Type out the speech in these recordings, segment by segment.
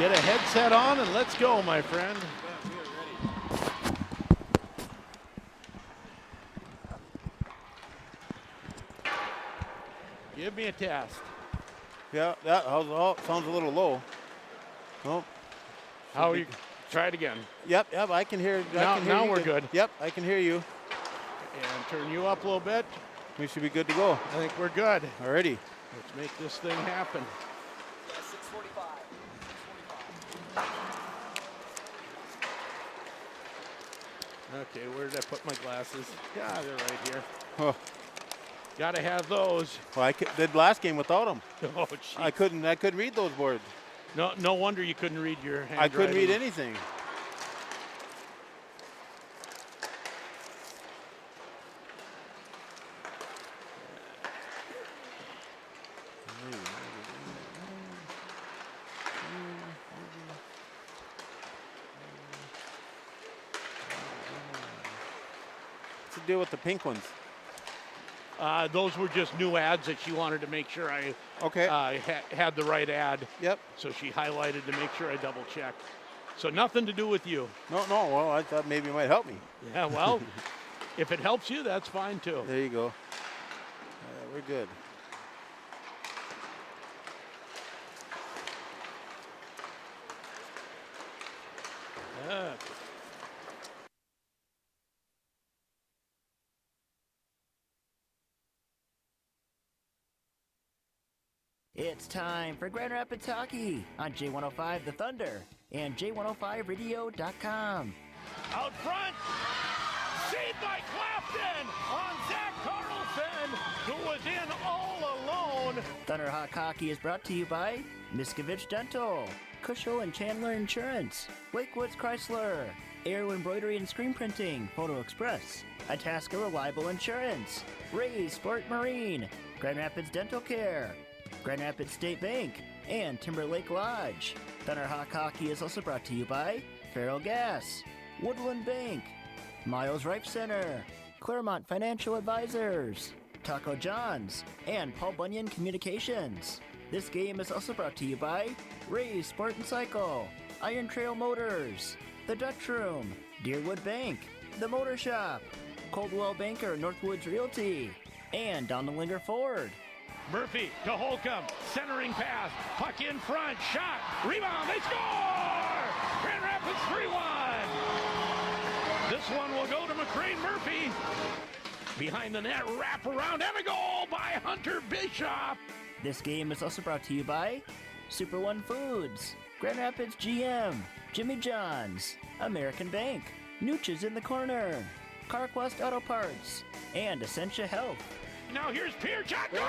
Get a headset on and let's go, my friend. Give me a test. Yeah, that sounds a little low. Oh. How are you? Try it again. Yep, I can hear. Now we're good. Yep, I can hear you. And turn you up a little bit. We should be good to go. I think we're good. Alrighty. Let's make this thing happen. 6:45. Okay, where did I put my glasses? Yeah, they're right here. Oh. Gotta have those. Well, I did last game without them. Oh, geez. I couldn't read those boards. No wonder you couldn't read your handwriting. I couldn't read anything. What's the deal with the pink ones? Those were just new ads that she wanted to make sure I had the right ad. Yep. So she highlighted to make sure I double checked. So nothing to do with you. No. Well, I thought maybe it might help me. Yeah, well, if it helps you, that's fine too. There you go. We're good. It's time for Grand Rapids Hockey on J105 The Thunder and J105radio.com. Out front, saved by Clapton on Zach Carlson, who was in all alone. Thunderhawk Hockey is brought to you by Miskovich Dental, Cushel and Chandler Insurance, Lakewoods Chrysler, Arrow Embroidery and Screen Printing, Photo Express, Itasca Reliable Insurance, Ray's Sport Marine, Grand Rapids Dental Care, Grand Rapids State Bank, and Timberlake Lodge. Thunderhawk Hockey is also brought to you by Farrell Gas, Woodland Bank, Miles Rife Center, Claremont Financial Advisors, Taco John's, and Paul Bunyan Communications. This game is also brought to you by Ray's Sport and Cycle, Iron Trail Motors, The Dutch Room, Deerwood Bank, The Motor Shop, Coldwell Banker Northwoods Realty, and Donalinger Ford. Murphy to Holcomb, centering pass, puck in front, shot, rebound, they score! Grand Rapids 3-1. This one will go to McCrane Murphy. Behind the net, wrap around, and a goal by Hunter Bishop. This game is also brought to you by Super One Foods, Grand Rapids GM, Jimmy John's, American Bank, Nooch's in the Corner, CarQuest Auto Parts, and Essentia Health. Now here's Pierce, Jack, goal!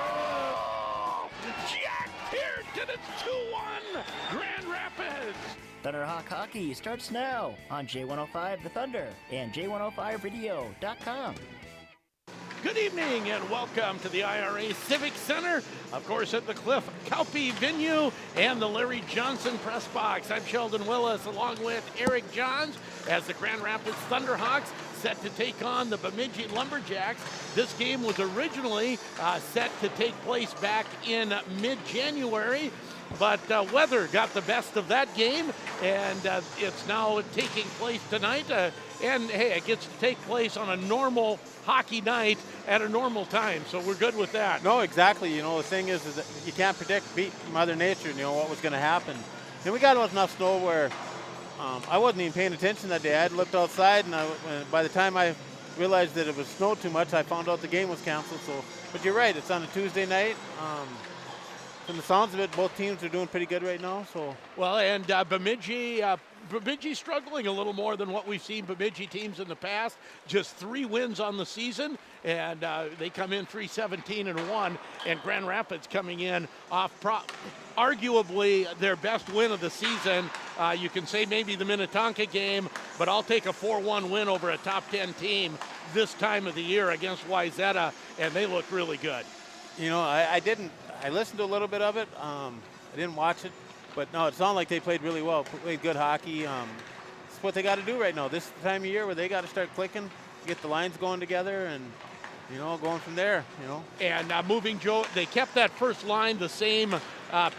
Jack Pierce, and it's 2-1, Grand Rapids. Thunderhawk Hockey starts now on J105 The Thunder and J105radio.com. Good evening and welcome to the IRA Civic Center, of course at the Cliff Calpe venue and the Larry Johnson press box. I'm Sheldon Willis along with Eric Johns as the Grand Rapids Thunderhawks set to take on the Bemidji Lumberjacks. This game was originally set to take place back in mid-January, but weather got the best of that game, and it's now taking place tonight. And hey, it gets to take place on a normal hockey night at a normal time, so we're good with that. No, exactly. You know, the thing is that you can't beat Mother Nature, you know, what was going to happen. And we got enough snow where I wasn't even paying attention that day. I had looked outside, and by the time I realized that it was snowed too much, I found out the game was canceled. So, but you're right, it's on a Tuesday night. From the sounds of it, both teams are doing pretty good right now. So well, and Bemidji struggling a little more than what we've seen Bemidji teams in the past. Just 3 wins on the season, and they come in 3-17-1. And Grand Rapids coming in off arguably their best win of the season. You can say maybe the Minnetonka game, but I'll take a 4-1 win over a top 10 team this time of the year against Wayzata, and they look really good. You know, I listened to a little bit of it. I didn't watch it. But no, it sounded like they played really well, played good hockey. It's what they got to do right now. This time of year where they got to start clicking, get the lines going together, and, you know, going from there, you know. And moving Joe, they kept that first line the same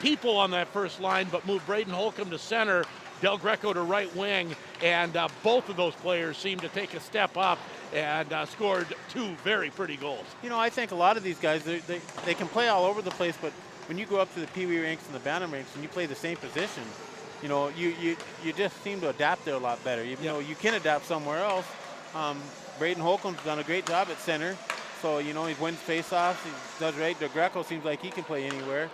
people on that first line, but moved Braden Holcomb to center, Del Greco to right wing, and both of those players seemed to take a step up and scored 2 very pretty goals. You know, I think a lot of these guys, they can play all over the place, but when you go up to the Pee Wee ranks and the Bantam ranks and you play the same position, you know, you just seem to adapt there a lot better. Even though you can adapt somewhere else. Braden Holcomb's done a great job at center, so, you know, he wins faceoffs, he does right. Del Greco seems like he can play anywhere.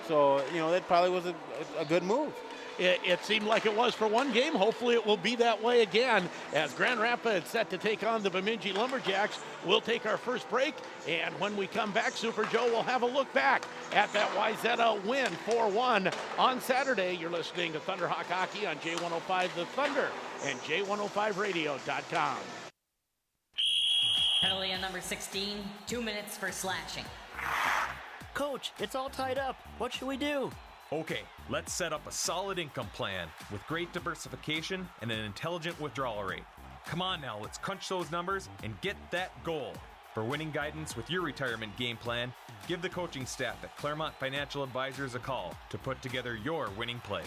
So, you know, that probably was a good move. It seemed like it was for one game. Hopefully it will be that way again as Grand Rapids set to take on the Bemidji Lumberjacks. We'll take our first break, and when we come back, Super Joe will have a look back at that Wayzata win 4-1 on Saturday. You're listening to Thunderhawk Hockey on J105 The Thunder and J105radio.com. Penalty on number 16, 2 minutes for slashing. Coach, it's all tied up. What should we do? Okay, let's set up a solid income plan with great diversification and an intelligent withdrawal rate. Come on now, let's crunch those numbers and get that goal. For winning guidance with your retirement game plan, give the coaching staff at Claremont Financial Advisors a call to put together your winning play.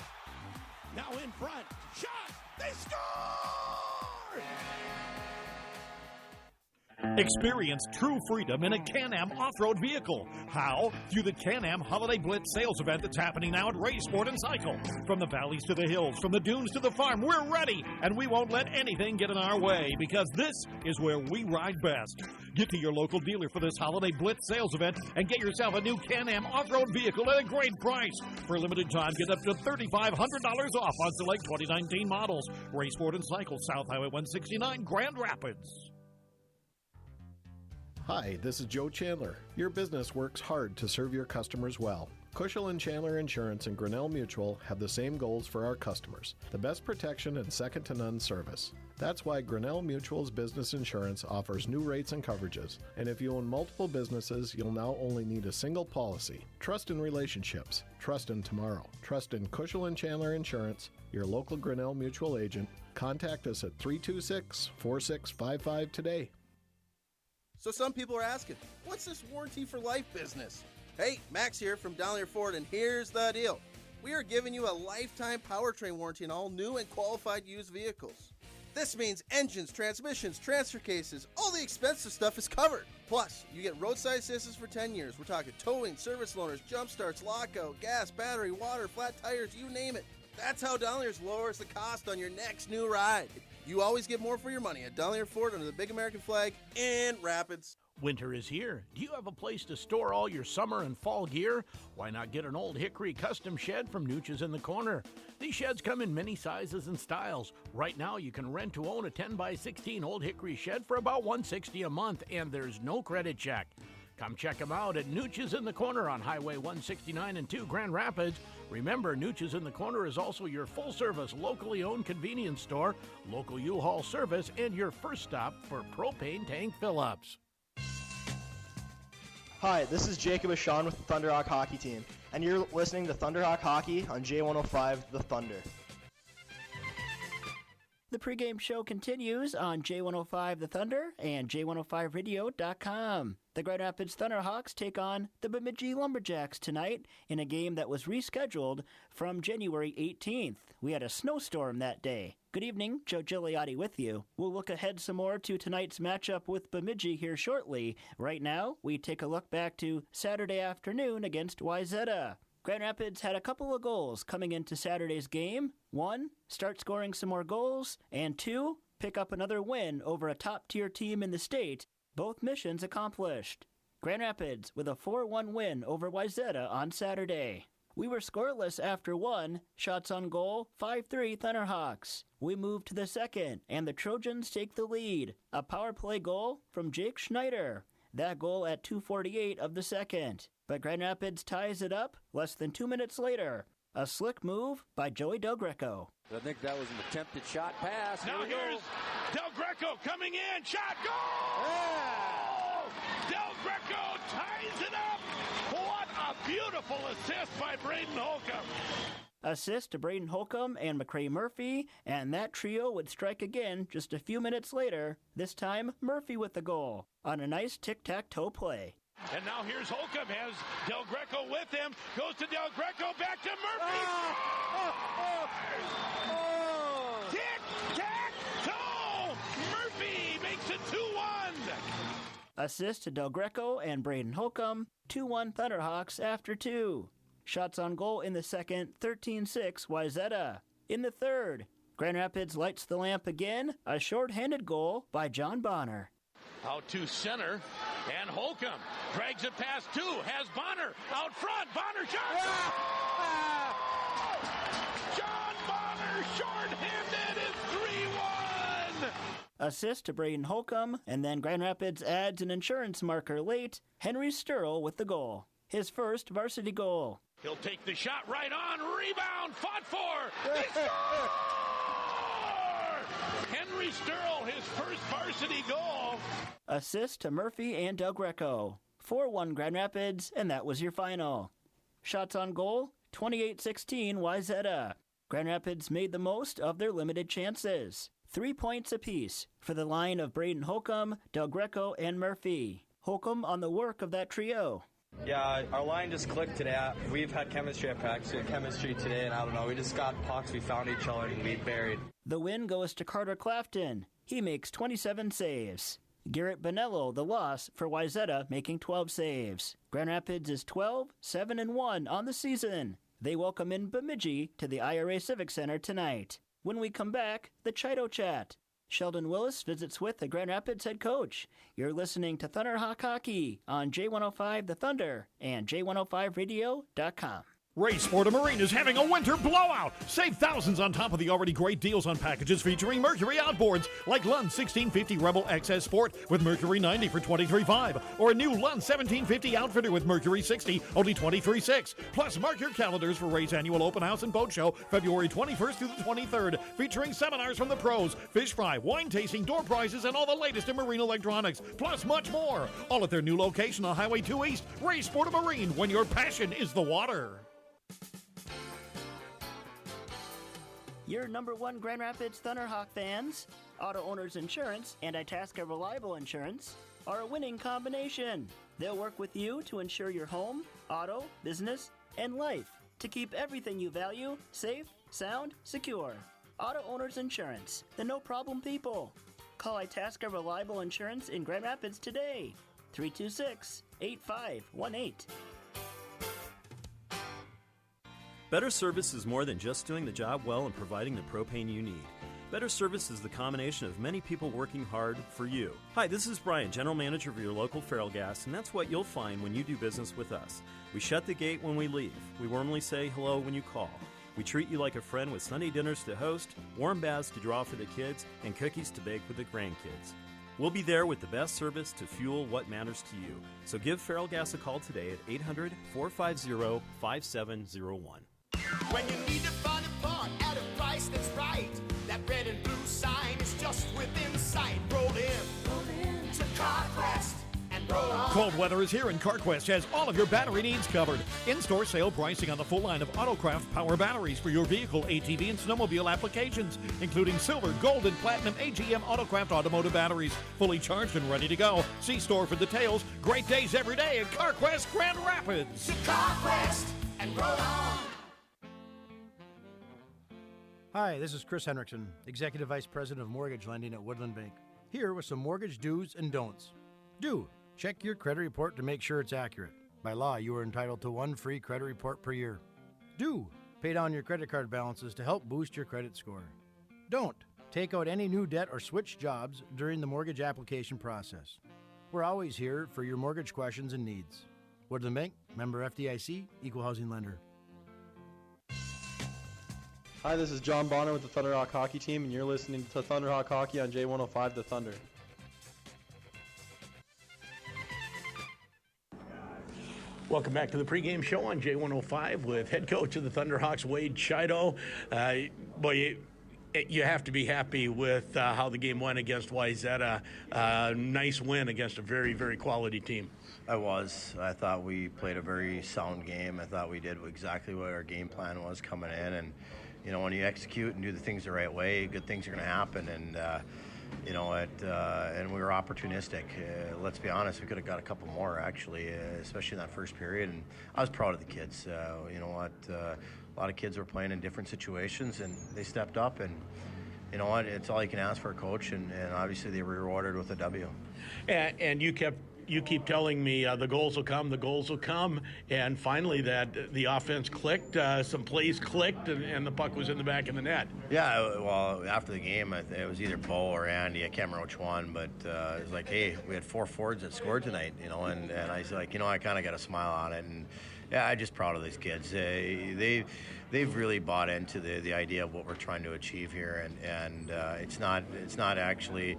Now in front, shot, they score! Experience true freedom in a Can-Am off-road vehicle. How? Through the Can-Am Holiday Blitz sales event that's happening now at Ray Sport and Cycle. From the valleys to the hills, from the dunes to the farm, we're ready, and we won't let anything get in our way because this is where we ride best. Get to your local dealer for this Holiday Blitz sales event and get yourself a new Can-Am off-road vehicle at a great price. For a limited time, get up to $3,500 off on select 2019 models. Ray Sport and Cycle, South Highway 169, Grand Rapids. Hi, this is Joe Chandler. Your business works hard to serve your customers well. Cushel & Chandler Insurance and Grinnell Mutual have the same goals for our customers, the best protection and second-to-none service. That's why Grinnell Mutual's business insurance offers new rates and coverages, and if you own multiple businesses, you'll now only need a single policy. Trust in relationships. Trust in tomorrow. Trust in Cushel & Chandler Insurance, your local Grinnell Mutual agent. Contact us at 326-4655 today. So some people are asking, what's this warranty for life business? Hey, Max here from Donnelly Ford, and here's the deal. We are giving you a lifetime powertrain warranty on all new and qualified used vehicles. This means engines, transmissions, transfer cases, all the expensive stuff is covered. Plus, you get roadside assistance for 10 years. We're talking towing, service loaners, jump starts, lockout, gas, battery, water, flat tires, you name it. That's how Donnelly's lowers the cost on your next new ride. You always get more for your money at Donnelly Ford under the big American flag in Rapids. Winter is here. Do you have a place to store all your summer and fall gear? Why not get an old hickory custom shed from Nooch's in the Corner? These sheds come in many sizes and styles. Right now, you can rent to own a 10x16 old hickory shed for about $160 a month, and there's no credit check. Come check them out at Nooch's in the Corner on Highway 169 and 2 Grand Rapids. Remember, Nooch's in the Corner is also your full-service, locally owned convenience store, local U-Haul service, and your first stop for propane tank fill-ups. Hi, this is Jacob Ashawn with the Thunderhawk Hockey Team, and you're listening to Thunderhawk Hockey on J105 The Thunder. The pregame show continues on J105 The Thunder and J105radio.com. The Grand Rapids Thunderhawks take on the Bemidji Lumberjacks tonight in a game that was rescheduled from January 18th. We had a snowstorm that day. Good evening, Joe Gigliotti with you. We'll look ahead some more to tonight's matchup with Bemidji here shortly. Right now, we take a look back to Saturday afternoon against Wayzata. Grand Rapids had a couple of goals coming into Saturday's game. 1, start scoring some more goals, and 2, pick up another win over a top-tier team in the state. Both missions accomplished. Grand Rapids with a 4-1 win over Wayzata on Saturday. We were scoreless after 1, shots on goal, 5-3 Thunderhawks. We move to the second, and the Trojans take the lead. A power play goal from Jake Schneider. That goal at 2:48 of the second. But Grand Rapids ties it up less than 2 minutes later. A slick move by Joey Del Greco. I think that was an attempted shot pass. Now here's Del Greco coming in. Shot, goal! Yeah. Del Greco ties it up. What a beautiful assist by Braden Holcomb. Assist to Braden Holcomb and McCrae Murphy, and that trio would strike again just a few minutes later, this time Murphy with the goal, on a nice tic-tac-toe play. And now here's Holcomb, has Del Greco with him, goes to Del Greco, back to Murphy. Tic-tac-toe! Murphy makes it 2-1. Assist to Del Greco and Braden Holcomb, 2-1 Thunderhawks after 2. Shots on goal in the second, 13-6 Wayzata. In the third, Grand Rapids lights the lamp again, a short-handed goal by John Bonner. Out to center, and Holcomb drags it past 2, has Bonner out front, Bonner shot! John Bonner short-handed is 3-1! Assist to Braden Holcomb, and then Grand Rapids adds an insurance marker late, Henry Sturl with the goal. His first varsity goal. He'll take the shot right on, rebound, fought for, they score! Henry Sturl, his first varsity goal. Assist to Murphy and Del Greco. 4-1 Grand Rapids, and that was your final. Shots on goal, 28-16 Wayzata. Grand Rapids made the most of their limited chances. 3 points apiece for the line of Braden Holcomb, Del Greco, and Murphy. Holcomb on the work of that trio. Yeah, our line just clicked today. We've had chemistry at practice. We had chemistry today, and I don't know. We just got pucks. We found each other, and we buried. The win goes to Carter Clafton. He makes 27 saves. Garrett Bonello, the loss for Wayzata, making 12 saves. Grand Rapids is 12-7-1 on the season. They welcome in Bemidji to the IRA Civic Center tonight. When we come back, the Chido Chat. Sheldon Willis visits with the Grand Rapids head coach. You're listening to Thunderhawk Hockey on J105 The Thunder and J105radio.com. Ray Sport Marine is having a winter blowout. Save thousands on top of the already great deals on packages featuring Mercury outboards like Lund 1650 Rebel XS Sport with Mercury 90 for $23.5, or a new Lund 1750 Outfitter with Mercury 60, only $23.6. Plus, mark your calendars for Ray's annual open house and boat show, February 21st through the 23rd, featuring seminars from the pros, fish fry, wine tasting, door prizes, and all the latest in marine electronics, plus much more. All at their new location on Highway 2 East. Ray Sport Marine, when your passion is the water. Your number one Grand Rapids Thunderhawk fans, Auto Owners Insurance and Itasca Reliable Insurance are a winning combination. They'll work with you to insure your home, auto, business, and life to keep everything you value safe, sound, secure. Auto Owners Insurance, the no-problem people. Call Itasca Reliable Insurance in Grand Rapids today. 326-8518. Better service is more than just doing the job well and providing the propane you need. Better service is the combination of many people working hard for you. Hi, this is Brian, General Manager of your local Feral Gas, and that's what you'll find when you do business with us. We shut the gate when we leave. We warmly say hello when you call. We treat you like a friend with Sunday dinners to host, warm baths to draw for the kids, and cookies to bake with the grandkids. We'll be there with the best service to fuel what matters to you. So give Feral Gas a call today at 800-450-5701. When you need to find a part at a price that's right, that red and blue sign is just within sight. Roll in to CarQuest and roll on. Cold weather is here, and CarQuest has all of your battery needs covered. In-store sale pricing on the full line of Autocraft power batteries for your vehicle, ATV, and snowmobile applications, including silver, gold, and platinum AGM Autocraft automotive batteries, fully charged and ready to go. See store for details. Great days every day at CarQuest Grand Rapids. To CarQuest and roll on. Hi, this is Chris Henriksen, Executive Vice President of Mortgage Lending at Woodland Bank, here with some mortgage do's and don'ts. Do check your credit report to make sure it's accurate. By law, you are entitled to one free credit report per year. Do pay down your credit card balances to help boost your credit score. Don't take out any new debt or switch jobs during the mortgage application process. We're always here for your mortgage questions and needs. Woodland Bank, member FDIC, equal housing lender. Hi, this is John Bonner with the Thunderhawk Hockey Team, and you're listening to Thunderhawk Hockey on J105 The Thunder. Welcome back to the pregame show on J105 with head coach of the Thunderhawks, Wade Chido. You have to be happy with how the game went against Wayzata. Nice win against a very, very quality team. I thought we played a very sound game. I thought we did exactly what our game plan was coming in. And, you know, when you execute and do the things the right way, good things are going to happen. And, and we were opportunistic. Let's be honest, we could have got a couple more, actually, especially in that first period. And I was proud of the kids. A lot of kids were playing in different situations, and they stepped up. And you know what? It's all you can ask for a coach, and obviously they were rewarded with a W. And you keep telling me the goals will come, and finally the offense clicked, some plays clicked, and the puck was in the back of the net. Yeah, well, after the game, it was either Bo or Andy. I can't remember which one, but it was like, hey, we had 4 forwards that scored tonight, and I was like, I kind of got a smile on it, and yeah, I'm just proud of these kids. They've really bought into the idea of what we're trying to achieve here, and it's not actually.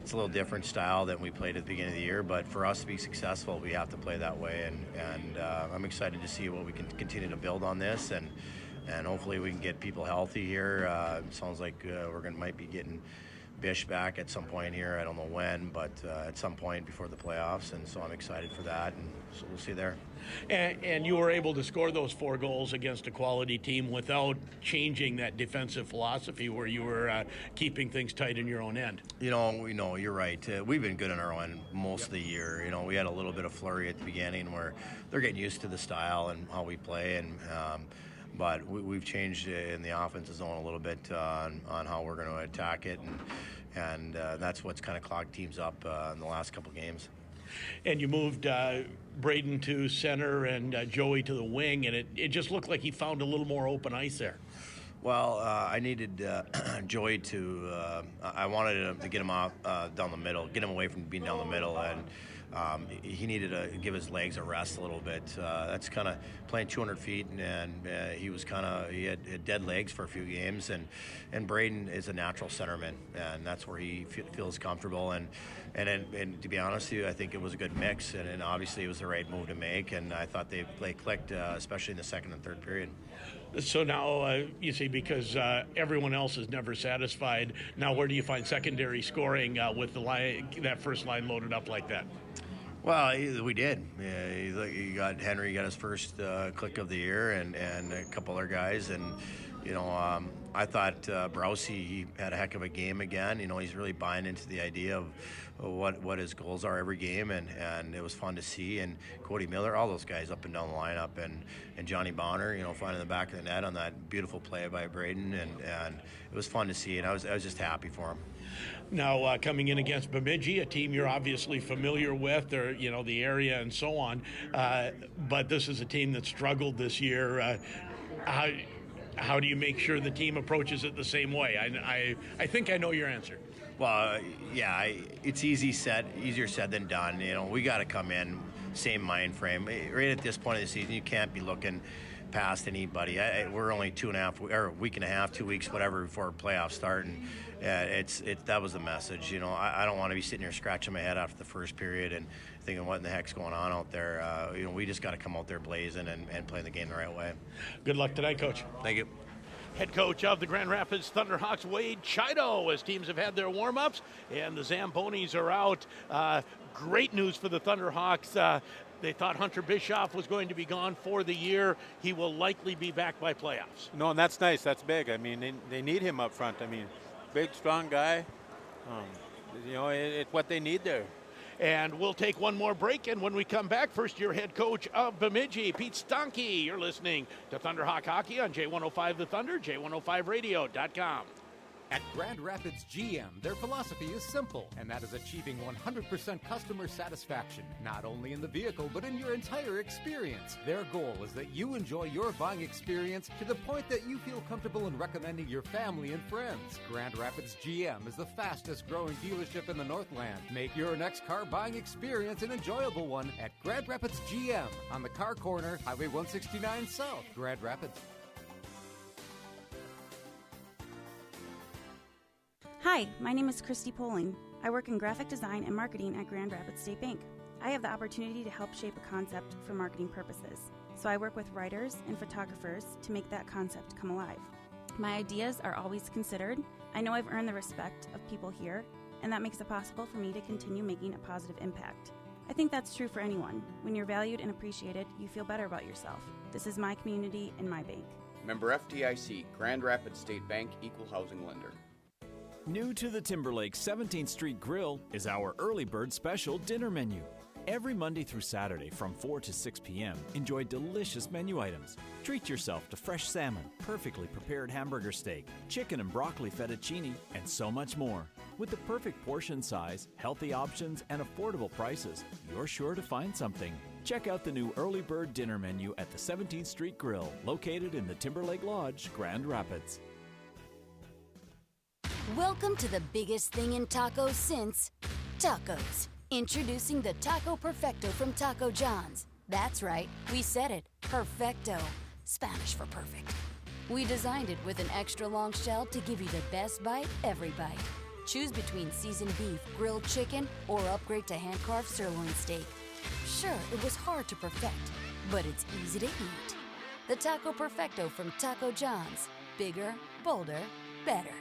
It's a little different style than we played at the beginning of the year, but for us to be successful, we have to play that way, and I'm excited to see what we can continue to build on this, and hopefully we can get people healthy here. It sounds like might be getting Bish back at some point here. I don't know when, but at some point before the playoffs, and so I'm excited for that, and so we'll see there. And you were able to score those 4 goals against a quality team without changing that defensive philosophy where you were keeping things tight in your own end. You're right. We've been good in our own end most of the year. We had a little bit of flurry at the beginning where they're getting used to the style and how we play, and but we've changed in the offensive zone a little bit on how we're going to attack it, and that's what's kind of clogged teams up in the last couple games. And you moved Braden to center and Joey to the wing, and it just looked like he found a little more open ice there. Well, I needed Joey to. I wanted to get him off down the middle, get him away from being down the middle, and he needed to give his legs a rest a little bit. That's kind of playing 200 feet, and he had dead legs for a few games, and Braden is a natural centerman, and that's where he feels comfortable. And to be honest with you, I think it was a good mix, and obviously it was the right move to make, and I thought they clicked, especially in the second and third period. So now, you see, because everyone else is never satisfied, now where do you find secondary scoring with that first line loaded up like that? Well, we did. You got Henry got his first click of the year, and a couple other guys, and I thought Browsey, he had a heck of a game again. He's really buying into the idea of what his goals are every game, and it was fun to see. And Cody Miller, all those guys up and down the lineup, and Johnny Bonner, finding the back of the net on that beautiful play by Braden, and it was fun to see, and I was just happy for him. Now, coming in against Bemidji, a team you're obviously familiar with, or the area and so on, but this is a team that struggled this year. How do you make sure the team approaches it the same way? I think I know your answer. Well, yeah, it's easier said than done. We got to come in same mind frame. Right at this point of the season, you can't be looking past anybody. We're only 2.5 or a week and a half, 2 weeks, whatever, before playoffs start, and that was the message. I don't want to be sitting here scratching my head after the first period and thinking what in the heck's going on out there. We just got to come out there blazing and play the game the right way. Good luck tonight, Coach. Thank you. Head coach of the Grand Rapids Thunderhawks, Wade Chido, as teams have had their warm-ups and the Zambonis are out. Great news for the Thunderhawks. They thought Hunter Bischoff was going to be gone for the year. He will likely be back by playoffs. No, and that's nice. That's big. I mean, they need him up front. I mean, big, strong guy. It's what they need there. And we'll take one more break, and when we come back, first-year head coach of Bemidji, Pete Stanke. You're listening to Thunderhawk Hockey on J105 The Thunder, J105radio.com. At Grand Rapids GM, their philosophy is simple, and that is achieving 100% customer satisfaction, not only in the vehicle, but in your entire experience. Their goal is that you enjoy your buying experience to the point that you feel comfortable in recommending your family and friends. Grand Rapids GM is the fastest growing dealership in the Northland. Make your next car buying experience an enjoyable one at Grand Rapids GM on the Car Corner, Highway 169 South, Grand Rapids. Hi, my name is Christy Poling. I work in graphic design and marketing at Grand Rapids State Bank. I have the opportunity to help shape a concept for marketing purposes. So I work with writers and photographers to make that concept come alive. My ideas are always considered. I know I've earned the respect of people here, and that makes it possible for me to continue making a positive impact. I think that's true for anyone. When you're valued and appreciated, you feel better about yourself. This is my community and my bank. Member FDIC, Grand Rapids State Bank, Equal Housing Lender. New to the Timberlake 17th Street Grill is our Early Bird Special dinner menu. Every Monday through Saturday from 4 to 6 p.m., enjoy delicious menu items. Treat yourself to fresh salmon, perfectly prepared hamburger steak, chicken and broccoli fettuccine, and so much more. With the perfect portion size, healthy options, and affordable prices, you're sure to find something. Check out the new Early Bird dinner menu at the 17th Street Grill, located in the Timberlake Lodge, Grand Rapids. Welcome to the biggest thing in tacos since tacos. Introducing the Taco Perfecto from Taco John's. That's right, we said it, perfecto, Spanish for perfect. We designed it with an extra long shell to give you the best bite every bite. Choose between seasoned beef, grilled chicken, or upgrade to hand-carved sirloin steak. Sure, it was hard to perfect, but it's easy to eat. The Taco Perfecto from Taco John's. Bigger, bolder, better.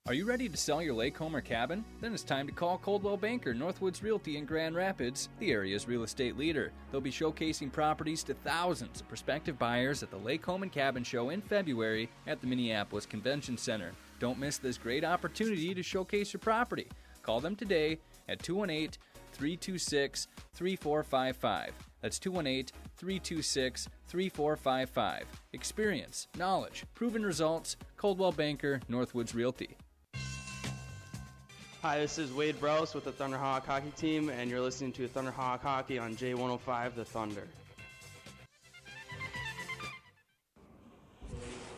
Are you ready to sell your lake home or cabin? Then it's time to call Coldwell Banker Northwoods Realty in Grand Rapids, the area's real estate leader. They'll be showcasing properties to thousands of prospective buyers at the Lake Home and Cabin Show in February at the Minneapolis Convention Center. Don't miss this great opportunity to showcase your property. Call them today at 218-326-3455. That's 218-326-3455. Experience, knowledge, proven results, Coldwell Banker Northwoods Realty. Hi, this is Wade Browse with the Thunderhawk Hockey Team, and you're listening to Thunderhawk Hockey on J105 The Thunder.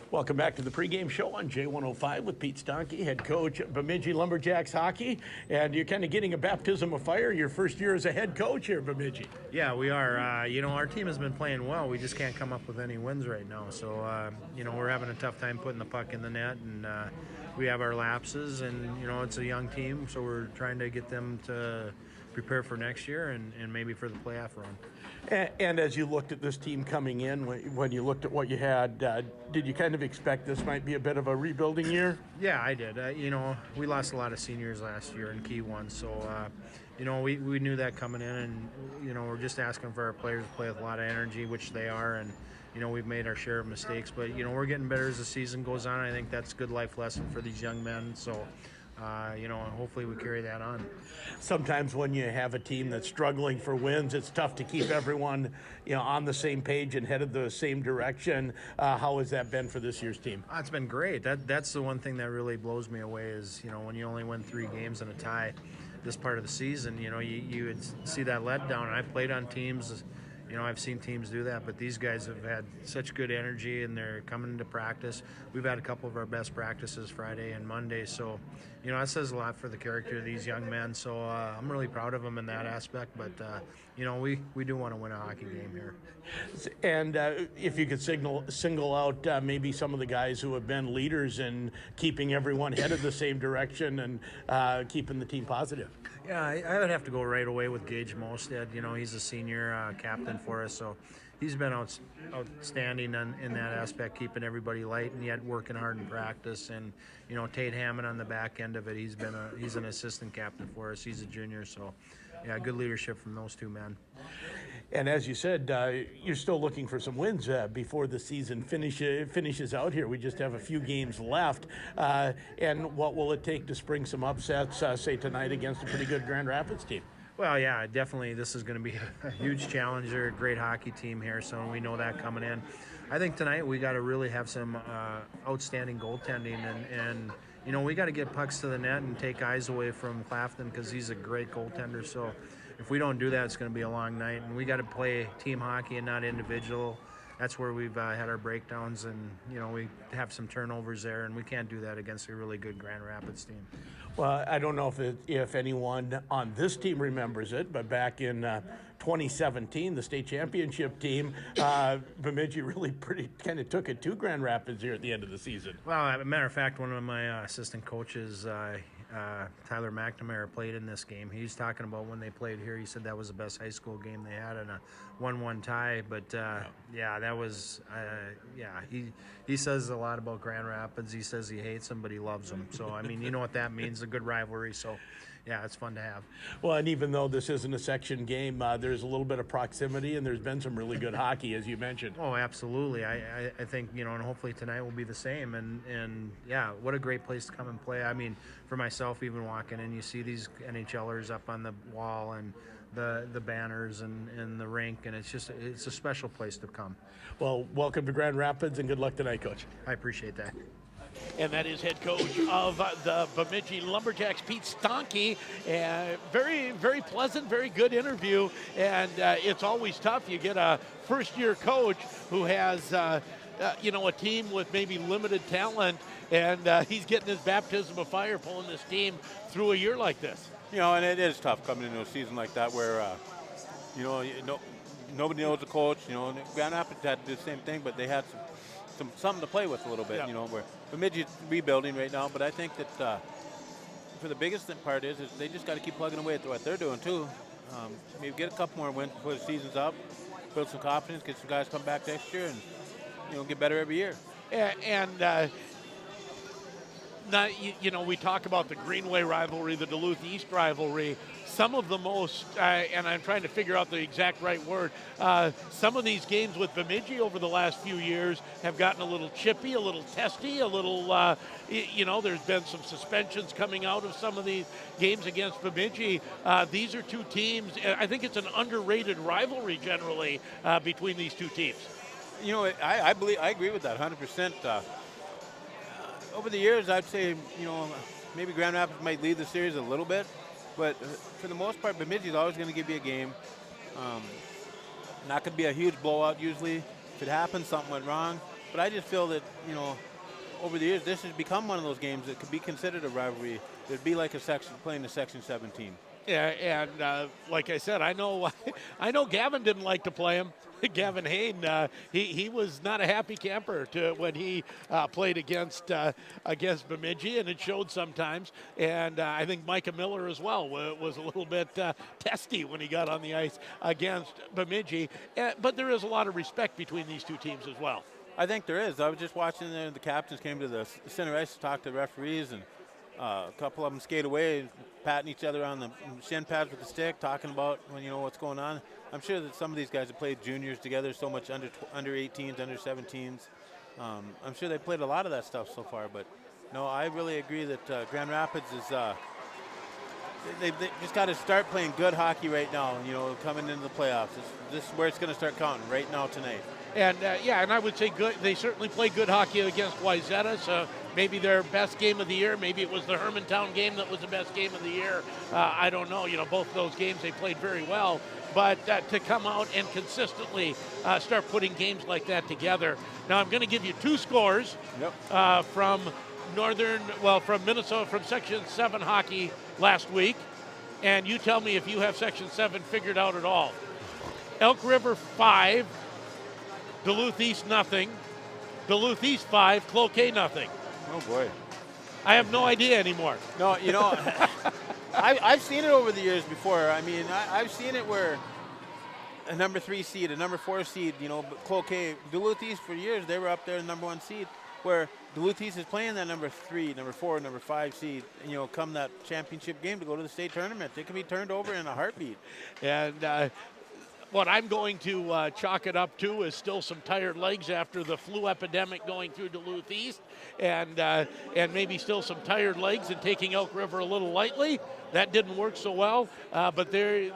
Welcome back to the pregame show on J105 with Pete Stonke, head coach at Bemidji Lumberjacks Hockey. And you're kind of getting a baptism of fire your first year as a head coach here at Bemidji. Yeah, we are. Our team has been playing well. We just can't come up with any wins right now. So, we're having a tough time putting the puck in the net, and we have our lapses, and, it's a young team, so we're trying to get them to prepare for next year and maybe for the playoff run. And as you looked at this team coming in, when you looked at what you had, did you kind of expect this might be a bit of a rebuilding year? Yeah, I did. We lost a lot of seniors last year in key ones, so we knew that coming in, and we're just asking for our players to play with a lot of energy, which they are, and we've made our share of mistakes, but we're getting better as the season goes on. I think that's a good life lesson for these young men, so hopefully we carry that on. Sometimes when you have a team that's struggling for wins, it's tough to keep everyone, on the same page and headed the same direction. How has that been for this year's team? It's been great. That's the one thing that really blows me away is, when you only win 3 games and a tie this part of the season, you would see that letdown. I played on teams, I've seen teams do that, but these guys have had such good energy, and they're coming into practice. We've had a couple of our best practices Friday and Monday, so, that says a lot for the character of these young men. So I'm really proud of them in that aspect, but, we do want to win a hockey game here. And if you could single out maybe some of the guys who have been leaders in keeping everyone headed the same direction and keeping the team positive. Yeah, I would have to go right away with Gage Mostad. He's a senior captain for us, so he's been outstanding in that aspect, keeping everybody light and yet working hard in practice. And Tate Hammond on the back end of it, he's an assistant captain for us. He's a junior, so yeah, good leadership from those two men. And as you said, you're still looking for some wins before the season finishes out here. We just have a few games left. And what will it take to spring some upsets, say tonight against a pretty good Grand Rapids team? Well, yeah, definitely this is going to be a huge challenge. They're a great hockey team here, so we know that coming in. I think tonight we got to really have some outstanding goaltending, and we got to get pucks to the net and take eyes away from Clafton because he's a great goaltender. So if we don't do that, it's going to be a long night, and we got to play team hockey and not individual. That's where we've had our breakdowns, and we have some turnovers there, and we can't do that against a really good Grand Rapids team. Well, I don't know if anyone on this team remembers it, but back in 2017, the state championship team, Bemidji really kind of took it to Grand Rapids here at the end of the season. Well, as a matter of fact, one of my assistant coaches, Tyler McNamara, played in this game. He's talking about when they played here. He said that was the best high school game they had in a 1-1 tie. But that was he says a lot about Grand Rapids. He says he hates them, but he loves them. So I mean, you know what that means—a good rivalry. So yeah, it's fun to have. Well, and even though this isn't a section game, there's a little bit of proximity, and there's been some really good hockey, as you mentioned. Oh, absolutely. I think, and hopefully tonight will be the same. And yeah, what a great place to come and play. I mean, for myself, even walking in, you see these NHLers up on the wall and the banners and the rink, and it's a special place to come. Well, welcome to Grand Rapids, and good luck tonight, Coach. I appreciate that. And that is head coach of the Bemidji Lumberjacks, Pete Stonke. Very, very pleasant, very good interview. And it's always tough. You get a first-year coach who has, a team with maybe limited talent, and he's getting his baptism of fire pulling this team through a year like this. And it is tough coming into a season like that where, nobody knows the coach. Grand Rapids had to do the same thing, but they had something to play with a little bit. Where Bemidji's rebuilding right now, but I think that for the biggest part is they just got to keep plugging away at what they're doing too. Maybe get a couple more wins before the season's up, build some confidence, get some guys come back next year, and get better every year. We talk about the Greenway rivalry, the Duluth East rivalry. Some of the most, and I'm trying to figure out the exact right word, some of these games with Bemidji over the last few years have gotten a little chippy, a little testy, a little, there's been some suspensions coming out of some of these games against Bemidji. These are two teams, I think it's an underrated rivalry generally between these two teams. I agree with that 100%. Over the years, I'd say, maybe Grand Rapids might lead the series a little bit, but for the most part, Bemidji's always going to give you a game. Not going to be a huge blowout usually. If it happens, something went wrong. But I just feel that, over the years, this has become one of those games that could be considered a rivalry. It'd be like playing the Section 17. Yeah, and like I said, I know Gavin didn't like to play him. Gavin Hain, he was not a happy camper when he played against Bemidji, and it showed sometimes. And I think Micah Miller as well was a little bit testy when he got on the ice against Bemidji. But there is a lot of respect between these two teams as well. I think there is. I was just watching the captains came to the center ice to talk to the referees, and a couple of them skate away, patting each other on the shin pads with the stick, talking about what's going on. I'm sure that some of these guys have played juniors together so much, under 18s, under 17s. I'm sure they played a lot of that stuff so far. But no, I really agree that Grand Rapids is. They just got to start playing good hockey right now. Coming into the playoffs, this is where it's going to start counting right now tonight. And and I would say good. They certainly played good hockey against Wayzata. So maybe their best game of the year. Maybe it was the Hermantown game that was the best game of the year. I don't know. Both of those games they played very well. But to come out and consistently start putting games like that together. Now I'm going to give you two scores from Minnesota, from Section 7 hockey last week, and you tell me if you have Section 7 figured out at all. Elk River 5, Duluth East nothing. Duluth East 5, Cloquet nothing. Oh boy, I have no idea anymore. No, I've seen it over the years before. I mean, I've seen it where a number 3 seed, a number 4 seed, Cloquet, Duluth East for years, they were up there, number 1 seed, where Duluth East is playing that number 3, number 4, number 5 seed, come that championship game to go to the state tournament. They can be turned over in a heartbeat. And what I'm going to chalk it up to is still some tired legs after the flu epidemic going through Duluth East, and maybe still some tired legs and taking Elk River a little lightly. That didn't work so well, but they're,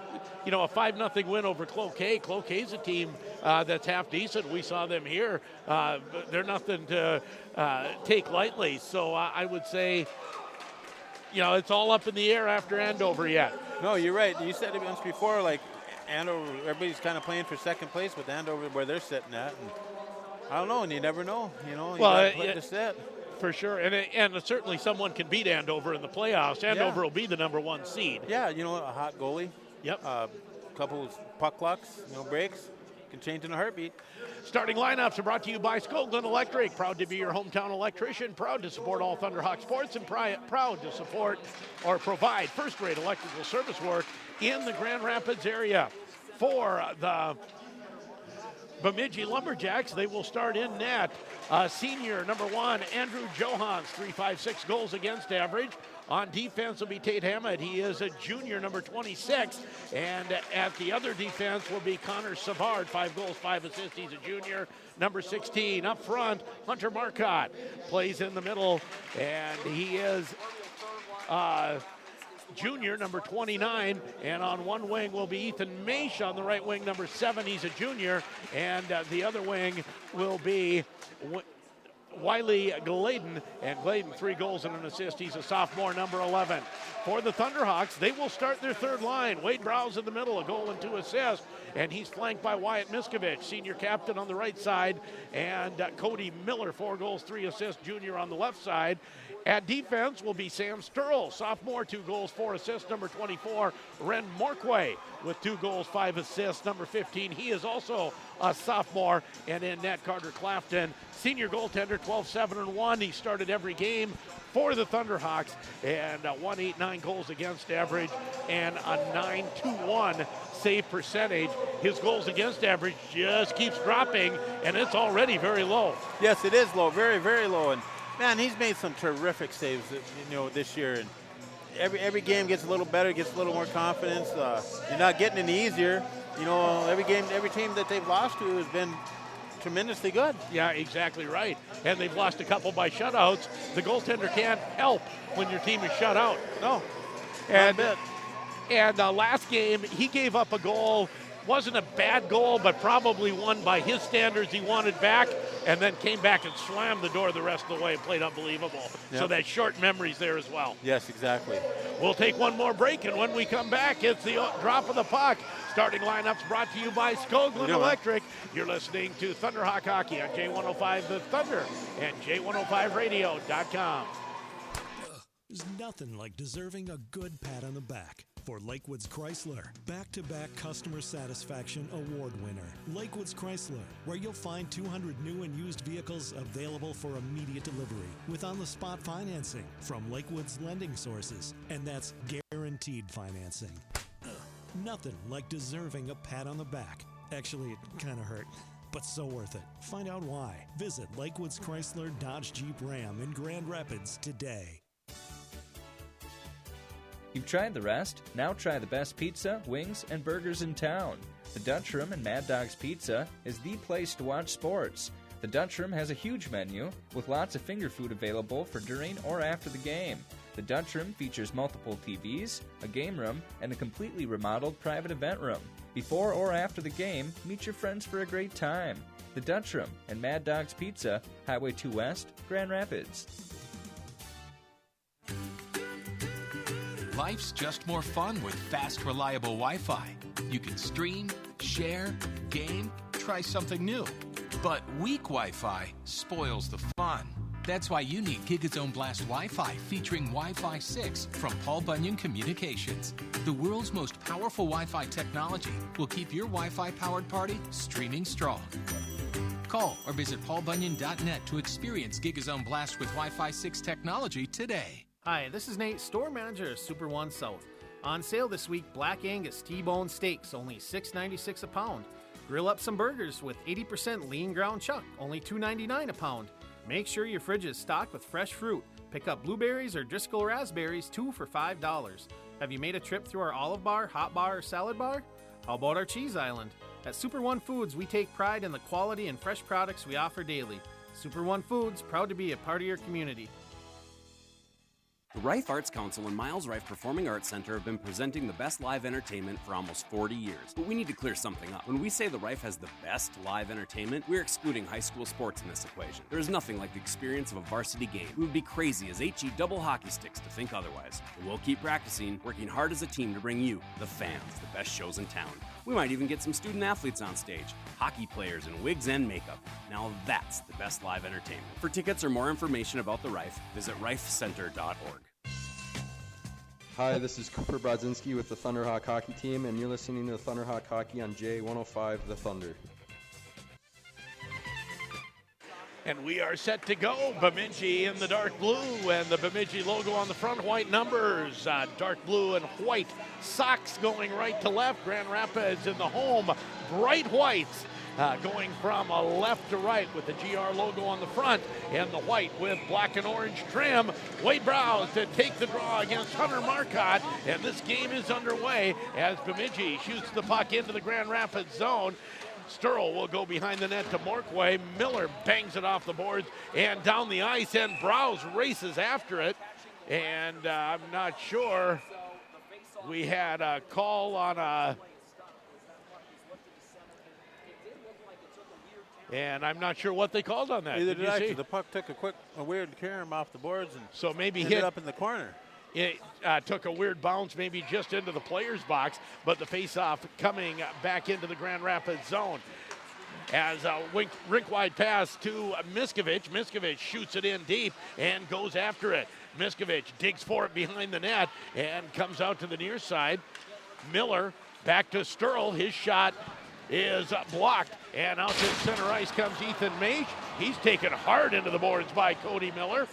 a 5-0 win over Cloquet. Cloquet's a team that's half decent. We saw them here. They're nothing to take lightly. So I would say, it's all up in the air after Andover yet. No, you're right. You said it once before, like, Andover, everybody's kind of playing for second place with Andover where they're sitting at. And I don't know, and you never know. You got to play to sit. For sure, and certainly someone can beat Andover in the playoffs. Andover will be the number 1 seed. Yeah, a hot goalie. Yep. A couple puck lucks, breaks, can change in a heartbeat. Starting lineups are brought to you by Skoglund Electric. Proud to be your hometown electrician. Proud to support all Thunderhawk sports, and proud to support or provide first-rate electrical service work in the Grand Rapids area. For the Bemidji Lumberjacks, they will start in net. Senior number 1, Andrew Johans, .356 goals against average. On defense will be Tate Hammett. He is a junior, number 26. And at the other defense will be Connor Savard, 5 goals, 5 assists. He's a junior, number 16. Up front, Hunter Marcotte plays in the middle, and he is junior, number 29, and on one wing will be Ethan Maish on the right wing, number 7. He's a junior, and the other wing will be Wiley Gladen, and Gladen 3 goals and an assist. He's a sophomore, number 11. For the Thunderhawks, they will start their third line. Wade Browse in the middle, a goal and 2 assists, and he's flanked by Wyatt Miskovich, senior captain on the right side, and Cody Miller, 4 goals, 3 assists, junior on the left side. At defense will be Sam Sturl, sophomore, 2 goals, 4 assists, number 24. Ren Morquay with 2 goals, 5 assists, number 15. He is also a sophomore. And in net, Carter Clafton, senior goaltender, 12-7-1. He started every game for the Thunderhawks, and 189 goals against average and a 921 save percentage. His goals against average just keeps dropping, and it's already very low. Yes, it is low, very, very low. And man, he's made some terrific saves, this year. And every game gets a little better, gets a little more confidence. You're not getting any easier. Every team that they've lost to has been tremendously good. Yeah, exactly right. And they've lost a couple by shutouts. The goaltender can't help when your team is shut out. No, and last game, he gave up a goal. Wasn't a bad goal, but probably one by his standards he wanted back, and then came back and slammed the door the rest of the way and played unbelievable. Yep. So that short memory's there as well. Yes, exactly. We'll take one more break, and when we come back, it's the drop of the puck. Starting lineups brought to you by Skoglund Electric. You're listening to Thunderhawk Hockey on J105 The Thunder and J105radio.com. There's nothing like deserving a good pat on the back. For Lakewoods Chrysler, back-to-back customer satisfaction award winner. Lakewoods Chrysler, where you'll find 200 new and used vehicles available for immediate delivery with on-the-spot financing from Lakewoods Lending Sources, and that's guaranteed financing. Nothing like deserving a pat on the back. Actually, it kind of hurt, but so worth it. Find out why. Visit Lakewoods Chrysler Dodge Jeep Ram in Grand Rapids today. You've tried the rest? Now try the best pizza, wings, and burgers in town. The Dutch Room and Mad Dog's Pizza is the place to watch sports. The Dutch Room has a huge menu with lots of finger food available for during or after the game. The Dutch Room features multiple TVs, a game room, and a completely remodeled private event room. Before or after the game, meet your friends for a great time. The Dutch Room and Mad Dog's Pizza, Highway 2 West, Grand Rapids. Life's just more fun with fast, reliable Wi-Fi. You can stream, share, game, try something new. But weak Wi-Fi spoils the fun. That's why you need GigaZone Blast Wi-Fi featuring Wi-Fi 6 from Paul Bunyan Communications. The world's most powerful Wi-Fi technology will keep your Wi-Fi powered party streaming strong. Call or visit paulbunyan.net to experience GigaZone Blast with Wi-Fi 6 technology today. Hi, this is Nate, store manager of Super One South. On sale this week, Black Angus T-bone steaks, only $6.96 a pound. Grill up some burgers with 80% lean ground chuck, only $2.99 a pound. Make sure your fridge is stocked with fresh fruit. Pick up blueberries or Driscoll raspberries, 2 for $5. Have you made a trip through our olive bar, hot bar, or salad bar? How about our cheese island? At Super One Foods, we take pride in the quality and fresh products we offer daily. Super One Foods, proud to be a part of your community. The Rife Arts Council and Miles Rife Performing Arts Center have been presenting the best live entertainment for almost 40 years. But we need to clear something up. When we say the Rife has the best live entertainment, we're excluding high school sports in this equation. There is nothing like the experience of a varsity game. We would be crazy as HE double hockey sticks to think otherwise. But we'll keep practicing, working hard as a team to bring you, the fans, the best shows in town. We might even get some student athletes on stage, hockey players in wigs and makeup. Now that's the best live entertainment. For tickets or more information about the Rife, visit rifecenter.org. Hi, this is Cooper Brodzinski with the Thunderhawk Hockey Team, and you're listening to the Thunderhawk Hockey on J105 The Thunder. And we are set to go. Bemidji in the dark blue, and the Bemidji logo on the front, white numbers, dark blue and white socks going right to left. Grand Rapids in the home, bright whites. going from left to right with the GR logo on the front and the white with black and orange trim. Wade Browse to take the draw against Hunter Marcotte, and this game is underway as Bemidji shoots the puck into the Grand Rapids zone. Sturl will go behind the net to Morkway. Miller bangs it off the boards and down the ice, and Browse races after it. And I'm not sure. We had a call on and I'm not sure what they called on that. Neither did did I. you see? The puck took a weird carom off the boards and so maybe ended hit up in the corner. It took a weird bounce, maybe just into the player's box, but the faceoff coming back into the Grand Rapids zone. As a rink-wide pass to Miskovich. Miskovich shoots it in deep and goes after it. Miskovich digs for it behind the net and comes out to the near side. Miller back to Sturl. His shot is blocked, and out to center ice comes Ethan Mage. He's taken hard into the boards by Cody Miller.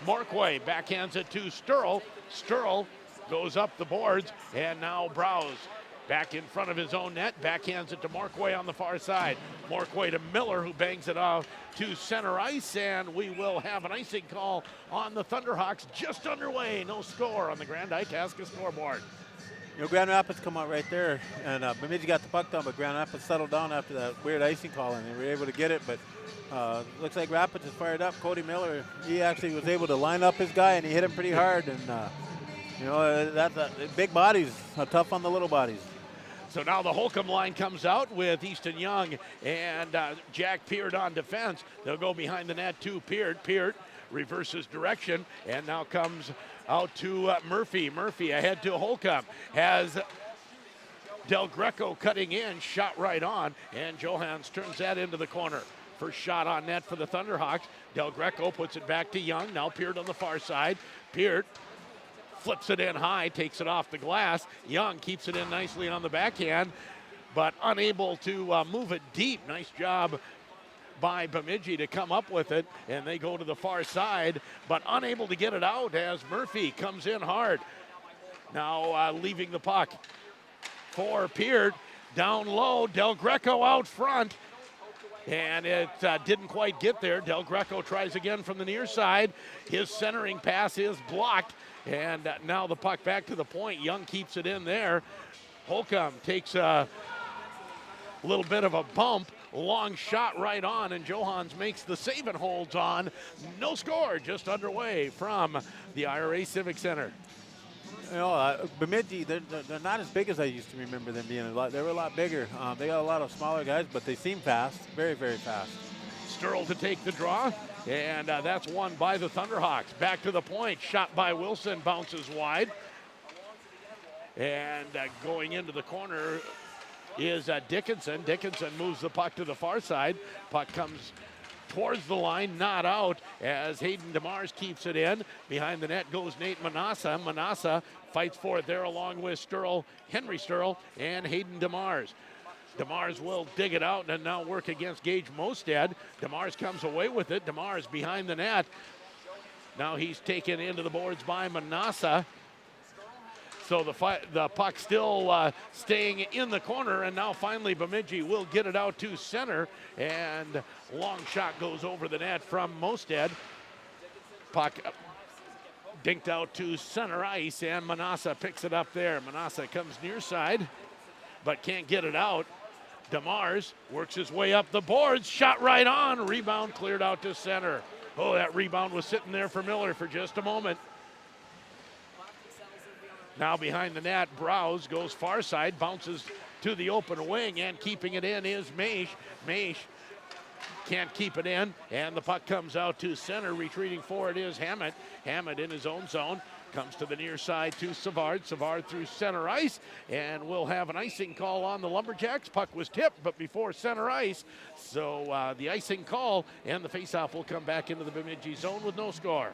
Morkway backhands it to Sturl. Sturl goes up the boards, and now Browse back in front of his own net, backhands it to Morkway on the far side. Morkway to Miller, who bangs it off to center ice, and we will have an icing call on the Thunderhawks just underway. No score on the Grand Itasca scoreboard. You know, Grand Rapids come out right there, and Bemidji got the puck down, but Grand Rapids settled down after that weird icing call, and they were able to get it, but looks like Rapids is fired up. Cody Miller, he actually was able to line up his guy, and he hit him pretty hard, and you know, that's big bodies, tough on the little bodies. So now the Holcomb line comes out with Easton Young and Jack Peart on defense. They'll go behind the net to Peart. Peart reverses direction and now comes out to Murphy. Murphy ahead to Holcomb. Has Del Greco cutting in, shot right on, and Johans turns that into the corner. First shot on net for the Thunderhawks. Del Greco puts it back to Young. Now Peart on the far side. Peart flips it in high, takes it off the glass. Young keeps it in nicely on the backhand, but unable to move it deep. Nice job by Bemidji to come up with it, and they go to the far side, but unable to get it out as Murphy comes in hard. Now leaving the puck for Peart. Down low, Del Greco out front, and it didn't quite get there. Del Greco tries again from the near side. His centering pass is blocked. And now the puck back to the point. Young keeps it in there. Holcomb takes a little bit of a bump. Long shot right on, and Johans makes the save and holds on. No score, just underway from the IRA Civic Center. You know, Bemidji, they're not as big as I used to remember them being. They were a lot bigger. They got a lot of smaller guys, but they seem fast, very, very fast. Sturl to take the draw. And that's won by the Thunderhawks. Back to the point, shot by Wilson, bounces wide. And going into the corner is Dickinson. Dickinson moves the puck to the far side. Puck comes towards the line, not out, as Hayden DeMars keeps it in. Behind the net goes Nate Manassa. Manassa fights for it there along with Sturl, Henry Sturl, and Hayden DeMars. DeMars will dig it out and now work against Gage Mostad. DeMars comes away with it. DeMars behind the net. Now he's taken into the boards by Manassa. So the puck still staying in the corner, and now finally Bemidji will get it out to center, and long shot goes over the net from Mostad. Puck dinked out to center ice, and Manassa picks it up there. Manassa comes near side, but can't get it out. DeMars works his way up the boards, shot right on, rebound cleared out to center. Oh, that rebound was sitting there for Miller for just a moment. Now behind the net, Browse goes far side, bounces to the open wing, and keeping it in is Maish. Maish can't keep it in, and the puck comes out to center. Retreating forward is Hammett. Hammett in his own zone. Comes to the near side to Savard. Savard through center ice, and we'll have an icing call on the Lumberjacks. Puck was tipped, but before center ice. So the icing call and the faceoff will come back into the Bemidji zone with no score.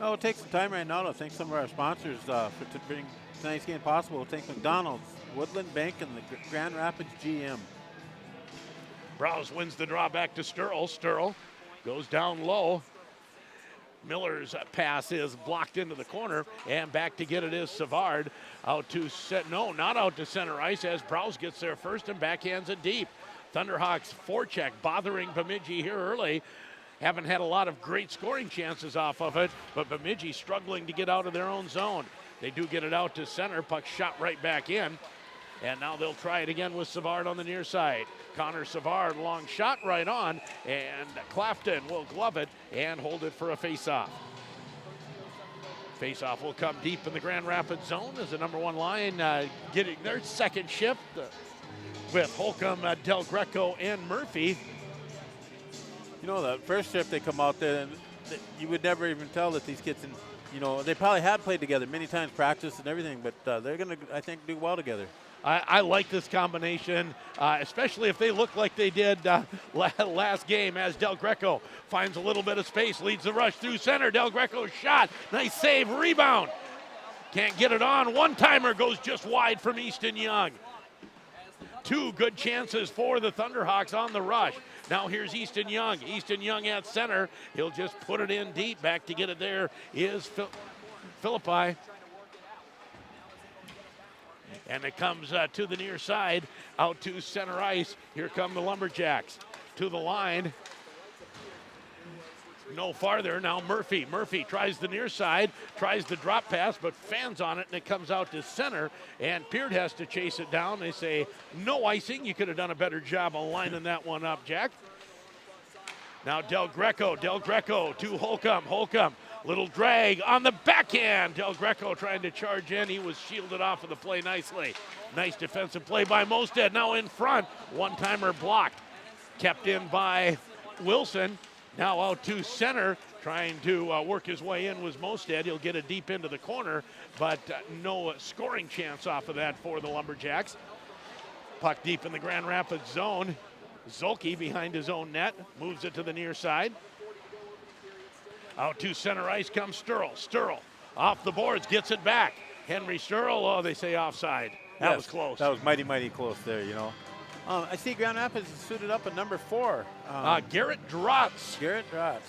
Oh, we'll take some time right now to thank some of our sponsors to bring tonight's game possible. We'll thank McDonald's, Woodland Bank, and the Grand Rapids GM. Browse wins the draw back to Sturl. Sturl goes down low. Miller's pass is blocked into the corner, and back to get it is Savard. Out to not out to center ice as Browse gets there first and backhands it deep. Thunderhawks forecheck bothering Bemidji here early. Haven't had a lot of great scoring chances off of it, but Bemidji struggling to get out of their own zone. They do get it out to center. Puck shot right back in. And now they'll try it again with Savard on the near side. Connor Savard, long shot right on, and Clafton will glove it and hold it for a face-off. Face-off will come deep in the Grand Rapids zone as the number one line getting their second shift with Holcomb, Del Greco, and Murphy. You know, the first shift they come out there, and you would never even tell that these kids, they probably had played together many times, practice and everything, but they're going to, I think, do well together. I like this combination, especially if they look like they did last game as Del Greco finds a little bit of space, leads the rush through center. Del Greco's shot, nice save, rebound. Can't get it on. One-timer goes just wide from Easton Young. Two good chances for the Thunderhawks on the rush. Now here's Easton Young. Easton Young at center. He'll just put it in deep. Back to get it there is Philippi. And it comes to the near side, out to center ice. Here come the Lumberjacks to the line. No farther. Now Murphy. Murphy tries the near side, tries the drop pass, but fans on it, and it comes out to center. And Peart has to chase it down. They say, no icing. You could have done a better job of lining that one up, Jack. Now Del Greco. Del Greco to Holcomb. Holcomb. Little drag on the backhand. Del Greco trying to charge in. He was shielded off of the play nicely. Nice defensive play by Mosted. Now in front. One-timer blocked. Kept in by Wilson. Now out to center. Trying to work his way in was Mosted. He'll get it deep into the corner, but no scoring chance off of that for the Lumberjacks. Puck deep in the Grand Rapids zone. Zolke behind his own net. Moves it to the near side. Out to center ice comes Sturl. Sturl off the boards, gets it back. Henry Sturl, they say offside. That was close. That was mighty, mighty close there, I see Grand Rapids is suited up at number 4. Garrett Drotz. Garrett Drotz.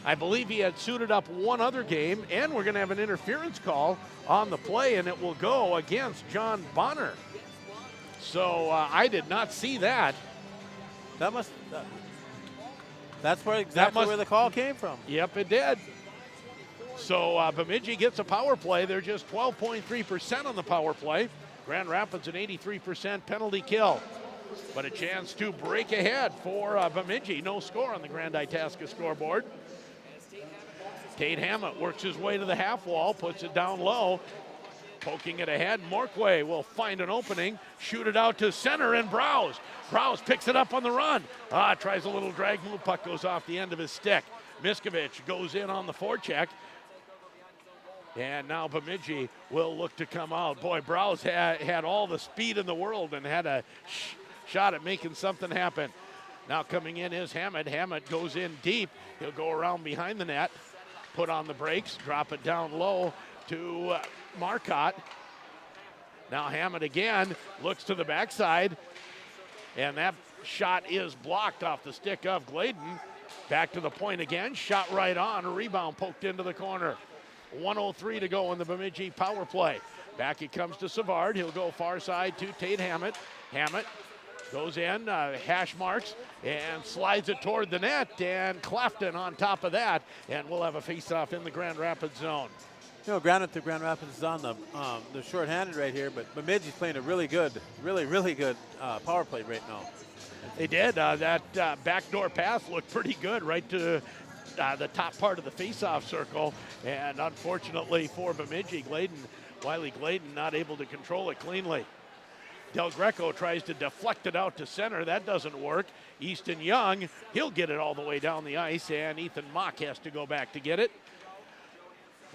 I believe he had suited up one other game, and we're going to have an interference call on the play, and it will go against John Bonner. So I did not see that. That must... That's where where the call came from. Yep, it did. So Bemidji gets a power play. They're just 12.3% on the power play. Grand Rapids an 83% penalty kill. But a chance to break ahead for Bemidji. No score on the Grand Itasca scoreboard. Tate Hammett works his way to the half wall, puts it down low. Poking it ahead, Morquay will find an opening, shoot it out to center, and Browse. Browse picks it up on the run. Tries a little drag move, puck goes off the end of his stick. Miskovich goes in on the forecheck. And now Bemidji will look to come out. Boy, Browse had all the speed in the world and had a shot at making something happen. Now coming in is Hammett. Hammett goes in deep. He'll go around behind the net, put on the brakes, drop it down low to Marcotte. Now Hammett again looks to the backside, and that shot is blocked off the stick of Gladen. Back to the point again, shot right on, a rebound poked into the corner. 1:03 to go in the Bemidji power play. Back it comes to Savard. He'll go far side to Tate Hammett. Hammett goes in, hash marks, and slides it toward the net, and Clafton on top of that, and we'll have a face-off in the Grand Rapids zone. Granted, the Grand Rapids is on the short-handed right here, but Bemidji's playing a really good power play right now. They did. That backdoor pass looked pretty good right to the top part of the face-off circle, and unfortunately for Bemidji, Wiley Gladen not able to control it cleanly. Del Greco tries to deflect it out to center. That doesn't work. Easton Young, he'll get it all the way down the ice, and Ethan Mock has to go back to get it.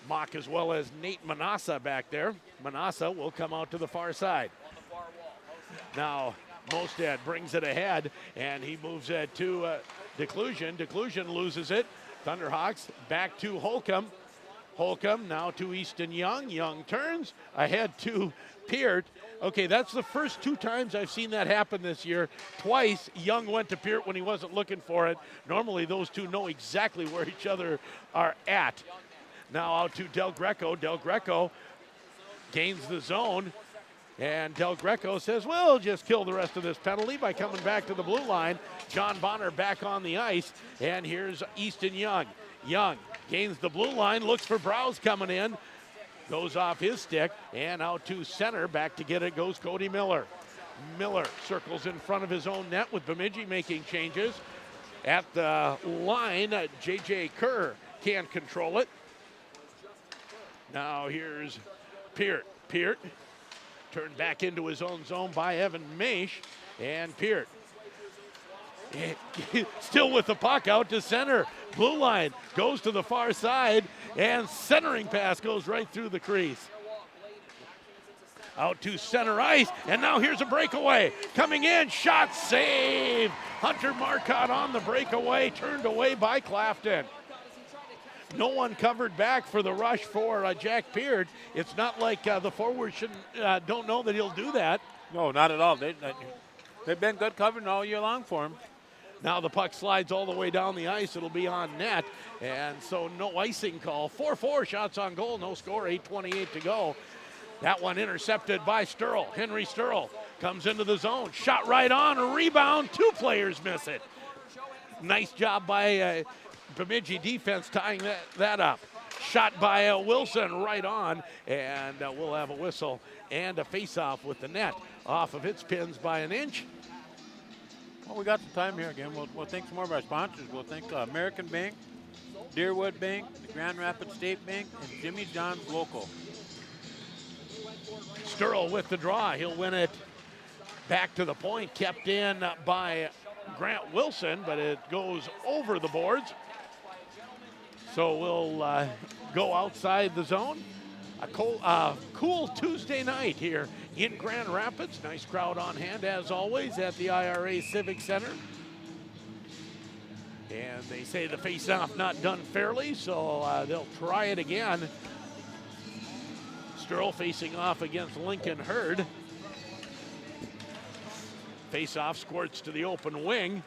Mock as well as Nate Manassa back there. Manassa will come out to the far side. Now Mosted brings it ahead, and he moves it to Declusion. Declusion loses it. Thunderhawks back to Holcomb. Holcomb now to Easton Young. Young turns ahead to Peart. Okay, that's the first 2 times I've seen that happen this year. Twice, Young went to Peart when he wasn't looking for it. Normally, those two know exactly where each other are at. Now out to Del Greco. Del Greco gains the zone. And Del Greco says, we'll just kill the rest of this penalty by coming back to the blue line. John Bonner back on the ice. And here's Easton Young. Young gains the blue line, looks for Browse coming in. Goes off his stick and out to center. Back to get it goes Cody Miller. Miller circles in front of his own net with Bemidji making changes. At the line, J.J. Kerr can't control it. Now here's Peart. Peart turned back into his own zone by Evan Maish. And Peart still with the puck out to center. Blue line goes to the far side, and centering pass goes right through the crease. Out to center ice, and now here's a breakaway. Coming in, shot, save. Hunter Marcotte on the breakaway, turned away by Clafton. No one covered back for the rush for Jack Peart. It's not like the forwards don't know that he'll do that. No, not at all. They've been good covering all year long for him. Now the puck slides all the way down the ice. It'll be on net, and so no icing call. 4-4 shots on goal, no score, 8:28 to go. That one intercepted by Sturl. Henry Sturl comes into the zone. Shot right on, a rebound. Two players miss it. Nice job by Bemidji defense tying that up. Shot by Wilson right on, and we'll have a whistle and a face-off with the net off of its pins by an inch. Well, we got some time here again. We'll thank some more of our sponsors. We'll thank American Bank, Deerwood Bank, the Grand Rapids State Bank, and Jimmy John's Local. Sturl with the draw. He'll win it back to the point. Kept in by Grant Wilson, but it goes over the boards. So we'll go outside the zone. A cool Tuesday night here in Grand Rapids. Nice crowd on hand, as always, at the IRA Civic Center. And they say the face-off not done fairly, so they'll try it again. Sturl facing off against Lincoln Hurd. Face-off squirts to the open wing.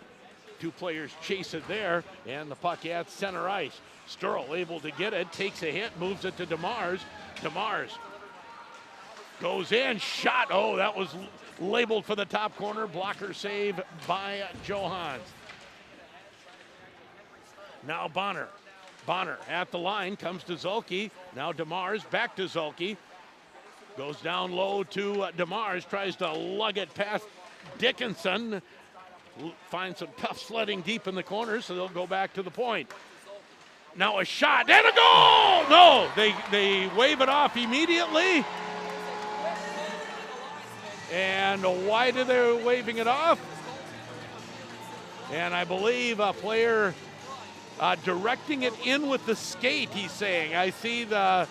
Two players chase it there, and the puck at center ice. Sturl able to get it, takes a hit, moves it to DeMars. DeMars goes in, shot. Oh, that was labeled for the top corner. Blocker save by Johans. Now Bonner. Bonner at the line, comes to Zulke. Now DeMars back to Zulke. Goes down low to DeMars, tries to lug it past Dickinson. Finds some tough sledding deep in the corner, so they'll go back to the point. Now a shot and a goal! No, they wave it off immediately. And why do they waving it off? And I believe a player directing it in with the skate, he's saying. I see the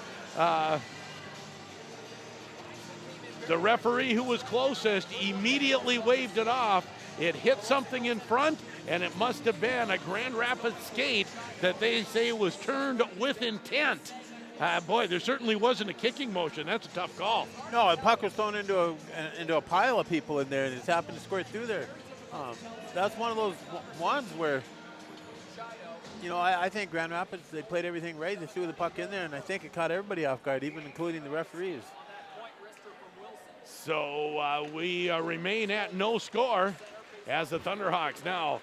referee who was closest immediately waved it off. It hit something in front, and it must have been a Grand Rapids skate that they say was turned with intent. Boy, there certainly wasn't a kicking motion. That's a tough call. No, the puck was thrown into a pile of people in there, and it's happened to squirt through there. That's one of those ones where, I think Grand Rapids, they played everything right. They threw the puck in there, and I think it caught everybody off guard, even including the referees. So we remain at no score as the Thunderhawks now.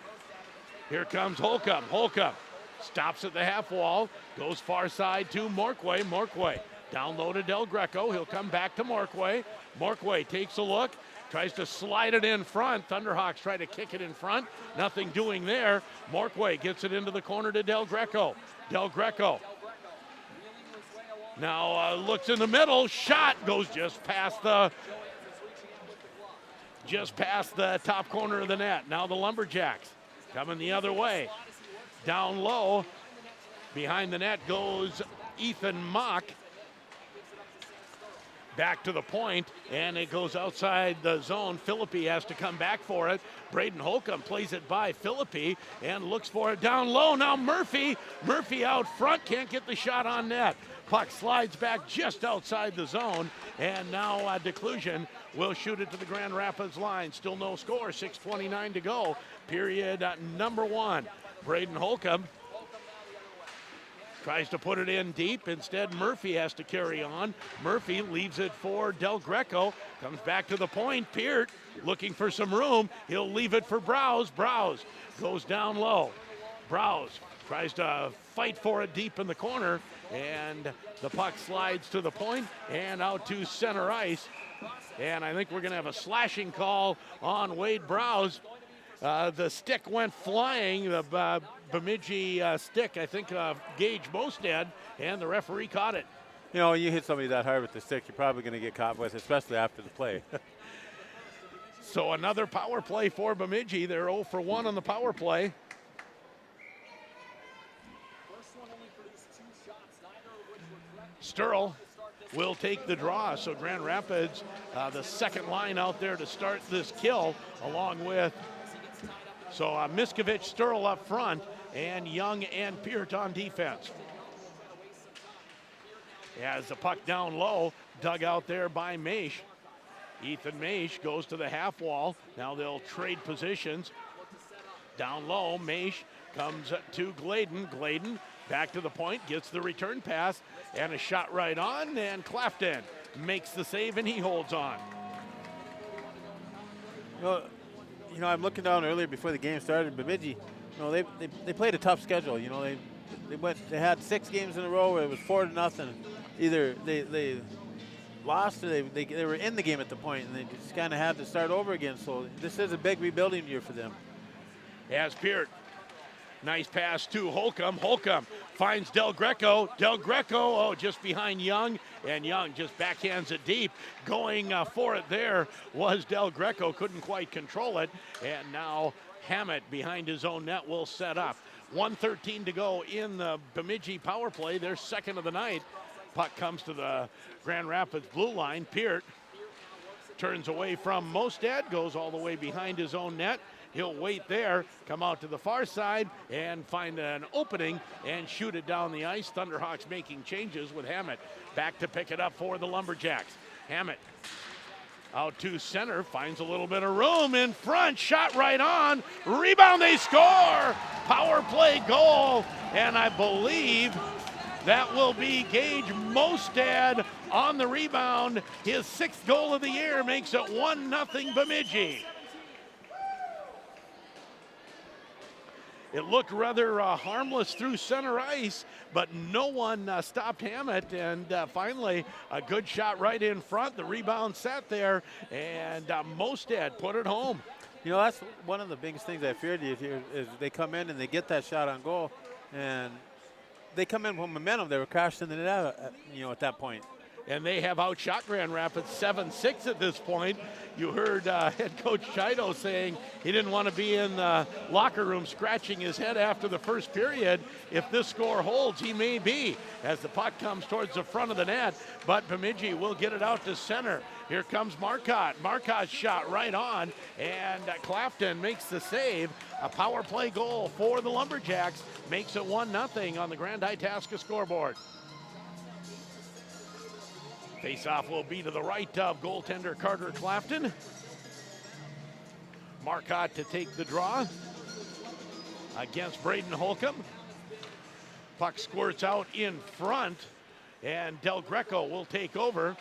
Here comes Holcomb. Holcomb stops at the half wall, goes far side to Morquay. Morquay down low to Del Greco. He'll come back to Morquay. Morquay takes a look, tries to slide it in front. Thunderhawks try to kick it in front. Nothing doing there. Morquay gets it into the corner to Del Greco. Del Greco now looks in the middle. Shot goes just past the top corner of the net. Now the Lumberjacks coming the other way. Down low, behind the net goes Ethan Mock. Back to the point, and it goes outside the zone. Philippi has to come back for it. Braden Holcomb plays it by Philippi and looks for it down low. Now Murphy out front, can't get the shot on net. Puck slides back just outside the zone, and now Declusion will shoot it to the Grand Rapids line. Still no score, 6:29 to go. Period number one. Braden Holcomb Tries to put it in deep. Instead, Murphy has to carry on. Murphy leaves it for Del Greco. Comes back to the point. Peart looking for some room. He'll leave it for Browse. Browse goes down low. Browse tries to fight for it deep in the corner. And the puck slides to the point and out to center ice. And I think we're going to have a slashing call on Wade Browse. The stick went flying, the Bemidji stick, I think Gage Mostad, and the referee caught it. You know, you hit somebody that hard with the stick, you're probably going to get caught with, especially after the play. So another power play for Bemidji. They're 0 for 1 on the power play. Sturl will take the draw. So Grand Rapids, the second line out there to start this kill, along with Miskovich, Sturl up front, and Young and Peart on defense. As the puck down low, dug out there by Maish. Ethan Maish goes to the half wall. Now they'll trade positions. Down low, Maish comes to Gladen. Gladen back to the point, gets the return pass, and a shot right on, and Clafton makes the save, and he holds on. You know, I'm looking down earlier before the game started. Bemidji, you know, they played a tough schedule. You know, they had 6 games in a row where it was 4-0. Either they lost or they were in the game at the point, and they just kind of had to start over again. So this is a big rebuilding year for them. As Peart, nice pass to Holcomb. Holcomb finds Del Greco. Del Greco, just behind Young, and Young just backhands it deep. Going for it there was Del Greco, couldn't quite control it, and now Hammett behind his own net will set up. 1:13 to go in the Bemidji power play, their second of the night. Puck comes to the Grand Rapids blue line. Peart turns away from Mostad, goes all the way behind his own net. He'll wait there, come out to the far side, and find an opening and shoot it down the ice. Thunderhawks making changes with Hammett back to pick it up for the Lumberjacks. Hammett out to center, finds a little bit of room in front, shot right on, rebound, they score! Power play goal, and I believe that will be Gage Mostad on the rebound. His 6th goal of the year makes it 1-0 Bemidji. It looked rather harmless through center ice, but no one stopped Hammett, and finally a good shot right in front. The rebound sat there, and Mostad put it home. You know, that's one of the biggest things I feared here is they come in and they get that shot on goal, and they come in with momentum. They were crashed in the net, at that point. And they have outshot Grand Rapids 7-6 at this point. You heard head coach Chido saying he didn't want to be in the locker room scratching his head after the first period. If this score holds, he may be, as the puck comes towards the front of the net. But Bemidji will get it out to center. Here comes Marcotte. Marcotte's shot right on, and Clafton makes the save. A power play goal for the Lumberjacks makes it 1-0 on the Grand Itasca scoreboard. Face-off will be to the right of goaltender Carter Clafton. Marcotte to take the draw against Braden Holcomb. Puck squirts out in front, and Del Greco will take over.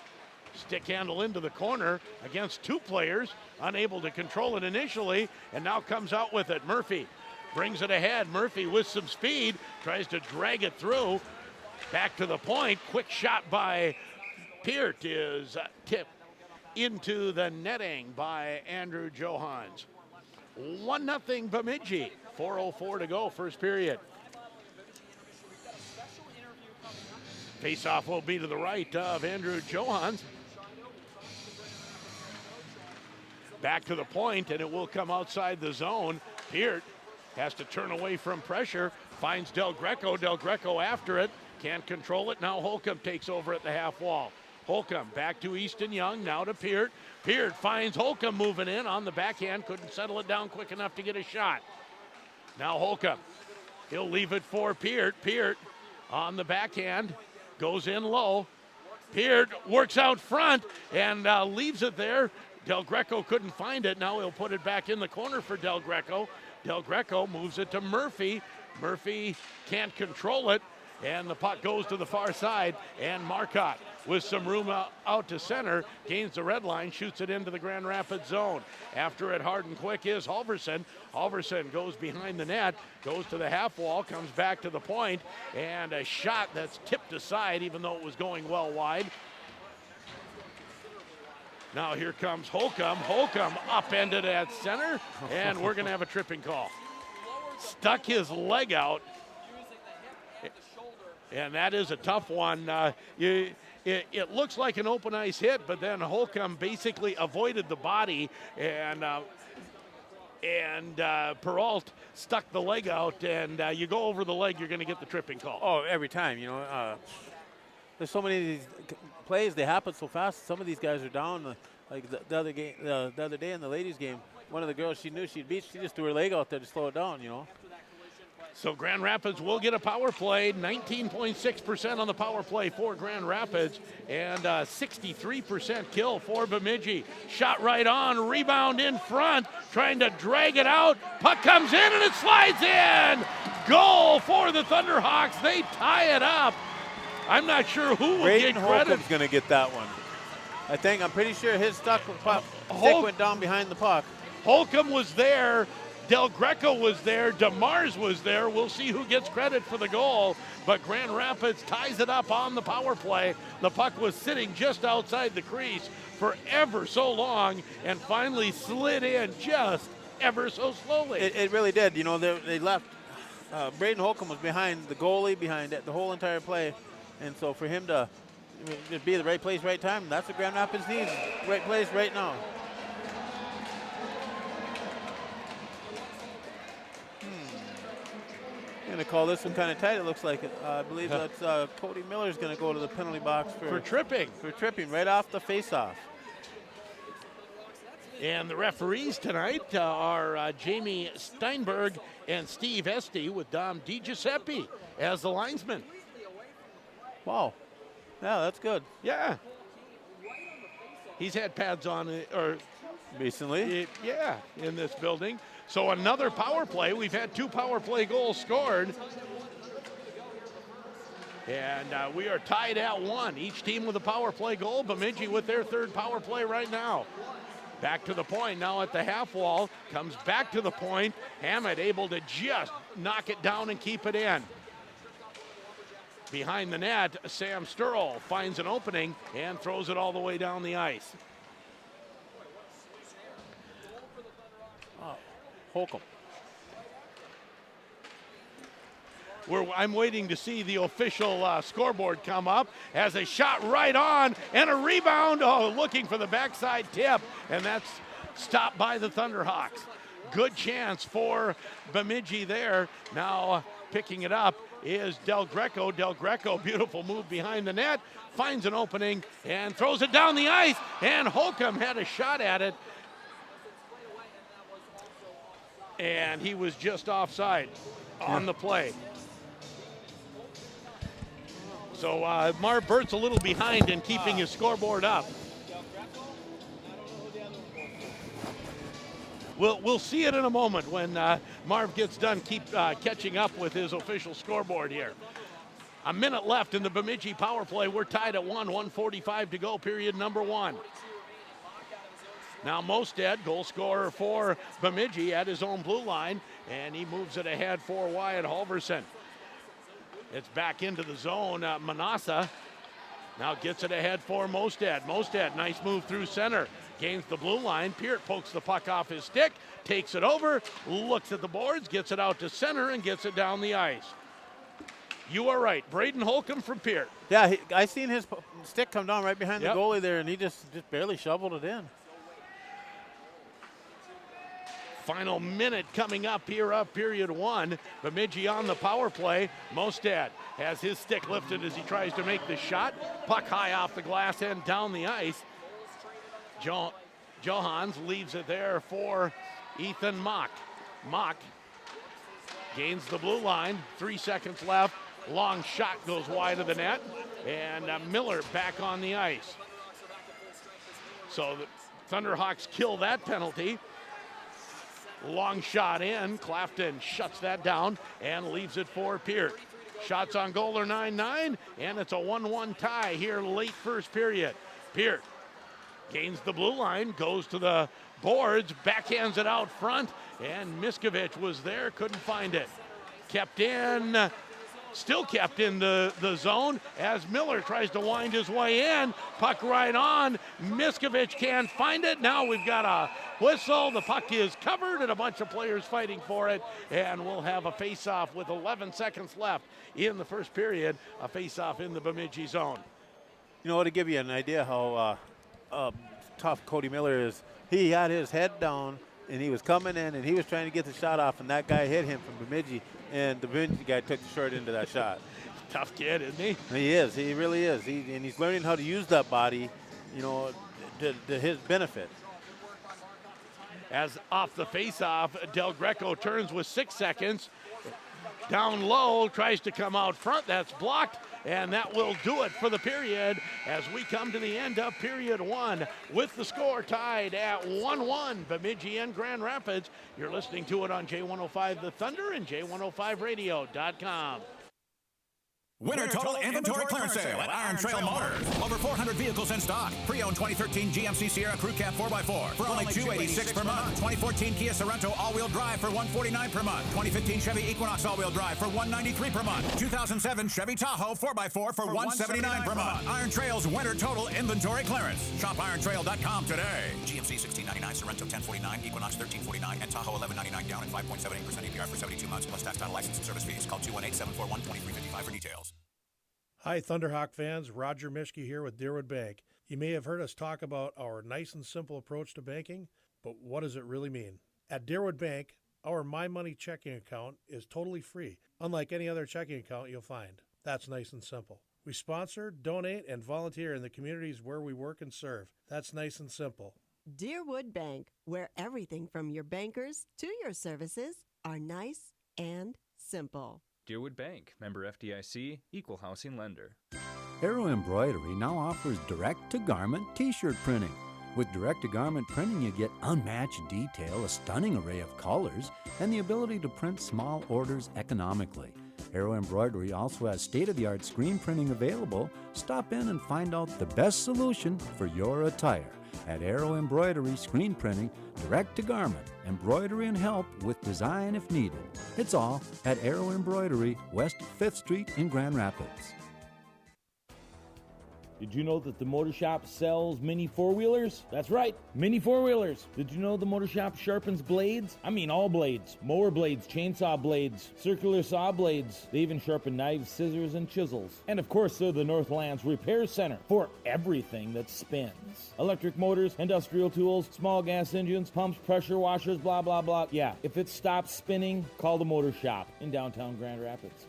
Stick handle into the corner against 2 players, unable to control it initially, and now comes out with it. Murphy brings it ahead. Murphy with some speed, tries to drag it through. Back to the point, quick shot by Peart is tipped into the netting by Andrew Johans. 1-0 Bemidji, 4:04 to go, first period. Face-off will be to the right of Andrew Johans. Back to the point, and it will come outside the zone. Peart has to turn away from pressure, finds Del Greco. Del Greco after it, can't control it. Now Holcomb takes over at the half wall. Holcomb back to Easton Young, now to Peart. Peart finds Holcomb moving in on the backhand, couldn't settle it down quick enough to get a shot. Now Holcomb, he'll leave it for Peart. Peart on the backhand, goes in low. Peart works out front and leaves it there. Del Greco couldn't find it. Now he'll put it back in the corner for Del Greco. Del Greco moves it to Murphy. Murphy can't control it. And the puck goes to the far side, and Marcotte with some room out to center, gains the red line, shoots it into the Grand Rapids zone. After it, hard and quick is Halverson. Halverson goes behind the net, goes to the half wall, comes back to the point, and a shot that's tipped aside even though it was going well wide. Now here comes Holcomb. Holcomb upended at center, and we're going to have a tripping call. Stuck his leg out, and that is a tough one. It looks like an open ice hit, but then Holcomb basically avoided the body, and Peralt stuck the leg out, and you go over the leg, you're going to get the tripping call. Oh, every time, you know. There's so many of these plays, they happen so fast. Some of these guys are down. Like the other game, the other day in the ladies' game, one of the girls she knew she'd beat, she just threw her leg out there to slow it down, you know. So Grand Rapids will get a power play, 19.6% on the power play for Grand Rapids, and 63% kill for Bemidji. Shot right on, rebound in front, trying to drag it out. Puck comes in and it slides in. Goal for the Thunderhawks. They tie it up. I'm not sure who will get credit. Holcomb's going to get that one. I'm pretty sure his stick went down behind the puck. Holcomb was there. Del Greco was there. DeMars was there. We'll see who gets credit for the goal. But Grand Rapids ties it up on the power play. The puck was sitting just outside the crease for ever so long and finally slid in just ever so slowly. It really did. You know, they left. Braden Holcomb was behind the goalie, behind it, the whole entire play. And so for him to be at the right place, right time, that's what Grand Rapids needs. Right place, right now. Going to call this one kind of tight, it looks like it. I believe that's Cody Miller's going to go to the penalty box for tripping. For tripping right off the face-off. And the referees tonight are Jamie Steinberg and Steve Esty with Dom DiGiuseppe as the linesman. Wow. Yeah, that's good. Yeah. He's had pads on recently. In this building. So another power play. We've had 2 power play goals scored. And we are tied at 1. Each team with a power play goal. Bemidji with their 3rd power play right now. Back to the point now at the half wall. Comes back to the point. Hammett able to just knock it down and keep it in. Behind the net, Sam Sturl finds an opening and throws it all the way down the ice. Holcomb. I'm waiting to see the official scoreboard come up. Has a shot right on and a rebound. Oh, looking for the backside tip, and that's stopped by the Thunderhawks. Good chance for Bemidji there. Now picking it up is Del Greco. Del Greco, beautiful move behind the net, finds an opening and throws it down the ice, and Holcomb had a shot at it, and he was just offside on the play. So Marv Burt's a little behind in keeping his scoreboard up. We'll see it in a moment when Marv gets done catching up with his official scoreboard here. A minute left in the Bemidji power play. We're tied at 1:45 to go, period number 1. Now Mosted, goal scorer for Bemidji, at his own blue line, and he moves it ahead for Wyatt Halverson. It's back into the zone. Manassa now gets it ahead for Mosted. Mosted, nice move through center. Gains the blue line. Peart pokes the puck off his stick, takes it over, looks at the boards, gets it out to center, and gets it down the ice. You are right. Braden Holcomb from Peart. Yeah, I seen his stick come down right behind the goalie there, and he just barely shoveled it in. Final minute coming up here of period 1. Bemidji on the power play. Mostad has his stick lifted as he tries to make the shot. Puck high off the glass and down the ice. Johans leaves it there for Ethan Mock. Mock gains the blue line. 3 seconds left. Long shot goes wide of the net. And Miller back on the ice. So the Thunderhawks kill that penalty. Long shot in. Clafton shuts that down and leaves it for Peart. Shots on goal are 9-9, and it's a 1-1 tie here late first period. Peart gains the blue line, goes to the boards, backhands it out front, and Miskovich was there, couldn't find it. Kept in, still kept in the zone as Miller tries to wind his way in. Puck right on. Miskovich can't find it. Now we've got a whistle. The puck is covered and a bunch of players fighting for it. And we'll have a face-off with 11 seconds left in the first period. A face-off in the Bemidji zone. You know, to give you an idea how tough Cody Miller is, he had his head down and he was coming in and he was trying to get the shot off, and that guy hit him from Bemidji, and the Bemidji guy took the short end of that shot. Tough kid, isn't he? He is. He really is. And he's learning how to use that body, you know, to his benefit. As off the face-off, Del Greco turns with 6 seconds. Down low, tries to come out front. That's blocked. And that will do it for the period as we come to the end of period one with the score tied at 1-1, Bemidji and Grand Rapids. You're listening to it on J105 The Thunder and J105radio.com. Winter Total Inventory Clearance Sale at Iron Trail Motors. Over 400 vehicles in stock. Pre-owned 2013 GMC Sierra Crew Cab 4x4 for only $286 per month. 2014 Kia Sorento all-wheel drive for $149 per month. 2015 Chevy Equinox all-wheel drive for $193 per month. 2007 Chevy Tahoe 4x4 for $179 per month. Iron Trail's Winter Total Inventory Clearance. Shop irontrail.com today. GMC $16.99, Sorento $10.49, Equinox $13.49, and Tahoe $11.99 down at 5.78% APR for 72 months plus tax, title, license, and service fees. Call 218-741-2355 for details. Hi, Thunderhawk fans. Roger Mischke here with Deerwood Bank. You may have heard us talk about our nice and simple approach to banking, but what does it really mean? At Deerwood Bank, our My Money checking account is totally free, unlike any other checking account you'll find. That's nice and simple. We sponsor, donate, and volunteer in the communities where we work and serve. That's nice and simple. Deerwood Bank, where everything from your bankers to your services are nice and simple. Deerwood Bank, member FDIC, equal housing lender. Arrow Embroidery now offers direct-to-garment t-shirt printing. With direct-to-garment printing, you get unmatched detail, a stunning array of colors, and the ability to print small orders economically. Arrow Embroidery also has state-of-the-art screen printing available. Stop in and find out the best solution for your attire. At Arrow Embroidery Screen Printing, direct-to-garment, embroidery and help with design if needed. It's all at Arrow Embroidery, West 5th Street in Grand Rapids. Did you know that the Motor Shop sells mini four-wheelers? That's right, mini four-wheelers. Did you know the Motor Shop sharpens blades? I mean all blades. Mower blades, chainsaw blades, circular saw blades. They even sharpen knives, scissors, and chisels. And of course, they're the Northlands Repair Center for everything that spins. Electric motors, industrial tools, small gas engines, pumps, pressure washers, blah, blah, blah. Yeah, if it stops spinning, call the Motor Shop in downtown Grand Rapids.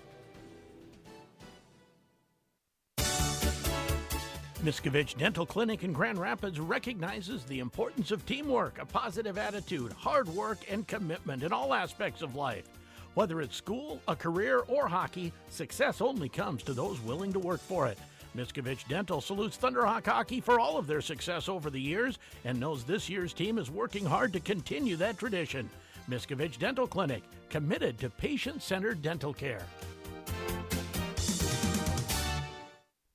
Miskovich Dental Clinic in Grand Rapids recognizes the importance of teamwork, a positive attitude, hard work, and commitment in all aspects of life. Whether it's school, a career, or hockey, success only comes to those willing to work for it. Miskovich Dental salutes Thunderhawk Hockey for all of their success over the years and knows this year's team is working hard to continue that tradition. Miskovich Dental Clinic, committed to patient-centered dental care.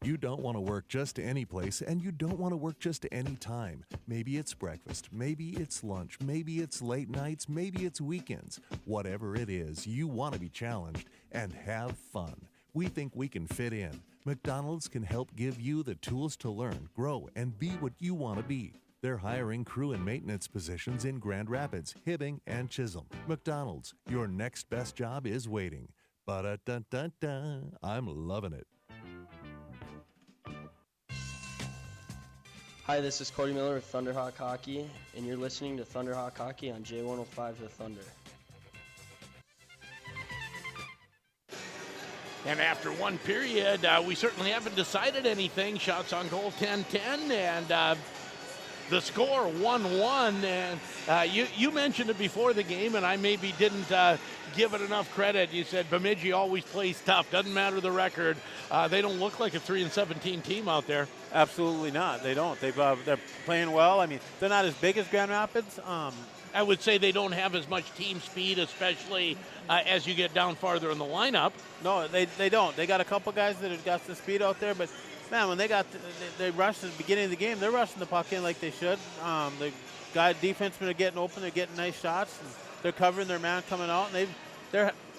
You don't want to work just any place, and you don't want to work just any time. Maybe it's breakfast, maybe it's lunch, maybe it's late nights, maybe it's weekends. Whatever it is, you want to be challenged and have fun. We think we can fit in. McDonald's can help give you the tools to learn, grow, and be what you want to be. They're hiring crew and maintenance positions in Grand Rapids, Hibbing, and Chisholm. McDonald's, your next best job is waiting. Ba-da-dun-dun-dun. I'm loving it. Hi, this is Cody Miller with Thunderhawk Hockey, and you're listening to Thunderhawk Hockey on J105 The Thunder. And after one period, we certainly haven't decided anything. Shots on goal 10-10, and the score 1-1. And you mentioned it before the game, and I maybe didn't give it enough credit. You said Bemidji always plays tough. Doesn't matter the record. They don't look like a 3-17 team out there. Absolutely not. They don't. They're playing well. I mean, they're not as big as Grand Rapids, I would say they don't have as much team speed, especially as you get down farther in the lineup. No, they don't. They got a couple guys that have got the speed out there, but man, when they rushed at the beginning of the game, they're rushing the puck in like they should. The defensemen are getting open, they're getting nice shots, and they're covering their man coming out, and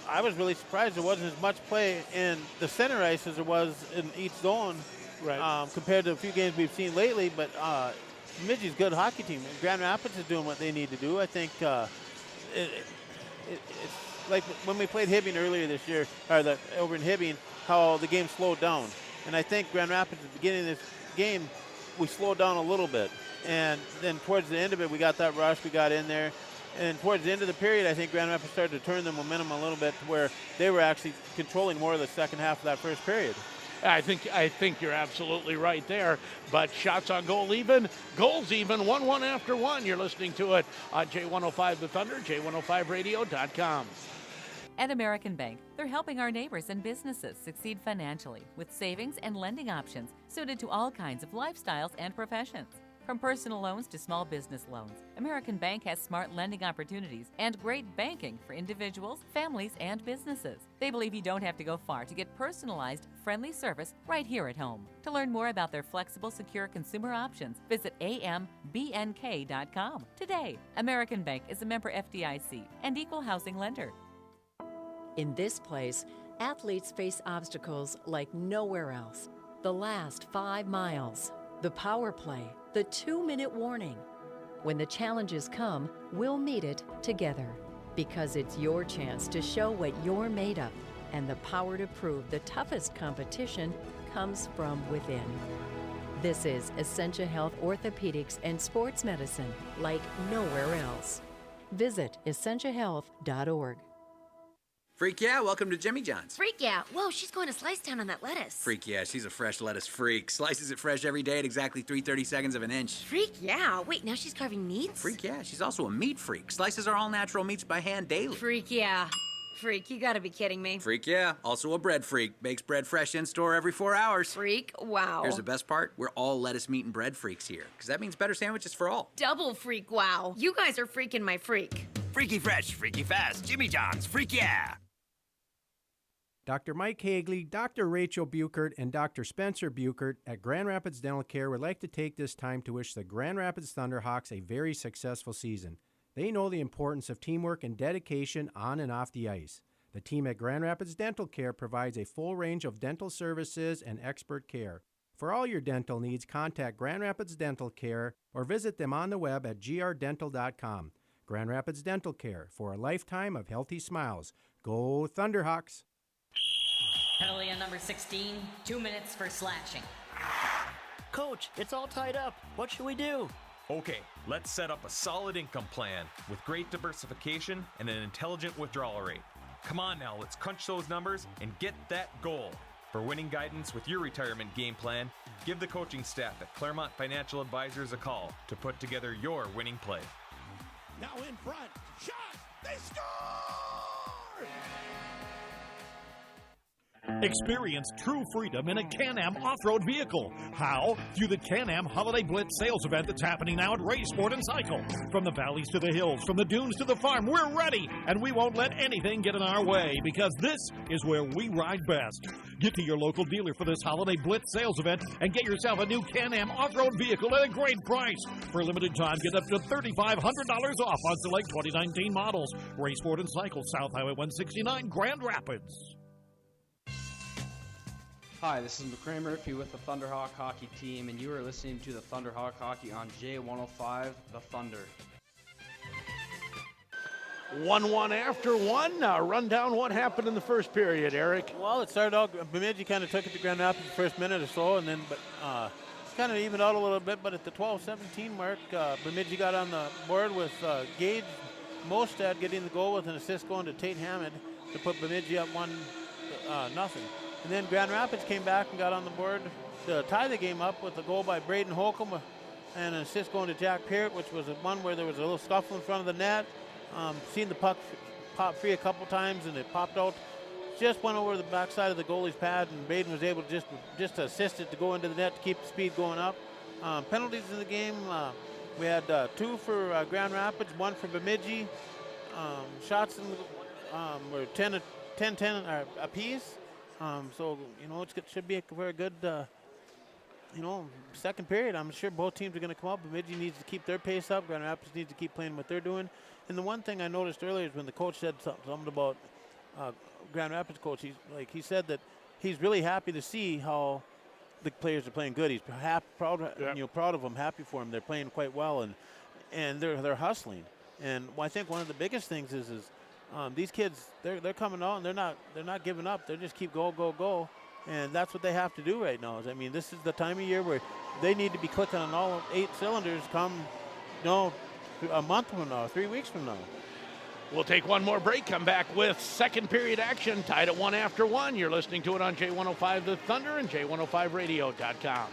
I was really surprised there wasn't as much play in the center ice as there was in each zone, right? Compared to a few games we've seen lately. But Bemidji's a good hockey team. Grand Rapids is doing what they need to do. I think it's like when we played Hibbing earlier this year, over in Hibbing, how the game slowed down. And I think Grand Rapids at the beginning of this game, we slowed down a little bit. And then towards the end of it, we got that rush, we got in there. And towards the end of the period, I think Grand Rapids started to turn the momentum a little bit to where they were actually controlling more of the second half of that first period. I think you're absolutely right there. But shots on goal even, goals even, 1-1 after one. You're listening to it on J105 The Thunder, J105radio.com. At American Bank, they're helping our neighbors and businesses succeed financially with savings and lending options suited to all kinds of lifestyles and professions. From personal loans to small business loans, American Bank has smart lending opportunities and great banking for individuals, families, and businesses. They believe you don't have to go far to get personalized, friendly service right here at home. To learn more about their flexible, secure consumer options, visit ambnk.com today. American Bank is a member FDIC and equal housing lender. In this place, athletes face obstacles like nowhere else. The last 5 miles, the power play, the 2-minute warning. When the challenges come, we'll meet it together. Because it's your chance to show what you're made of, and the power to prove the toughest competition comes from within. This is Essentia Health Orthopedics and Sports Medicine like nowhere else. Visit essentiahealth.org. Freak yeah, welcome to Jimmy John's. Freak yeah. Whoa, she's going to Slice Town on that lettuce. Freak yeah, she's a fresh lettuce freak. Slices it fresh every day at exactly 3/30 seconds of an inch. Freak yeah. Wait, now she's carving meats? Freak yeah, she's also a meat freak. Slices are all natural meats by hand daily. Freak yeah. Freak, you gotta be kidding me. Freak yeah, also a bread freak. Bakes bread fresh in store every 4 hours. Freak, wow. Here's the best part. We're all lettuce, meat, and bread freaks here. Because that means better sandwiches for all. Double freak, wow. You guys are freaking my freak. Freaky fresh, freaky fast. Jimmy John's, freak yeah. Dr. Mike Hagley, Dr. Rachel Buchert, and Dr. Spencer Buchert at Grand Rapids Dental Care would like to take this time to wish the Grand Rapids Thunderhawks a very successful season. They know the importance of teamwork and dedication on and off the ice. The team at Grand Rapids Dental Care provides a full range of dental services and expert care. For all your dental needs, contact Grand Rapids Dental Care or visit them on the web at grdental.com. Grand Rapids Dental Care, for a lifetime of healthy smiles. Go Thunderhawks! Penalty on number 16, 2 minutes for slashing. Coach, it's all tied up. What should we do? Okay, let's set up a solid income plan with great diversification and an intelligent withdrawal rate. Come on now, let's crunch those numbers and get that goal. For winning guidance with your retirement game plan, give the coaching staff at Claremont Financial Advisors a call to put together your winning play. Now in front, shot, they score! Experience true freedom in a Can-Am off-road vehicle. How? Through the Can-Am Holiday Blitz sales event that's happening now at Ray Sport and Cycle. From the valleys to the hills, from the dunes to the farm, we're ready, and we won't let anything get in our way, because this is where we ride best. Get to your local dealer for this Holiday Blitz sales event and get yourself a new Can-Am off-road vehicle at a great price. For a limited time, get up to $3,500 off on select 2019 models. Ray Sport and Cycle, South Highway 169, Grand Rapids. Hi, this is McCray Murphy with the Thunderhawk Hockey Team, and you are listening to the Thunderhawk Hockey on J105, The Thunder. 1-1 after one. Run down what happened in the first period, Eric. Well, it started out, Bemidji kind of took it to Grand Rapids the first minute or so, and then kind of evened out a little bit, but at the 12-17 mark, Bemidji got on the board with Gage Mostad getting the goal with an assist going to Tate Hammond to put Bemidji up 1-0. And then Grand Rapids came back and got on the board to tie the game up with a goal by Braden Holcomb and an assist going to Jack Peart, which was one where there was a little scuffle in front of the net. Seen the puck pop free a couple times, and it popped out. Just went over the backside of the goalie's pad, and Braden was able to just assist it to go into the net to keep the speed going up. Penalties in the game. We had 2 for Grand Rapids, 1 for Bemidji. Shots were 10 apiece. So, it should be a very good, second period. I'm sure both teams are going to come up. Bemidji needs to keep their pace up. Grand Rapids needs to keep playing what they're doing. And the one thing I noticed earlier is when the coach said something about Grand Rapids coach, he said that he's really happy to see how the players are playing good. He's proud of them, happy for them. They're playing quite well, and they're hustling. And I think one of the biggest things is these kids, they're coming out and they're not giving up. They just keep go, and that's what they have to do right now. This is the time of year where they need to be clicking on all 8 cylinders come, a month from now, 3 weeks from now. We'll take one more break, come back with second period action, tied at 1 after 1. You're listening to it on J105 The Thunder and J105radio.com.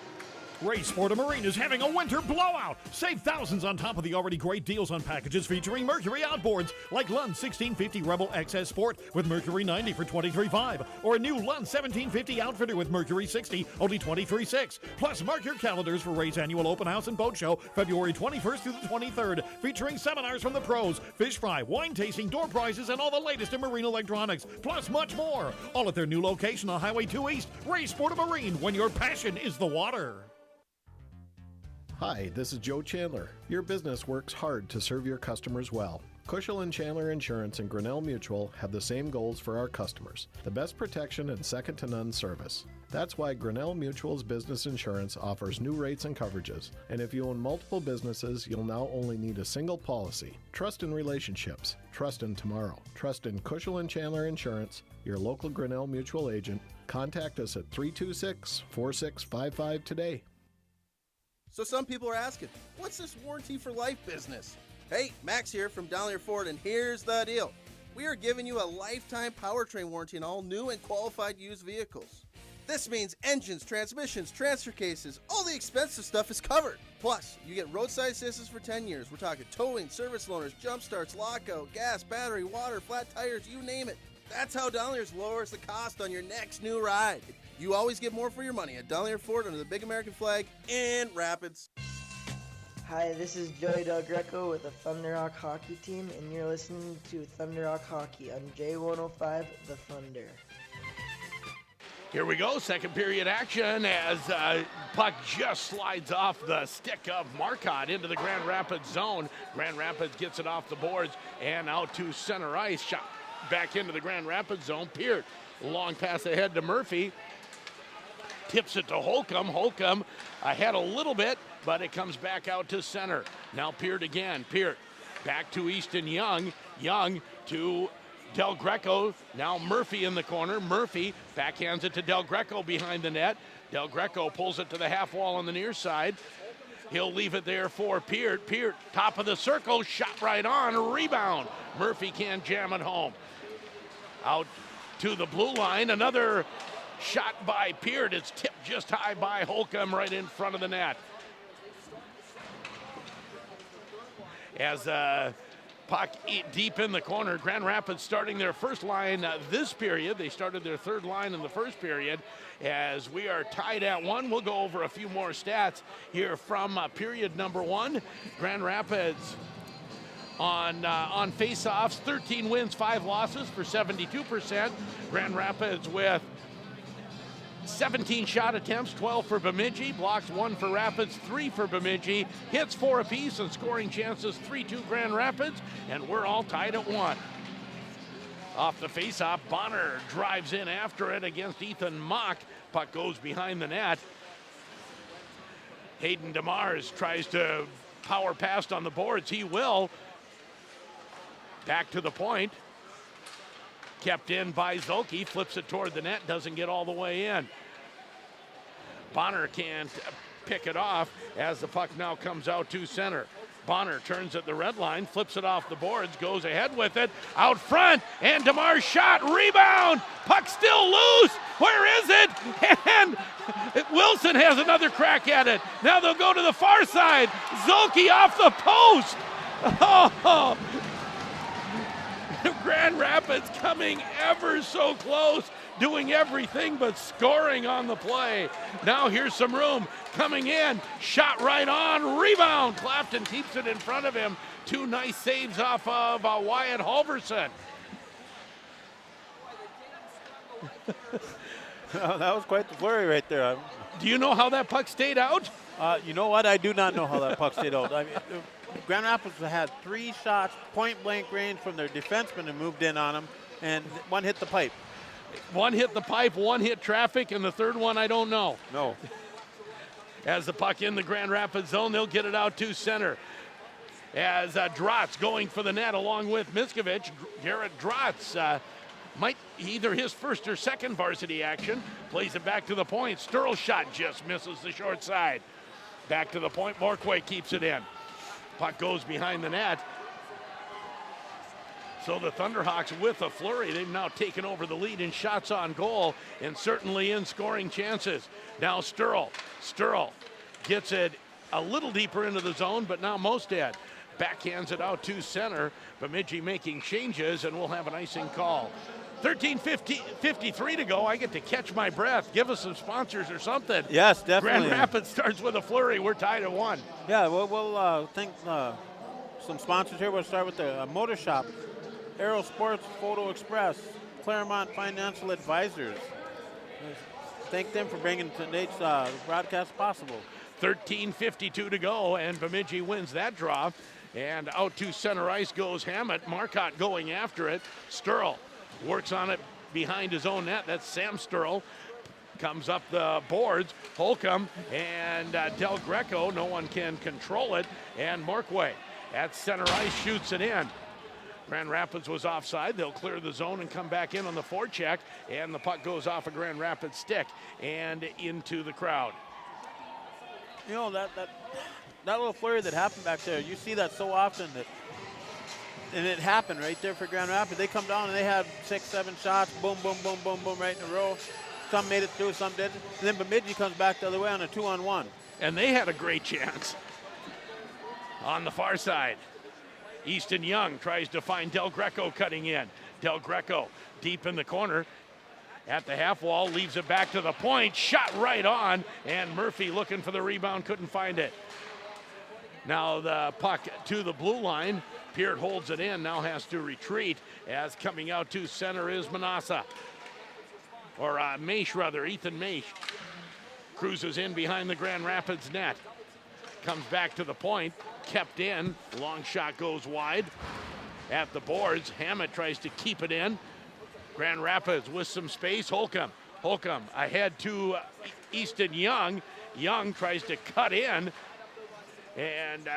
Ray Sport Marine is having a winter blowout. Save thousands on top of the already great deals on packages featuring Mercury outboards like Lund 1650 Rebel XS Sport with Mercury 90 for $23,500, or a new Lund 1750 Outfitter with Mercury 60, only $23,600. Plus, mark your calendars for Ray's annual open house and boat show, February 21st through the 23rd, featuring seminars from the pros, fish fry, wine tasting, door prizes, and all the latest in marine electronics, plus much more. All at their new location on Highway 2 East. Ray Sport Marine, when your passion is the water. Hi, this is Joe Chandler. Your business works hard to serve your customers well. Cushel & Chandler Insurance and Grinnell Mutual have the same goals for our customers, the best protection and second-to-none service. That's why Grinnell Mutual's business insurance offers new rates and coverages, and if you own multiple businesses, you'll now only need a single policy. Trust in relationships. Trust in tomorrow. Trust in Cushel & Chandler Insurance, your local Grinnell Mutual agent. Contact us at 326-4655 today. So some people are asking, what's this warranty for life business? Hey, Max here from Dowlier Ford, and here's the deal. We are giving you a lifetime powertrain warranty on all new and qualified used vehicles. This means engines, transmissions, transfer cases, all the expensive stuff is covered. Plus, you get roadside assistance for 10 years. We're talking towing, service loaners, jump starts, lockout, gas, battery, water, flat tires, you name it. That's how Dollier's lowers the cost on your next new ride. You always get more for your money at Dowlier Ford under the big American flag in Rapids. Hi, this is Joey Del Greco with the Thunderhawk hockey team, and you're listening to Thunderhawk Hockey on J105 The Thunder. Here we go, second period action as puck just slides off the stick of Marcotte into the Grand Rapids zone. Grand Rapids gets it off the boards and out to center ice. Shot back into the Grand Rapids zone. Peart, long pass ahead to Murphy. Tips it to Holcomb. Holcomb ahead a little bit, but it comes back out to center. Now Peart again. Peart back to Easton Young. Young to Del Greco. Now Murphy in the corner. Murphy backhands it to Del Greco behind the net. Del Greco pulls it to the half wall on the near side. He'll leave it there for Peart. Peart, top of the circle, shot right on, rebound. Murphy can't jam it home. Out to the blue line, another shot by Peart. It's tipped just high by Holcomb right in front of the net. As puck deep in the corner, Grand Rapids starting their first line this period. They started their third line in the first period. As we are tied at 1, we'll go over a few more stats here from period number 1. Grand Rapids on face-offs, 13 wins, 5 losses for 72%. Grand Rapids with 17 shot attempts, 12 for Bemidji, blocks 1 for Rapids, 3 for Bemidji, hits 4 apiece, and scoring chances 3-2 Grand Rapids, and we're all tied at 1. Off the face-off, Bonner drives in after it against Ethan Mock. Puck goes behind the net. Hayden DeMars tries to power past on the boards. He will. Back to the point. Kept in by Zolke, flips it toward the net, doesn't get all the way in. Bonner can't pick it off as the puck now comes out to center. Bonner turns at the red line, flips it off the boards, goes ahead with it, out front, and DeMar's shot, rebound, puck still loose, where is it? And Wilson has another crack at it. Now they'll go to the far side, Zolke off the post. Oh. Grand Rapids coming ever so close. doing everything but scoring on the play. Now here's some room coming in. Shot right on. Rebound. Clafton keeps it in front of him. 2 nice saves off of Wyatt Halverson. That was quite the flurry right there. Do you know how that puck stayed out? You know what? I do not know how that puck stayed out. I mean, Grand Rapids had 3 shots, point-blank range from their defenseman and moved in on them, and one hit the pipe. One hit the pipe, one hit traffic, and the third one I don't know. No. As the puck in the Grand Rapids zone, they'll get it out to center. As Drotz going for the net along with Miskovich. Garrett Drotz might either his first or second varsity action. Plays it back to the point. Sturl's shot just misses the short side. Back to the point. Morquay keeps it in. Puck goes behind the net. So the Thunderhawks with a flurry. They've now taken over the lead in shots on goal and certainly in scoring chances. Now Sturl. Sturl gets it a little deeper into the zone, but now Mostad backhands it out to center. Bemidji making changes, and we'll have an icing call. 13:53 to go. I get to catch my breath. Give us some sponsors or something. Yes, definitely. Grand Rapids starts with a flurry. We're tied at 1. Yeah, we'll think some sponsors here. We'll start with the Motor Shop, Aero Sports, Photo Express, Claremont Financial Advisors. Thank them for bringing today's broadcast possible. 13:52 to go, and Bemidji wins that draw. And out to center ice goes Hammett. Marcotte going after it. Sturl works on it behind his own net. That's Sam Sturl. Comes up the boards. Holcomb and Del Greco. No one can control it. And Morquay at center ice shoots it in. Grand Rapids was offside. They'll clear the zone and come back in on the forecheck. And the puck goes off a Grand Rapids stick and into the crowd. You know, that little flurry that happened back there, you see that so often and it happened right there for Grand Rapids. They come down and they had 6, 7 shots, boom, boom, boom, boom, boom, right in a row. Some made it through, some didn't. And then Bemidji comes back the other way on a 2-on-1. And they had a great chance. On the far side, Easton Young tries to find Del Greco cutting in. Del Greco deep in the corner at the half wall, leaves it back to the point, shot right on, and Murphy looking for the rebound, couldn't find it. Now the puck to the blue line. Peart holds it in, now has to retreat, as coming out to center is Manassa. Or Maish rather, Ethan Maish. Cruises in behind the Grand Rapids net. Comes back to the point, kept in, long shot goes wide. At the boards, Hammett tries to keep it in. Grand Rapids with some space, Holcomb ahead to Easton Young. Young tries to cut in, and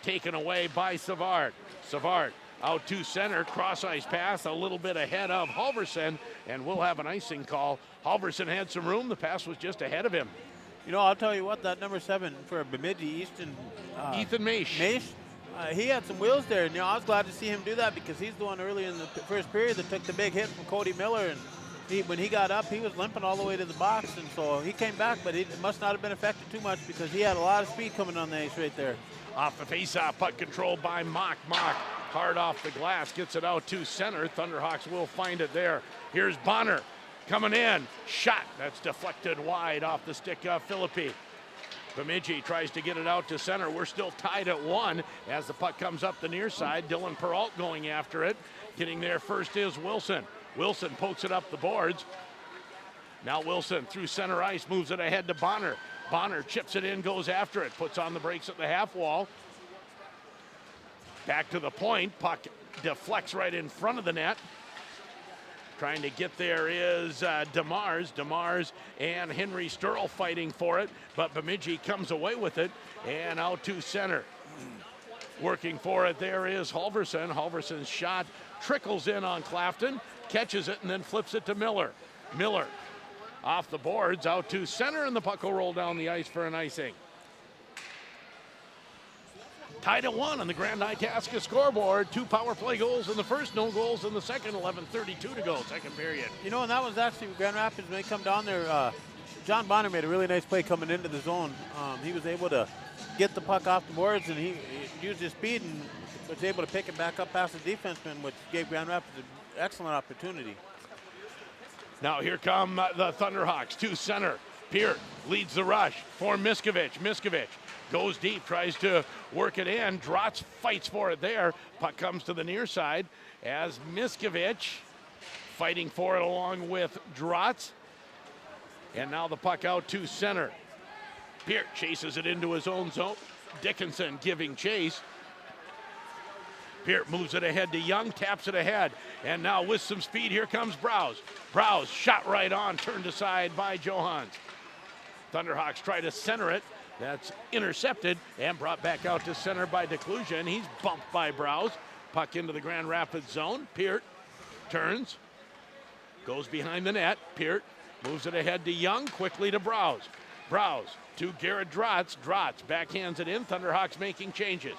taken away by Savard. Savard out to center, cross ice pass a little bit ahead of Halverson, and we'll have an icing call. Halverson had some room, the pass was just ahead of him. You know, I'll tell you what, that number 7 for Bemidji, Ethan Maish. He had some wheels there, and you know, I was glad to see him do that because he's the one early in the first period that took the big hit from Cody Miller, and when he got up, he was limping all the way to the box, and so he came back, but it must not have been affected too much because he had a lot of speed coming on the ice right there. Off the face-off, puck controlled by Mock. Mock hard off the glass, gets it out to center. Thunderhawks will find it there. Here's Bonner coming in. Shot, that's deflected wide off the stick of Philippi. Bemidji tries to get it out to center. We're still tied at 1 as the puck comes up the near side. Dylan Peralt going after it. Getting there first is Wilson. Wilson pokes it up the boards. Now Wilson through center ice, moves it ahead to Bonner. Bonner chips it in, goes after it, puts on the brakes at the half wall. Back to the point, puck deflects right in front of the net. Trying to get there is DeMars. DeMars and Henry Sturl fighting for it, but Bemidji comes away with it and out to center. Working for it there is Halverson. Halverson's shot trickles in on Clafton, catches it and then flips it to Miller. Miller off the boards, out to center, and the puck will roll down the ice for an icing. Tied at 1 on the Grand Itasca scoreboard. 2 power play goals in the first, no goals in the second. 11:32 to go, second period. You know, and that was actually Grand Rapids, when they come down there, John Bonner made a really nice play coming into the zone. He was able to get the puck off the boards, and he used his speed and was able to pick it back up past the defenseman, which gave Grand Rapids an excellent opportunity. Now here come the Thunderhawks to center. Peart leads the rush for Miskovich. Miskovich goes deep, tries to work it in. Drotz fights for it there. Puck comes to the near side as Miskovich fighting for it along with Drotz. And now the puck out to center. Peart chases it into his own zone. Dickinson giving chase. Peart moves it ahead to Young, taps it ahead. And now with some speed, here comes Browse. Browse shot right on, turned aside by Johans. Thunderhawks try to center it. That's intercepted and brought back out to center by Declusion. He's bumped by Browse. Puck into the Grand Rapids zone. Peart turns, goes behind the net. Peart moves it ahead to Young, quickly to Browse. Browse to Garrett Drotz. Drotz backhands it in. Thunderhawks making changes.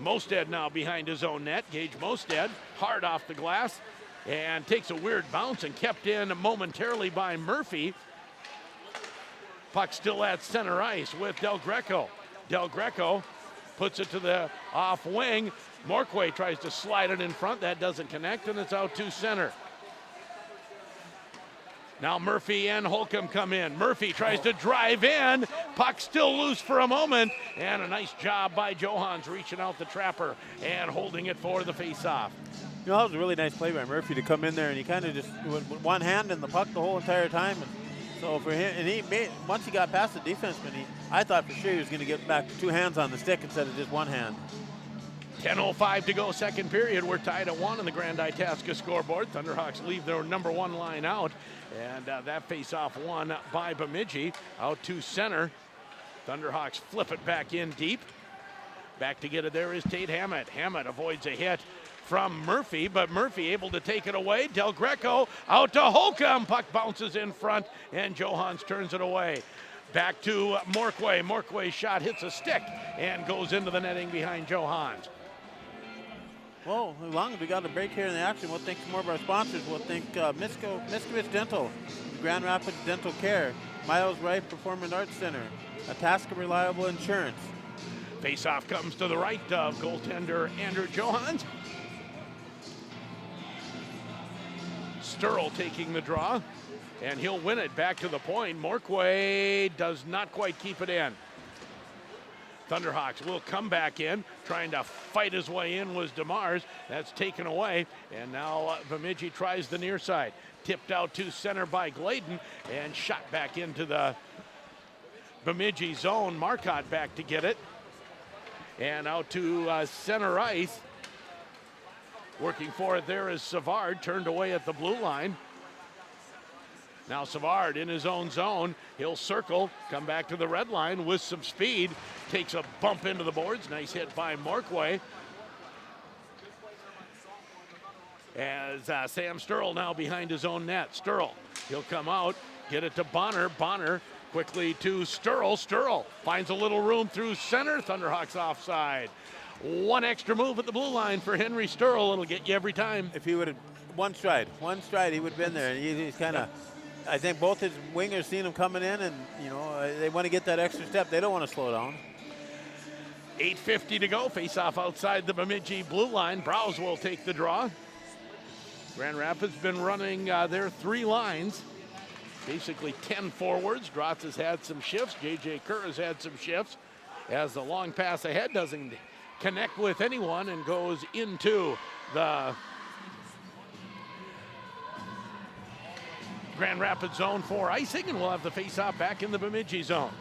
Mosted now behind his own net. Gage Mosted hard off the glass and takes a weird bounce and kept in momentarily by Murphy. Puck still at center ice with Del Greco. Del Greco puts it to the off wing. Morquay tries to slide it in front. That doesn't connect, and it's out to center. Now Murphy and Holcomb come in. Murphy tries to drive in. Puck still loose for a moment. And a nice job by Johans reaching out the trapper and holding it for the faceoff. You know, that was a really nice play by Murphy to come in there, and he kind of just with one hand in the puck the whole entire time. And so for him, and he made, once he got past the defenseman, I thought for sure he was going to get back to two hands on the stick instead of just one hand. 10:05 to go, second period. We're tied at 1 on the Grand Itasca scoreboard. Thunderhawks leave their number 1 line out, and that face-off won by Bemidji. Out to center. Thunderhawks flip it back in deep. Back to get it there is Tate Hammett. Hammett avoids a hit from Murphy, but Murphy able to take it away. Del Greco out to Holcomb. Puck bounces in front, and Johans turns it away. Back to Morquay. Morquay's shot hits a stick and goes into the netting behind Johans. Well, as long as we got a break here in the action, we'll think some more of our sponsors. We'll think Miskovich Dental, Grand Rapids Dental Care, Miles Wright Performing Arts Center, Itasca Reliable Insurance. Face-off comes to the right of goaltender Andrew Johans. Sturl taking the draw, and he'll win it back to the point. Morquay does not quite keep it in. Thunderhawks will come back in. Trying to fight his way in was DeMars. That's taken away. And now Bemidji tries the near side. Tipped out to center by Gladen and shot back into the Bemidji zone. Marcotte back to get it. And out to center ice. Working for it there is Savard. Turned away at the blue line. Now Savard in his own zone. He'll circle, come back to the red line with some speed. Takes a bump into the boards. Nice hit by Morquay. As Sam Sturl now behind his own net. Sturl, he'll come out, get it to Bonner. Bonner quickly to Sturl. Sturl finds a little room through center. Thunderhawks offside. One extra move at the blue line for Henry Sturl. It'll get you every time. If he would have one stride, he would have been there. He's kind of, I think both his wingers seen him coming in, and you know they want to get that extra step. They don't want to slow down. 8:50 to go. Face-off outside the Bemidji blue line. Browse will take the draw. Grand Rapids been running their 3 lines. Basically 10 forwards. Drotz has had some shifts. J.J. Kerr has had some shifts. As the long pass ahead doesn't connect with anyone and goes into the Grand Rapids zone for icing, and we'll have the face-off back in the Bemidji zone.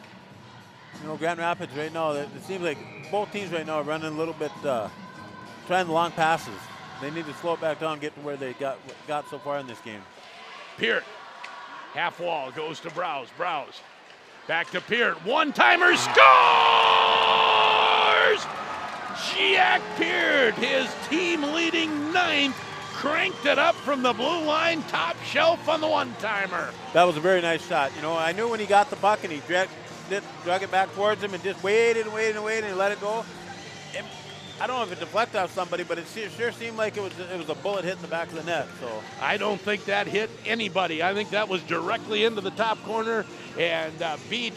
You know, Grand Rapids right now, it seems like both teams right now are running a little bit, trying the long passes. They need to slow it back down, get to where they got so far in this game. Peart, half wall, goes to Browse. Browse, back to Peart. One-timer, scores! Jack Peart, his team-leading 9th, cranked it up from the blue line, top shelf on the one-timer. That was a very nice shot. You know, I knew when he got the puck and he drug it back towards him and just waited and let it go. I don't know if it deflected off somebody, but it sure seemed like it was a bullet hit in the back of the net. So I don't think that hit anybody. I think that was directly into the top corner and beat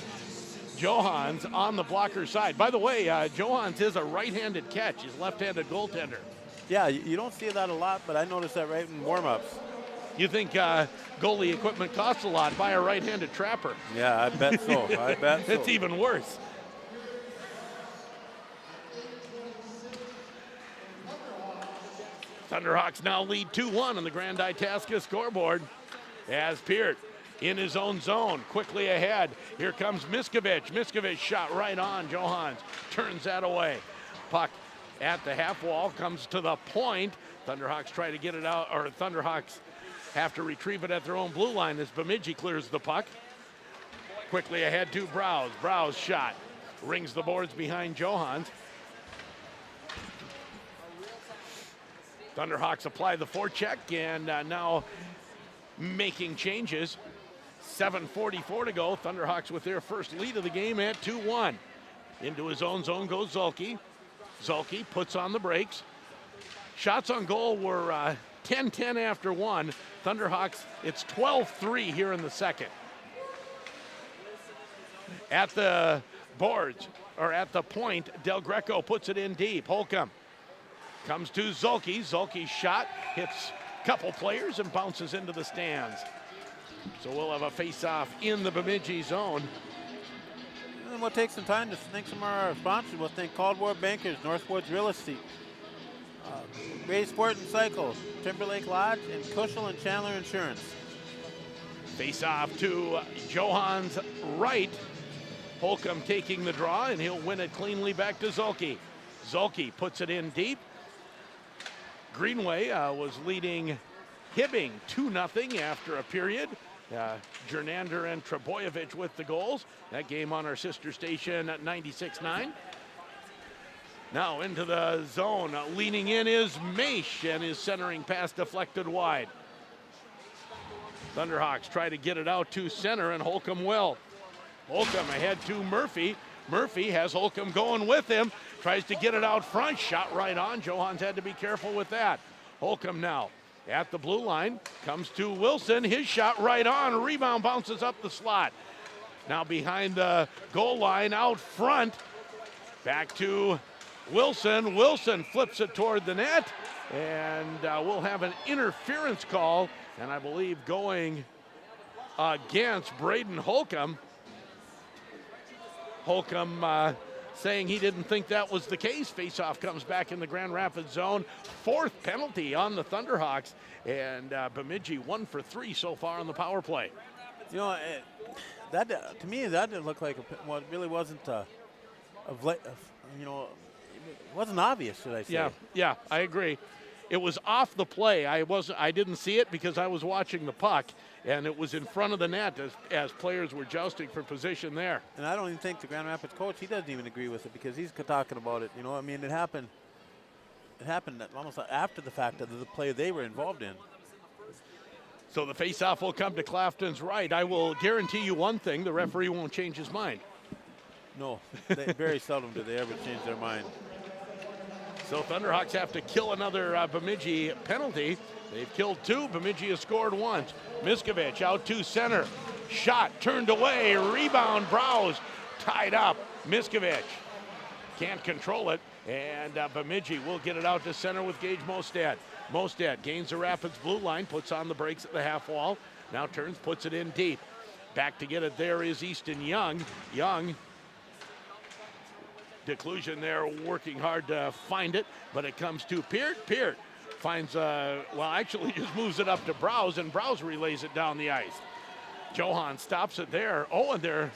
Johans on the blocker side. By the way, Johans is a right-handed catch. He's a left-handed goaltender. Yeah, you don't see that a lot, but I noticed that right in warm-ups. You think goalie equipment costs a lot? Buy a right-handed trapper. Yeah, I bet so. I bet so. It's even worse. Thunderhawks now lead 2-1 on the Grand Itasca scoreboard as Peart in his own zone, quickly ahead. Here comes Miskovich. Miskovich shot right on. Johans turns that away. Puck at the half wall, comes to the point. Thunderhawks try to get it out, or Thunderhawks have to retrieve it at their own blue line as Bemidji clears the puck. Quickly ahead to Browse. Browse shot rings the boards behind Johans. Thunderhawks apply the forecheck and now making changes. 7:44 to go. Thunderhawks with their first lead of the game at 2-1. Into his own zone goes Zulke. Zulke puts on the brakes. Shots on goal were 10-10 after one. Thunderhawks, it's 12-3 here in the second. At the boards, or at the point, Del Greco puts it in deep. Holcomb comes to Zulke. Zulke's shot hits a couple players and bounces into the stands. So we'll have a face-off in the Bemidji zone. And we'll take some time to thank some of our sponsors. We'll thank Caldwell Bankers, Northwoods Real Estate, Ray Sport and Cycle, Timberlake Lodge, and Cushel and Chandler Insurance. Face-off to Johans' right. Holcomb taking the draw, and he'll win it cleanly back to Zulke. Zulke puts it in deep. Greenway was leading Hibbing 2-0 after a period. Jernander and Trebojevic with the goals. That game on our sister station at 96.9. Now into the zone. Leaning in is Maish, and his centering pass deflected wide. Thunderhawks try to get it out to center, and Holcomb will. Holcomb ahead to Murphy. Murphy has Holcomb going with him. Tries to get it out front. Shot right on. Johans had to be careful with that. Holcomb now at the blue line, comes to Wilson. His shot right on. Rebound bounces up the slot. Now behind the goal line out front. Back to Wilson. Wilson flips it toward the net. And we'll have an interference call. And I believe going against Braden Holcomb. Holcomb saying he didn't think that was the case. Faceoff comes back in the Grand Rapids zone. Fourth penalty on the Thunderhawks, and Bemidji 1 for 3 so far on the power play. You know, that to me that didn't look like it really wasn't it wasn't obvious, should I say? Yeah, I agree. It was off the play. I didn't see it because I was watching the puck, and it was in front of the net as players were jousting for position there. And I don't even think the Grand Rapids coach, he doesn't even agree with it because he's talking about it. You know, I mean, it happened almost after the fact of the play they were involved in. So the faceoff will come to Clafton's right. I will guarantee you one thing, the referee won't change his mind. No, they very seldom do they ever change their mind. So Thunderhawks have to kill another Bemidji penalty. They've killed 2. Bemidji has scored once. Miskovich out to center. Shot turned away. Rebound. Browse tied up. Miskovich can't control it. And Bemidji will get it out to center with Gage Mostad. Mostad gains the Rapids blue line. Puts on the brakes at the half wall. Now turns, puts it in deep. Back to get it there is Easton Young. Young. Declusion there working hard to find it, but it comes to Peart. Peart finds, actually just moves it up to Browse, and Browse relays it down the ice. Johan stops it there. Oh, and there.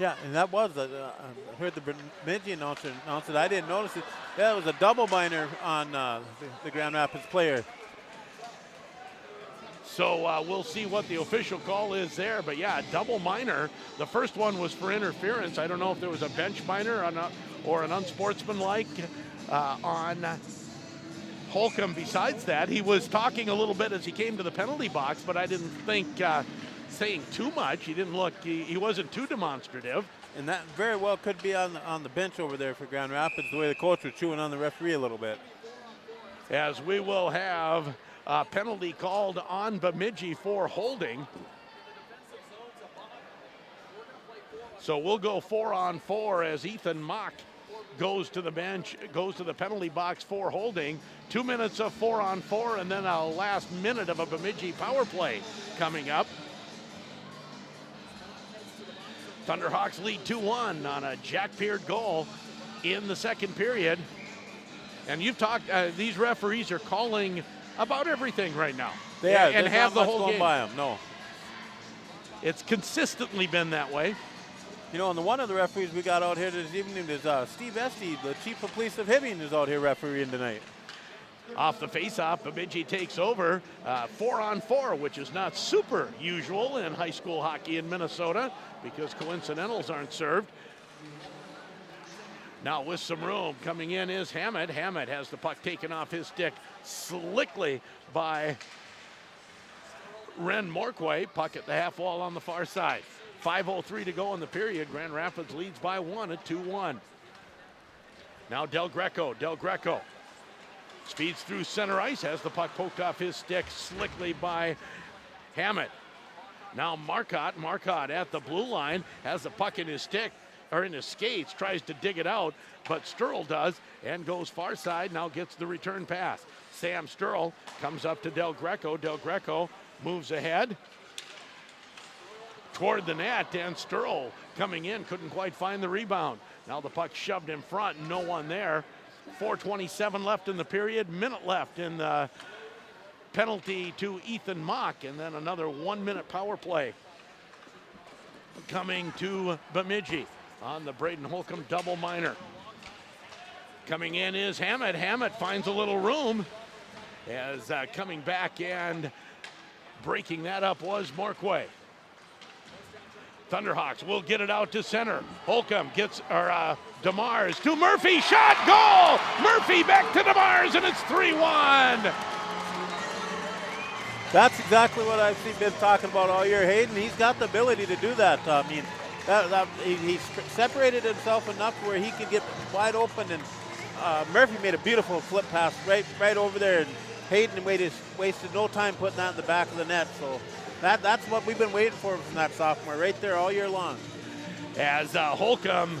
Yeah, and that was, I heard the Bemidji announcer announce it. I didn't notice it. Yeah, it was a double minor on the Grand Rapids player. So we'll see what the official call is there. But yeah, double minor. The first one was for interference. I don't know if there was a bench minor or an unsportsmanlike on Holcomb. Besides that, he was talking a little bit as he came to the penalty box, but I didn't think saying too much. He didn't look, he wasn't too demonstrative. And that very well could be on the bench over there for Grand Rapids, the way the coach was chewing on the referee a little bit. As we will have a penalty called on Bemidji for holding. So we'll go 4-on-4 as Ethan Mock goes to the bench, goes to the penalty box for holding. 2 minutes of 4-on-4, and then a last minute of a Bemidji power play coming up. Thunderhawks lead 2-1 on a Jack Peard goal in the second period. And you've talked, these referees are calling about everything right now. They are. And There's have not the much whole going game. by them, no. It's consistently been that way. You know, and one of the referees we got out here this evening is Steve Esty, the chief of police of Hibbing, is out here refereeing tonight. Off the face-off, Bemidji takes over 4-on-4, which is not super usual in high school hockey in Minnesota because coincidentals aren't served. Now with some room, coming in is Hammett. Hammett has the puck taken off his stick slickly by Ren Morquay. Puck at the half wall on the far side. 5:03 to go in the period. Grand Rapids leads by 1 at 2-1. Now Del Greco. Del Greco speeds through center ice, has the puck poked off his stick slickly by Hammett. Now Marcotte. Marcotte at the blue line, has the puck in his stick, or in his skates, tries to dig it out, but Sturl does and goes far side, now gets the return pass. Sam Sturl comes up to Del Greco. Del Greco moves ahead toward the net, and Sturl coming in, couldn't quite find the rebound. Now the puck shoved in front, no one there. 4:27 left in the period, minute left in the penalty to Ethan Mock, and then another 1-minute power play coming to Bemidji on the Braden Holcomb double minor. Coming in is Hammett. Hammett finds a little room as coming back and breaking that up was Morquay. Thunderhawks will get it out to center. Holcomb gets, DeMars to Murphy, shot, goal! Murphy back to DeMars, and it's 3-1. That's exactly what I've been talking about all year. Hayden, he's got the ability to do that. I mean, he's separated himself enough where he can get wide open, and Murphy made a beautiful flip pass right over there, and Hayden wasted no time putting that in the back of the net. So that's what we've been waiting for from that sophomore right there all year long. As Hayden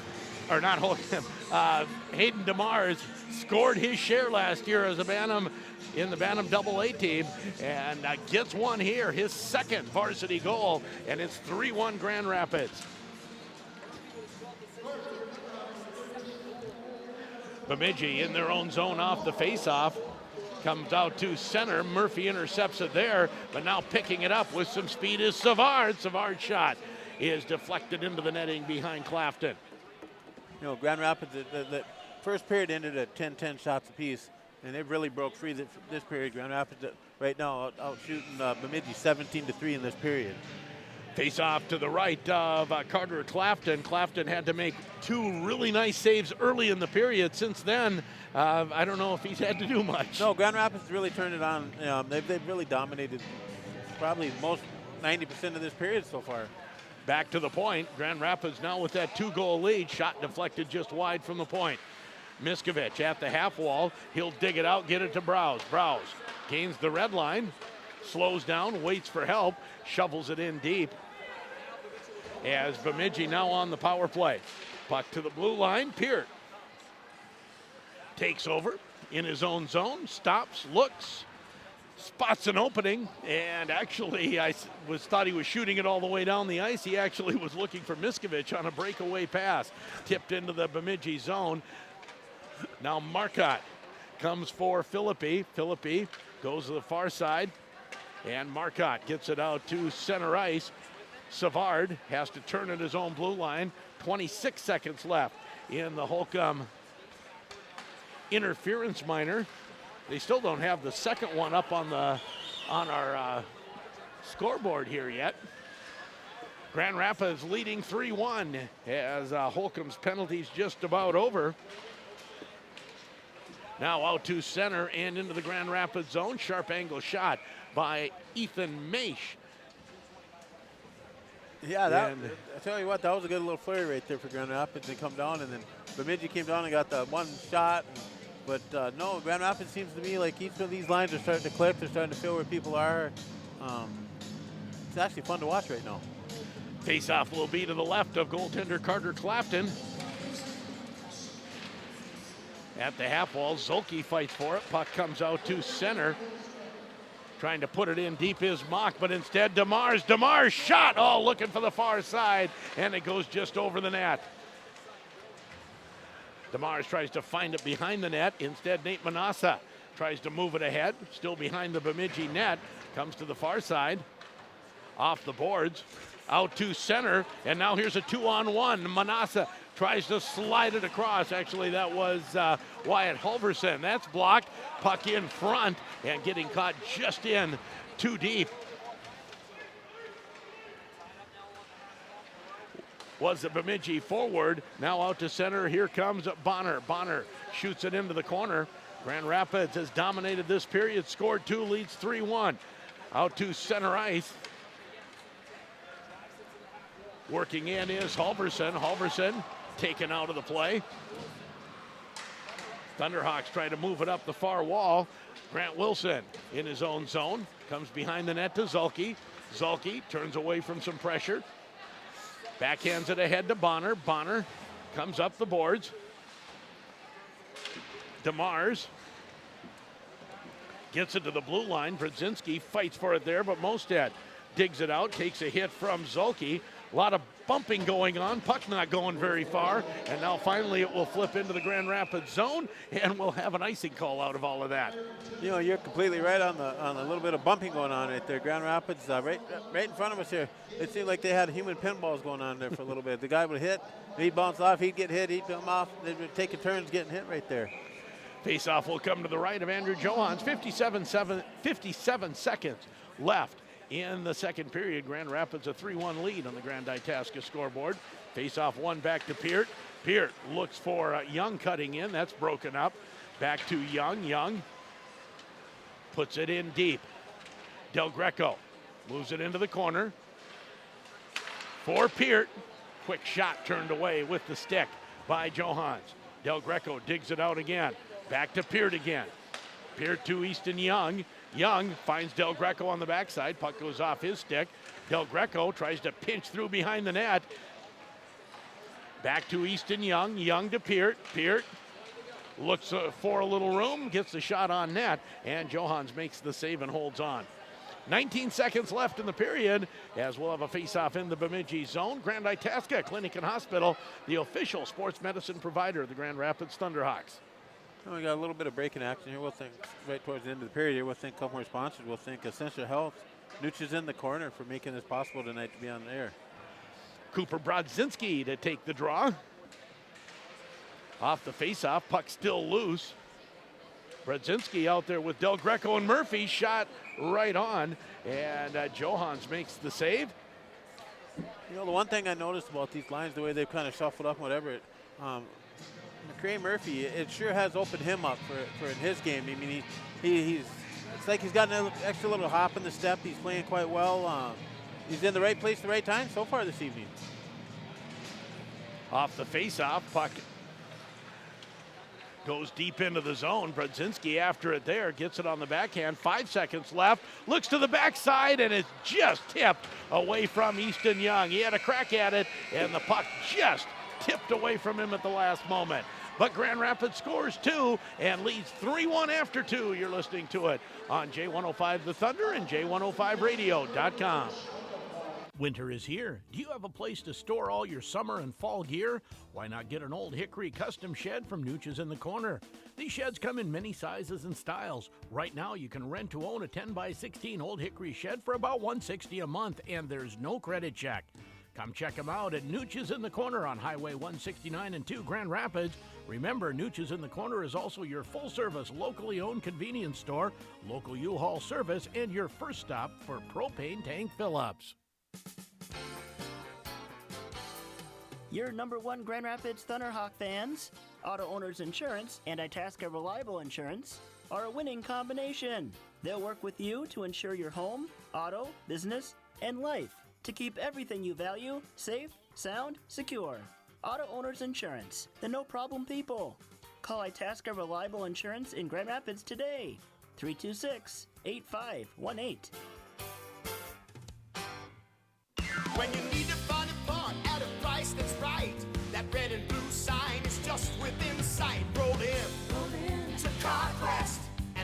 DeMars scored his share last year as a Bantam in the Bantam AA team, and gets one here, his second varsity goal, and it's 3-1 Grand Rapids. Bemidji in their own zone off the face-off. Comes out to center. Murphy intercepts it there, but now picking it up with some speed is Savard. Savard's shot is deflected into the netting behind Clafton. You know, Grand Rapids, the first period ended at 10-10 shots apiece, and they really broke free this period. Grand Rapids right now out shooting Bemidji 17-3 in this period. Face off to the right of Carter Clafton. Clafton had to make 2 really nice saves early in the period. Since then, I don't know if he's had to do much. No, Grand Rapids really turned it on. They've really dominated probably most 90% of this period so far. Back to the point. Grand Rapids now with that 2-goal lead. Shot deflected just wide from the point. Miskovich at the half wall. He'll dig it out, get it to Browse. Browse gains the red line, slows down, waits for help, shovels it in deep. As Bemidji now on the power play. Puck to the blue line. Peart takes over in his own zone, stops, looks, spots an opening, and actually thought he was shooting it all the way down the ice. He actually was looking for Miskovich on a breakaway pass, tipped into the Bemidji zone. Now Marcotte comes for Philippi. Philippi goes to the far side, and Marcotte gets it out to center ice. Savard has to turn at his own blue line. 26 seconds left in the Holcomb interference minor. They still don't have the second one up on our scoreboard here yet. Grand Rapids leading 3-1 as Holcomb's penalty's just about over. Now out to center and into the Grand Rapids zone. Sharp angle shot by Ethan Maish. Yeah, I tell you what, that was a good little flurry right there for Grand Rapids. They come down, and then Bemidji came down and got the one shot. But no, Grand Rapids seems to me like each of these lines are starting to clip. They're starting to feel where people are. It's actually fun to watch right now. Face-off will be to the left of goaltender Carter Clafton. at the half wall. Zolke fights for it. Puck comes out to center. Trying to put it in deep is Mock, but instead DeMars. DeMars shot, looking for the far side, and it goes just over the net. DeMars tries to find it behind the net. Instead, Nate Manassa tries to move it ahead. Still behind the Bemidji net. Comes to the far side. Off the boards. Out to center. And now here's a 2-on-1. Manassa tries to slide it across. Actually, that was Wyatt Halverson. That's blocked. Puck in front and getting caught just in too deep. Was the Bemidji forward. Now out to center. Here comes Bonner. Bonner shoots it into the corner. Grand Rapids has dominated this period. Scored 2, leads 3-1. Out to center ice. Working in is Halverson. Halverson taken out of the play. Thunderhawks try to move it up the far wall. Grant Wilson in his own zone. Comes behind the net to Zolke. Zolke turns away from some pressure. Backhands it ahead to Bonner. Bonner comes up the boards. DeMars gets it to the blue line. Brzezinski fights for it there, but Mostad digs it out, takes a hit from Zolke. A lot of bumping going on. Puck not going very far. And now finally it will flip into the Grand Rapids zone, and we'll have an icing call out of all of that. You know, you're completely right on the little bit of bumping going on right there. Grand Rapids, right in front of us here. It seemed like they had human pinballs going on there for a little bit. The guy would hit, he'd bounce off, he'd get hit, he'd come off. They were taking turns getting hit right there. Face-off will come to the right of Andrew Johans. 57 seconds left in the second period. Grand Rapids a 3-1 lead on the Grand Itasca scoreboard. Face-off one back to Peart. Peart looks for Young cutting in. That's broken up. Back to Young. Young puts it in deep. Del Greco moves it into the corner. For Peart. Quick shot turned away with the stick by Johans. Del Greco digs it out again. Back to Peart again. Peart to Easton Young. Young finds Del Greco on the backside. Puck goes off his stick. Del Greco tries to pinch through behind the net. Back to Easton Young. Young to Peart. Peart looks for a little room. Gets the shot on net. And Johans makes the save and holds on. 19 seconds left in the period as we'll have a face-off in the Bemidji zone. Grand Itasca Clinic and Hospital, the official sports medicine provider of the Grand Rapids Thunderhawks. Well, we got a little bit of breaking action here. We'll think right towards the end of the period here. We'll think a couple more sponsors. We'll think Essential Health. Nooch is in the corner for making this possible tonight to be on the air. Cooper Brodzinski to take the draw. Off the face-off, puck still loose. Brodzinski out there with Del Greco and Murphy. Shot right on, and Johans makes the save. You know, the one thing I noticed about these lines, the way they've kind of shuffled up, whatever, McCray Murphy, it sure has opened him up for in his game. I mean, he's it's like he's got an extra little hop in the step. He's playing quite well. He's in the right place at the right time so far this evening. Off the face-off, puck goes deep into the zone. Brodzinski after it there, gets it on the backhand. 5 seconds left, looks to the backside, and it's just tipped away from Easton Young. He had a crack at it, and the puck just tipped away from him at the last moment. But Grand Rapids scores 2 and leads 3-1 after 2. You're listening to it on J105 The Thunder and J105radio.com. Winter is here. Do you have a place to store all your summer and fall gear? Why not get an Old Hickory custom shed from Nooch's in the Corner? These sheds come in many sizes and styles. Right now, you can rent to own a 10x16 Old Hickory shed for about $160 a month, and there's no credit check. Come check them out at Nooch's in the Corner on Highway 169 and 2 Grand Rapids. Remember, Nooch's in the Corner is also your full-service, locally owned convenience store, local U-Haul service, and your first stop for propane tank fill-ups. Your #1 Grand Rapids Thunderhawk fans, Auto Owners Insurance and Itasca Reliable Insurance are a winning combination. They'll work with you to insure your home, auto, business, and life to keep everything you value safe, sound, secure. Auto Owners Insurance, the no-problem people. Call Itasca Reliable Insurance in Grand Rapids today. 326-8518. When you need to find a part at a price that's right, that red and blue sign is just within sight. Roll in.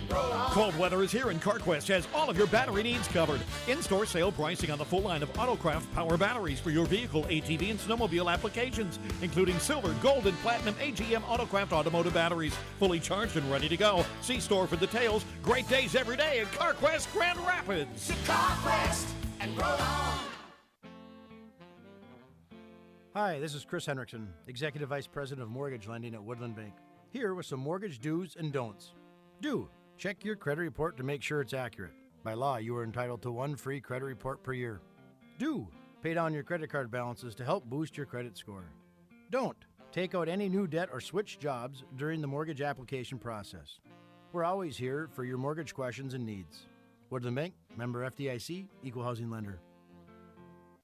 Cold weather is here, and CarQuest has all of your battery needs covered. In-store sale pricing on the full line of Autocraft power batteries for your vehicle, ATV, and snowmobile applications, including silver, gold, and platinum AGM Autocraft automotive batteries, fully charged and ready to go. See store for details. Great days every day at CarQuest Grand Rapids. CarQuest and roll on. Hi, this is Chris Henriksen, Executive Vice President of Mortgage Lending at Woodland Bank. Here with some mortgage do's and don'ts. Do. Check your credit report to make sure it's accurate. By law, you are entitled to one free credit report per year. Do. Pay down your credit card balances to help boost your credit score. Don't. Take out any new debt or switch jobs during the mortgage application process. We're always here for your mortgage questions and needs. Woodland Bank, member FDIC, equal housing lender.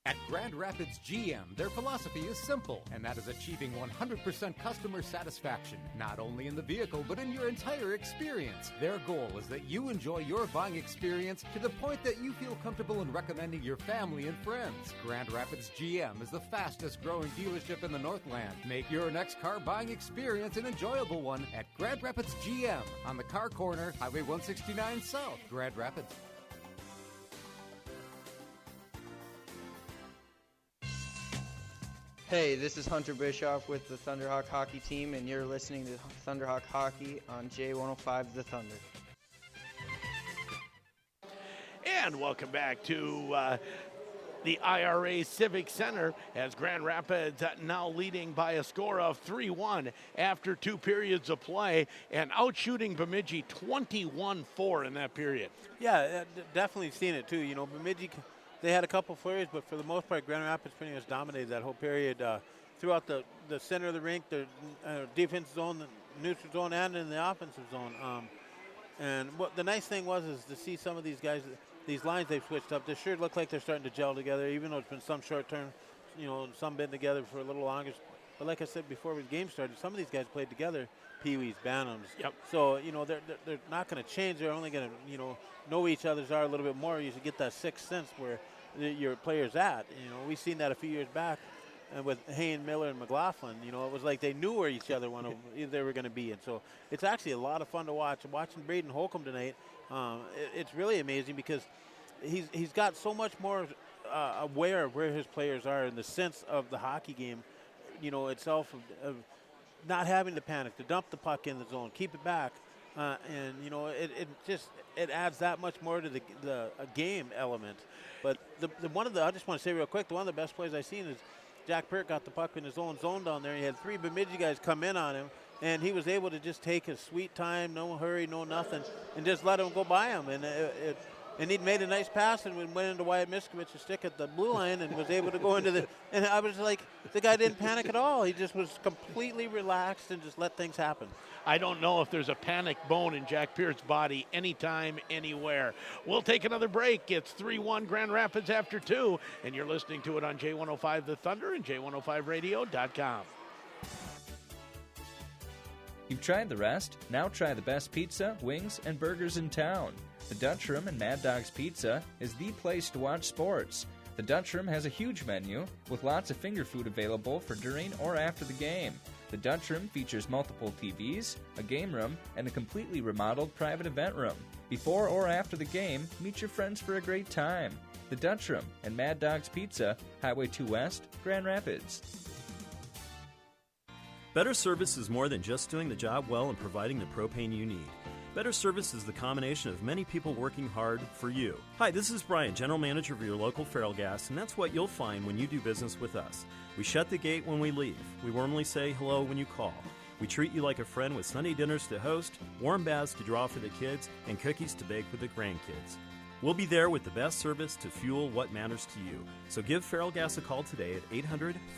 At Grand Rapids GM, their philosophy is simple, and that is achieving 100% customer satisfaction, not only in the vehicle, but in your entire experience. Their goal is that you enjoy your buying experience to the point that you feel comfortable in recommending your family and friends. Grand Rapids GM is the fastest growing dealership in the Northland. Make your next car buying experience an enjoyable one at Grand Rapids GM on the car corner, Highway 169 South, Grand Rapids. Hey, this is Hunter Bischoff with the Thunderhawk Hockey Team, and you're listening to Thunderhawk Hockey on J105 The Thunder. And welcome back to the IRA Civic Center as Grand Rapids now leading by a score of 3-1 after 2 periods of play and outshooting Bemidji 21-4 in that period. Yeah, definitely seen it too. You know, Bemidji, they had a couple flurries, but for the most part, Grand Rapids pretty much dominated that whole period throughout the center of the rink, the defensive zone, the neutral zone, and in the offensive zone. And what the nice thing was is to see some of these guys, these lines they've switched up. They sure look like they're starting to gel together, even though it's been some short term, you know, some been together for a little longer. But like I said before the game started, some of these guys played together, Pee-wees, Bantams. Yep. So, you know, they're not going to change. They're only going to, you know each other's are a little bit more. You should get that sixth sense where your player's at. You know, we've seen that a few years back with Hayne, Miller, and McLaughlin. You know, it was like they knew where each other they were going to be. And so it's actually a lot of fun to watch. Watching Braden Holcomb tonight, it's really amazing because he's got so much more aware of where his players are in the sense of the hockey game, you know, itself of not having to panic, to dump the puck in the zone, keep it back. And, you know, it adds that much more to the game element. But I just want to say real quick, one of the best plays I've seen is Jack Peart got the puck in his own zone down there. He had 3 Bemidji guys come in on him, and he was able to just take his sweet time, no hurry, no nothing, and just let him go by him. And he'd made a nice pass and went into Wyatt Miskovich's stick at the blue line and was able to go into the – and I was like, the guy didn't panic at all. He just was completely relaxed and just let things happen. I don't know if there's a panic bone in Jack Peart's body anytime, anywhere. We'll take another break. It's 3-1 Grand Rapids after 2, and you're listening to it on J105 The Thunder and J105radio.com. You've tried the rest? Now try the best pizza, wings, and burgers in town. The Dutch Room and Mad Dog's Pizza is the place to watch sports. The Dutch Room has a huge menu with lots of finger food available for during or after the game. The Dutch Room features multiple TVs, a game room, and a completely remodeled private event room. Before or after the game, meet your friends for a great time. The Dutch Room and Mad Dog's Pizza, Highway 2 West, Grand Rapids. Better service is more than just doing the job well and providing the propane you need. Better service is the combination of many people working hard for you. Hi, this is Brian, General Manager of your local Feral Gas, and that's what you'll find when you do business with us. We shut the gate when we leave. We warmly say hello when you call. We treat you like a friend with Sunday dinners to host, warm baths to draw for the kids, and cookies to bake with the grandkids. We'll be there with the best service to fuel what matters to you. So give Feral Gas a call today at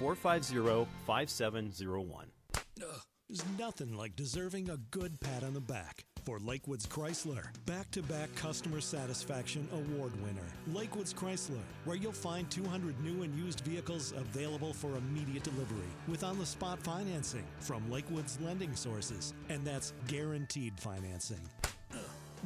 800-450-5701. There's nothing like deserving a good pat on the back. For Lakewoods Chrysler, back-to-back customer satisfaction award winner. Lakewoods Chrysler, where you'll find 200 new and used vehicles available for immediate delivery with on-the-spot financing from Lakewoods Lending Sources, and that's guaranteed financing.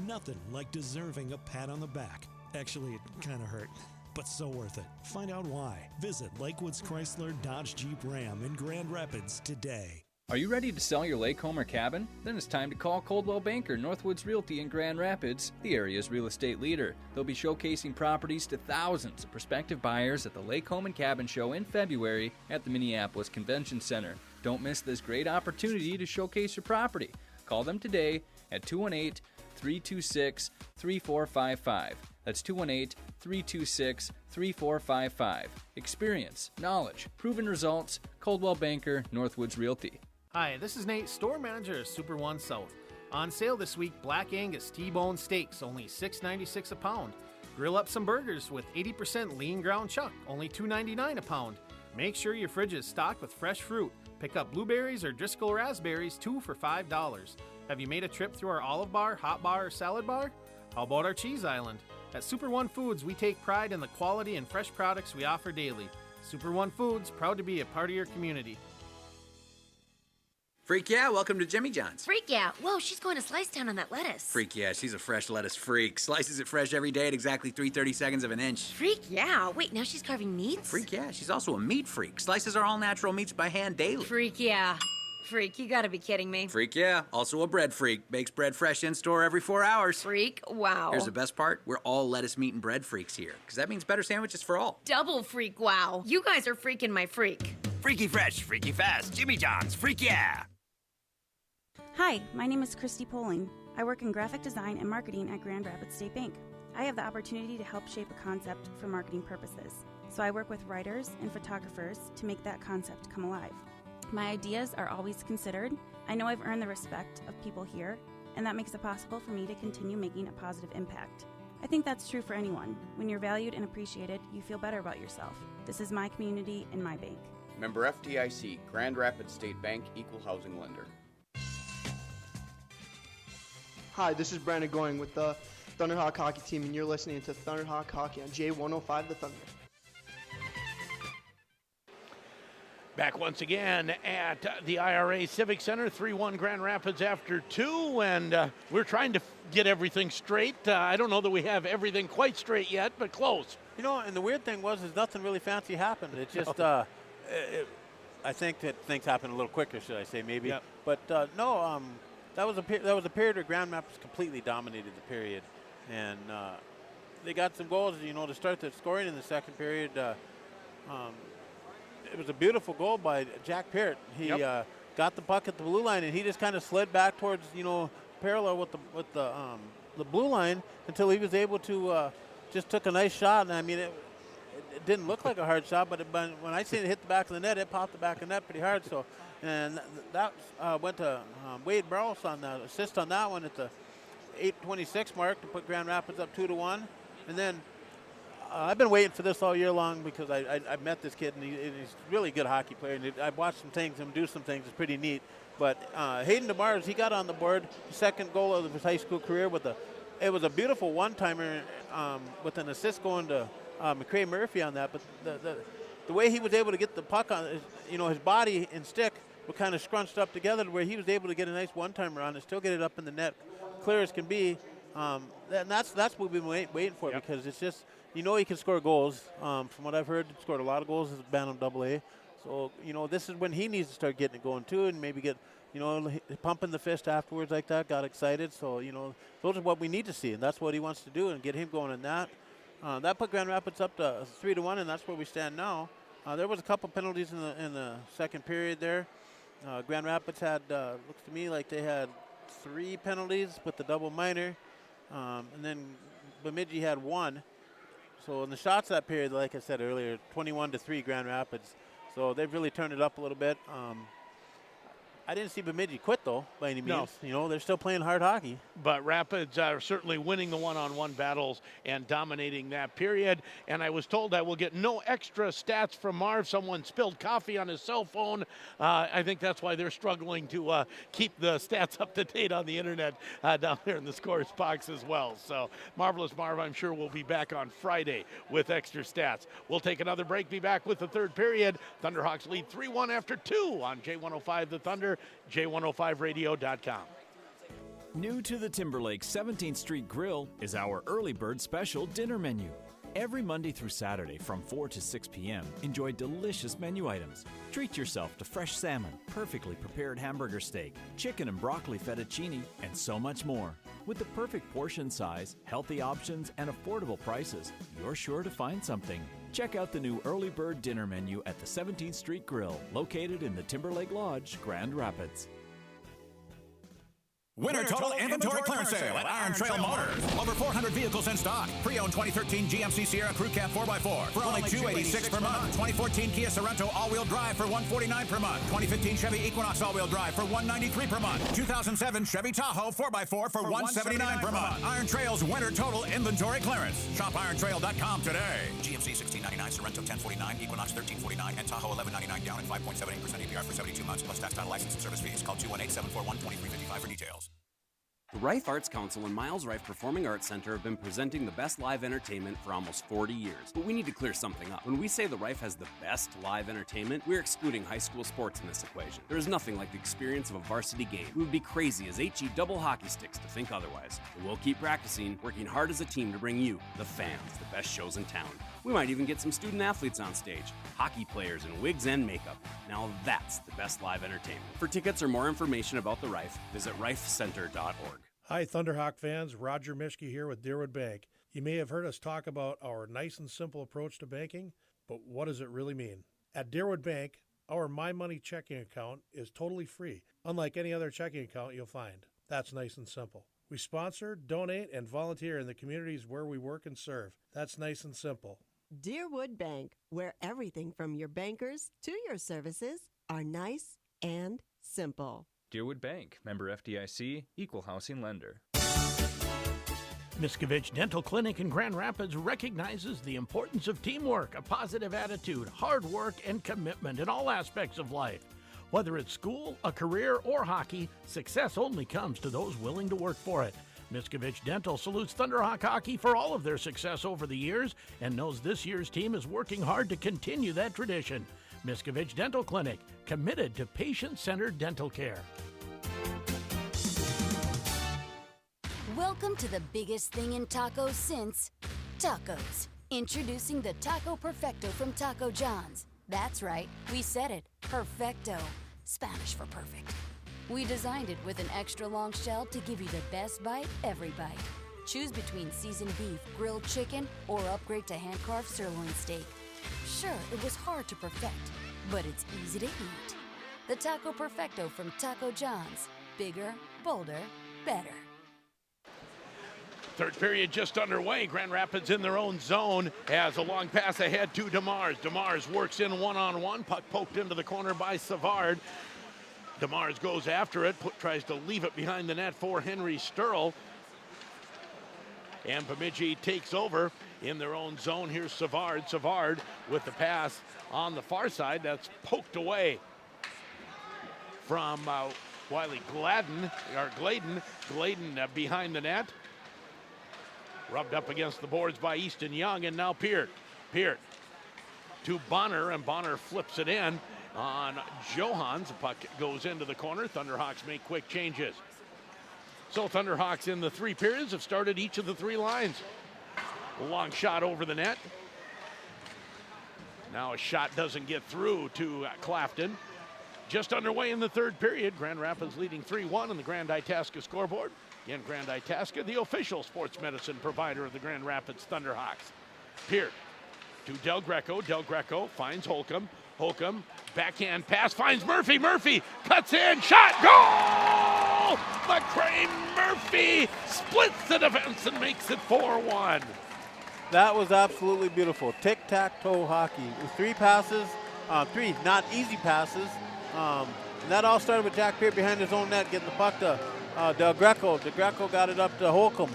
Nothing like deserving a pat on the back. Actually, it kind of hurt, but so worth it. Find out why. Visit Lakewoods Chrysler Dodge Jeep Ram in Grand Rapids today. Are you ready to sell your lake home or cabin? Then it's time to call Coldwell Banker Northwoods Realty in Grand Rapids, the area's real estate leader. They'll be showcasing properties to thousands of prospective buyers at the Lake Home and Cabin Show in February at the Minneapolis Convention Center. Don't miss this great opportunity to showcase your property. Call them today at 218-326-3455. That's 218-326-3455. Experience, knowledge, proven results, Coldwell Banker Northwoods Realty. Hi, this is Nate, store manager of Super One South. On sale this week, Black Angus T-bone steaks, only $6.96 a pound. Grill up some burgers with 80% lean ground chuck, only $2.99 a pound. Make sure your fridge is stocked with fresh fruit. Pick up blueberries or Driscoll raspberries, 2 for $5. Have you made a trip through our olive bar, hot bar, or salad bar? How about our cheese island? At Super One Foods, we take pride in the quality and fresh products we offer daily. Super One Foods, proud to be a part of your community. Freak yeah, welcome to Jimmy John's. Freak yeah. Whoa, she's going to Slice Town on that lettuce. Freak yeah, she's a fresh lettuce freak. Slices it fresh every day at exactly 3/32 of an inch. Freak yeah. Wait, now she's carving meats? Freak yeah, she's also a meat freak. Slices our all-natural meats by hand daily. Freak yeah. Freak, you gotta be kidding me. Freak yeah, also a bread freak. Bakes bread fresh in store every 4 hours. Freak, wow. Here's the best part. We're all lettuce, meat, and bread freaks here. Because that means better sandwiches for all. Double freak, wow. You guys are freaking my freak. Freaky fresh, freaky fast, Jimmy John's, freak yeah! Hi, my name is Christy Poling. I work in graphic design and marketing at Grand Rapids State Bank. I have the opportunity to help shape a concept for marketing purposes. So I work with writers and photographers to make that concept come alive. My ideas are always considered. I know I've earned the respect of people here, and that makes it possible for me to continue making a positive impact. I think that's true for anyone. When you're valued and appreciated, you feel better about yourself. This is my community and my bank. Member FDIC, Grand Rapids State Bank, Equal Housing Lender. Hi, this is Brandon Going with the Thunderhawk Hockey Team, and you're listening to Thunderhawk Hockey on J105 The Thunder. Back once again at the IRA Civic Center, 3-1 Grand Rapids after 2, and we're trying to get everything straight. I don't know that we have everything quite straight yet, but close. You know, and the weird thing was is nothing really fancy happened. It just, I think that things happened a little quicker, should I say, maybe. Yep. But no, that was a period where Grand Rapids completely dominated the period, and they got some goals, you know, to start the scoring in the second period. It was a beautiful goal by Jack Peart. He got the puck at the blue line, and he just kind of slid back towards, you know, parallel with the blue line until he was able to just took a nice shot. And I mean, it didn't look like a hard shot, but when I seen it hit the back of the net, it popped the back of the net pretty hard. So, and that went to Wade Burrows on the assist on that one at the 8:26 mark to put Grand Rapids up 2-1, and then. I've been waiting for this all year long because I've met this kid, and he's a really good hockey player. And I've watched him do some things. It's pretty neat. But Hayden DeMars, he got on the board, second goal of his high school career it was a beautiful one-timer with an assist going to McCray Murphy on that. But the way he was able to get the puck on, his body and stick were kind of scrunched up together to where he was able to get a nice one-timer on and still get it up in the net, clear as can be. And that's what we've been waiting for because it's just. He can score goals. From what I've heard, he scored a lot of goals as a Bantam AA. So, this is when he needs to start getting it going too and maybe get, pumping the fist afterwards like that, got excited. So, those are what we need to see, and that's what he wants to do and get him going in that. That put Grand Rapids up to 3-1, and that's where we stand now. There was a couple penalties in the second period there. Grand Rapids had, looks to me like they had 3 penalties with the double minor, and then Bemidji had 1. So in the shots that period, like I said earlier, 21-3 Grand Rapids. So they've really turned it up a little bit. I didn't see Bemidji quit, though, by any means. No. They're still playing hard hockey. But Rapids are certainly winning the one-on-one battles and dominating that period. And I was told I will get no extra stats from Marv. Someone spilled coffee on his cell phone. I think that's why they're struggling to keep the stats up to date on the internet down there in the scores box as well. So Marvelous Marv, I'm sure, will be back on Friday with extra stats. We'll take another break, be back with the third period. Thunderhawks lead 3-1 after 2 on J105 The Thunder. J105radio.com. New to the Timberlake 17th Street Grill is our early bird special dinner menu. Every Monday through Saturday from 4 to 6 p.m., enjoy delicious menu items. Treat yourself to fresh salmon, perfectly prepared hamburger steak, chicken and broccoli fettuccine, and so much more. With the perfect portion size, healthy options, and affordable prices, you're sure to find something. Check out the new Early Bird Dinner menu at the 17th Street Grill, located in the Timberlake Lodge, Grand Rapids. Winter Total Inventory Clearance Sale at Iron Trail Motors. Over 400 vehicles in stock. Pre-owned 2013 GMC Sierra Crew Cab 4x4 for only $286 per month. 2014 Kia Sorento all-wheel drive for $149 per month. 2015 Chevy Equinox all-wheel drive for $193 per month. 2007 Chevy Tahoe 4x4 for $179 per month. Iron Trail's Winter Total Inventory Clearance. Shop irontrail.com today. GMC $16.99, Sorento $10.49, Equinox $13.49, and Tahoe $11.99 down at 5.78% APR for 72 months plus tax, title, license, and service fees. Call 218-741-2355 for details. The Rife Arts Council and Miles Rife Performing Arts Center have been presenting the best live entertainment for almost 40 years. But we need to clear something up. When we say the Rife has the best live entertainment, we're excluding high school sports in this equation. There is nothing like the experience of a varsity game. We would be crazy as HE double hockey sticks to think otherwise. But we'll keep practicing, working hard as a team to bring you, the fans, the best shows in town. We might even get some student athletes on stage, hockey players in wigs and makeup. Now that's the best live entertainment. For tickets or more information about the Rife, visit rifecenter.org. Hi, Thunderhawk fans. Roger Mischke here with Deerwood Bank. You may have heard us talk about our nice and simple approach to banking, but what does it really mean? At Deerwood Bank, our My Money checking account is totally free, unlike any other checking account you'll find. That's nice and simple. We sponsor, donate, and volunteer in the communities where we work and serve. That's nice and simple. Deerwood Bank, where everything from your bankers to your services are nice and simple. Deerwood Bank, member FDIC, equal housing lender. Miscavige Dental Clinic in Grand Rapids recognizes the importance of teamwork, a positive attitude, hard work, and commitment in all aspects of life. Whether it's school, a career, or hockey, success only comes to those willing to work for it. Miscavige Dental salutes Thunderhawk Hockey for all of their success over the years and knows this year's team is working hard to continue that tradition. Miscavige Dental Clinic, committed to patient-centered dental care. Welcome to the biggest thing in tacos since tacos. Introducing the Taco Perfecto from Taco John's. That's right, we said it, perfecto, Spanish for perfect. We designed it with an extra long shell to give you the best bite every bite. Choose between seasoned beef, grilled chicken, or upgrade to hand-carved sirloin steak. Sure, it was hard to perfect, but it's easy to eat. The Taco Perfecto from Taco John's. Bigger, bolder, better. Third period just underway. Grand Rapids in their own zone has a long pass ahead to DeMars. DeMars works in one-on-one. Puck poked into the corner by Savard. DeMars goes after it, tries to leave it behind the net for Henry Sturl. And Bemidji takes over in their own zone. Here's Savard. Savard with the pass on the far side. That's poked away from Wiley Gladen behind the net. Rubbed up against the boards by Easton Young, and now Peart. Peart to Bonner, and Bonner flips it in on Johans. The puck goes into the corner. Thunderhawks make quick changes. So Thunderhawks in the three periods have started each of the three lines. A long shot over the net. Now a shot doesn't get through to Clafton. Just underway in the third period. Grand Rapids leading 3-1 on the Grand Itasca scoreboard. Again, Grand Itasca, the official sports medicine provider of the Grand Rapids Thunderhawks. Peart to Del Greco. Del Greco finds Holcomb. Holcomb, backhand pass, finds Murphy. Murphy cuts in, shot, goal! McCray Murphy splits the defense and makes it 4-1. That was absolutely beautiful. Tic-tac-toe hockey. It was three passes, three not easy passes. And that all started with Jack Peart behind his own net, getting the puck to Del Greco. Del Greco got it up to Holcomb,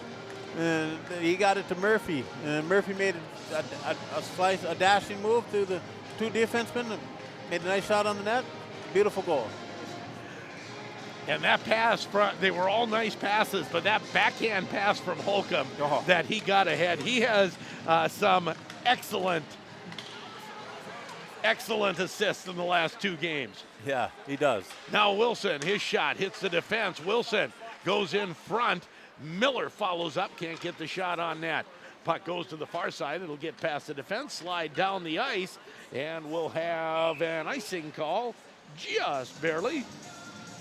and he got it to Murphy. And Murphy made a dashing move through the two defensemen and made a nice shot on the net. Beautiful goal. And that pass, they were all nice passes, but that backhand pass from Holcomb that he got ahead, he has some excellent assists in the last two games. Yeah, he does. Now Wilson, his shot hits the defense. Wilson goes in front. Miller follows up, can't get the shot on net. Puck goes to the far side. It'll get past the defense, slide down the ice, and we'll have an icing call just barely.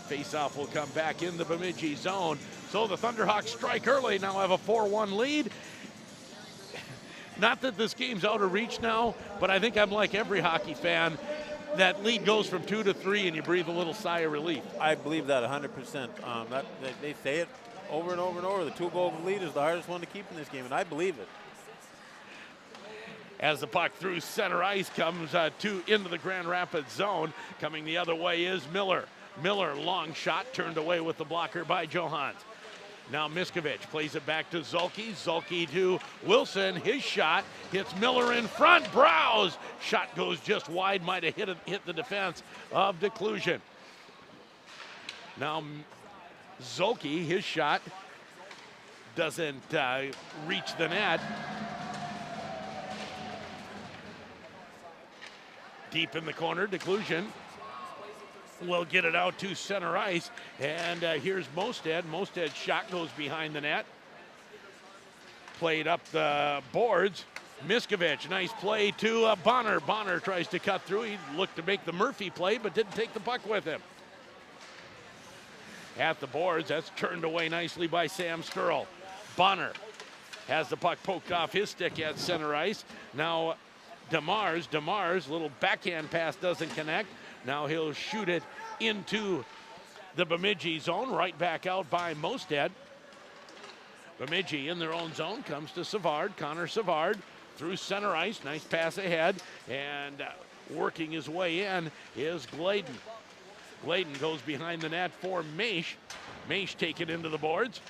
Faceoff will come back in the Bemidji zone. So the Thunderhawks strike early, now have a 4-1 lead. Not that this game's out of reach now, but I think I'm like every hockey fan. That lead goes from 2 to 3, and you breathe a little sigh of relief. I believe that 100%. They say it over and over and over. The 2-goal lead is the hardest one to keep in this game, and I believe it. As the puck through center ice comes into the Grand Rapids zone. Coming the other way is Miller. Miller, long shot, turned away with the blocker by Johans. Now Miskovich plays it back to Zulke. Zulke to Wilson. His shot hits Miller in front. Browse. Shot goes just wide. Might have hit the defense of Declusion. Now Zulke, his shot doesn't reach the net. Deep in the corner, Declusion will get it out to center ice, and here's Mosted. Mosted's shot goes behind the net. Played up the boards. Miskovich, nice play to Bonner. Bonner tries to cut through. He looked to make the Murphy play, but didn't take the puck with him. At the boards, that's turned away nicely by Sam Sturl. Bonner has the puck poked off his stick at center ice. Now DeMars, little backhand pass doesn't connect. Now he'll shoot it into the Bemidji zone, right back out by Mosted. Bemidji in their own zone, comes to Savard. Connor Savard through center ice, nice pass ahead, and working his way in is Gladen. Gladen goes behind the net for Maish. Maish taken into the boards.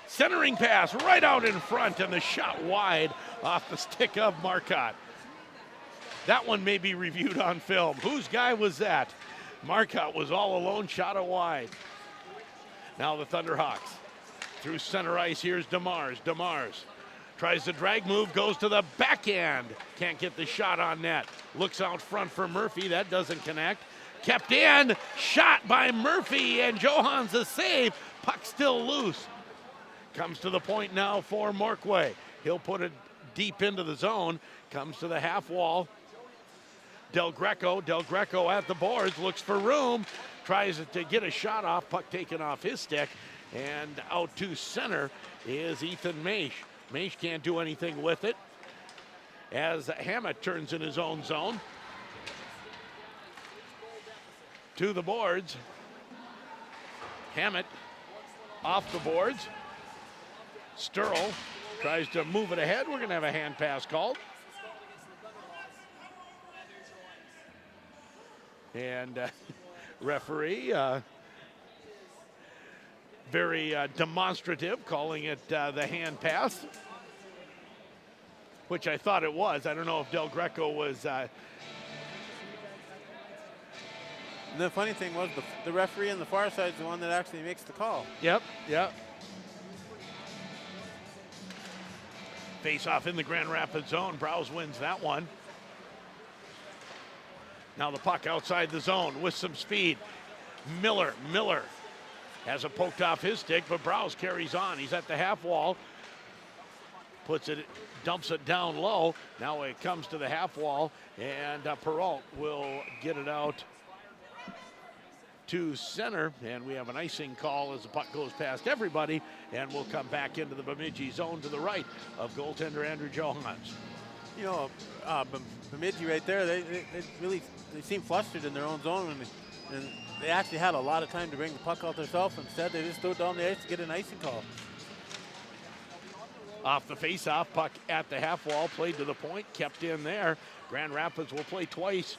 Centering pass right out in front, and the shot wide off the stick of Marcotte. That one may be reviewed on film. Whose guy was that? Marcotte was all alone, shot it wide. Now the Thunderhawks through center ice. Here's DeMars. DeMars tries the drag move, goes to the backhand. Can't get the shot on net. Looks out front for Murphy. That doesn't connect. Kept in. Shot by Murphy, and Johans a save. Puck still loose. Comes to the point now for Morquay. He'll put it deep into the zone. Comes to the half wall. Del Greco at the boards, looks for room, tries to get a shot off, puck taken off his stick, and out to center is Ethan Maish. Maish can't do anything with it as Hammett turns in his own zone. To the boards. Hammett off the boards. Sturl tries to move it ahead. We're going to have a hand pass called. And referee, very demonstrative, calling it the hand pass, which I thought it was. I don't know if Del Greco was. The funny thing was the referee on the far side is the one that actually makes the call. Yep. Face off in the Grand Rapids zone. Browse wins that one. Now the puck outside the zone with some speed. Miller has it poked off his stick, but Browse carries on. He's at the half wall. Dumps it down low. Now it comes to the half wall, and Perrault will get it out to center, and we have an icing call as the puck goes past everybody, and we'll come back into the Bemidji zone to the right of goaltender Andrew Johans. You know, Bemidji right there, they seem flustered in their own zone, and they actually had a lot of time to bring the puck out themselves. Instead, they just threw it down the ice to get an icing call. Off the face-off, puck at the half wall, played to the point, kept in there. Grand Rapids will play twice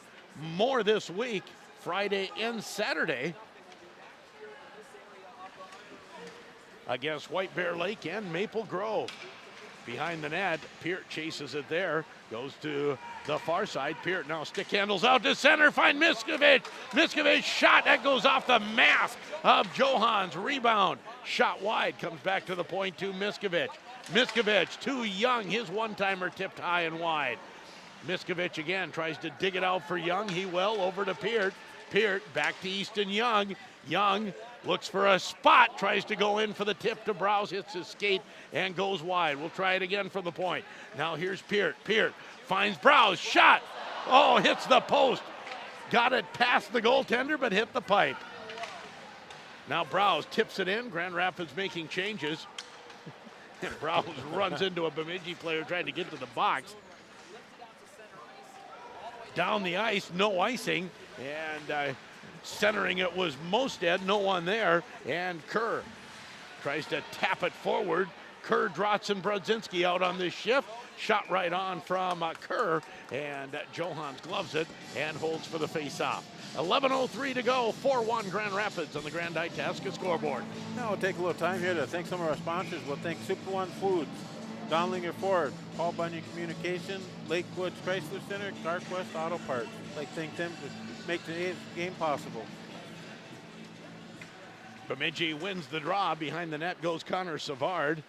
more this week, Friday and Saturday, against White Bear Lake and Maple Grove. Behind the net, Peart chases it there, goes to the far side. Peart now stick handles out to center, find Miskovich. Miskovich shot, that goes off the mask of Johans. Rebound, shot wide, comes back to the point to Miskovich. Miskovich, too young, his one-timer tipped high and wide. Miskovich again tries to dig it out for Young. He will, over to Peart. Peart back to Easton Young. Young Looks for a spot, tries to go in for the tip to Browse, hits his skate and goes wide. We'll try it again from the point. Now here's Peart. Peart finds Browse, shot. Oh, hits the post. Got it past the goaltender, but hit the pipe. Now Browse tips it in. Grand Rapids making changes. And Browse runs into a Bemidji player trying to get to the box. Down the ice, no icing, and centering it was Mosted, no one there, and Kerr tries to tap it forward. Kerr, Drotz, Brodzinski out on this shift. Shot right on from Kerr, and Johans gloves it and holds for the face-off. 11:03 to go, 4-1 Grand Rapids on the Grand Itasca scoreboard. Now we'll take a little time here to thank some of our sponsors. We'll thank Super One Foods, Donlinger Ford, Paul Bunyan Communication, Lakewoods Chrysler Center, CarQuest Auto Parts. I'd like to thank them to make today's game possible. Bemidji wins the draw. Behind the net goes Connor Savard.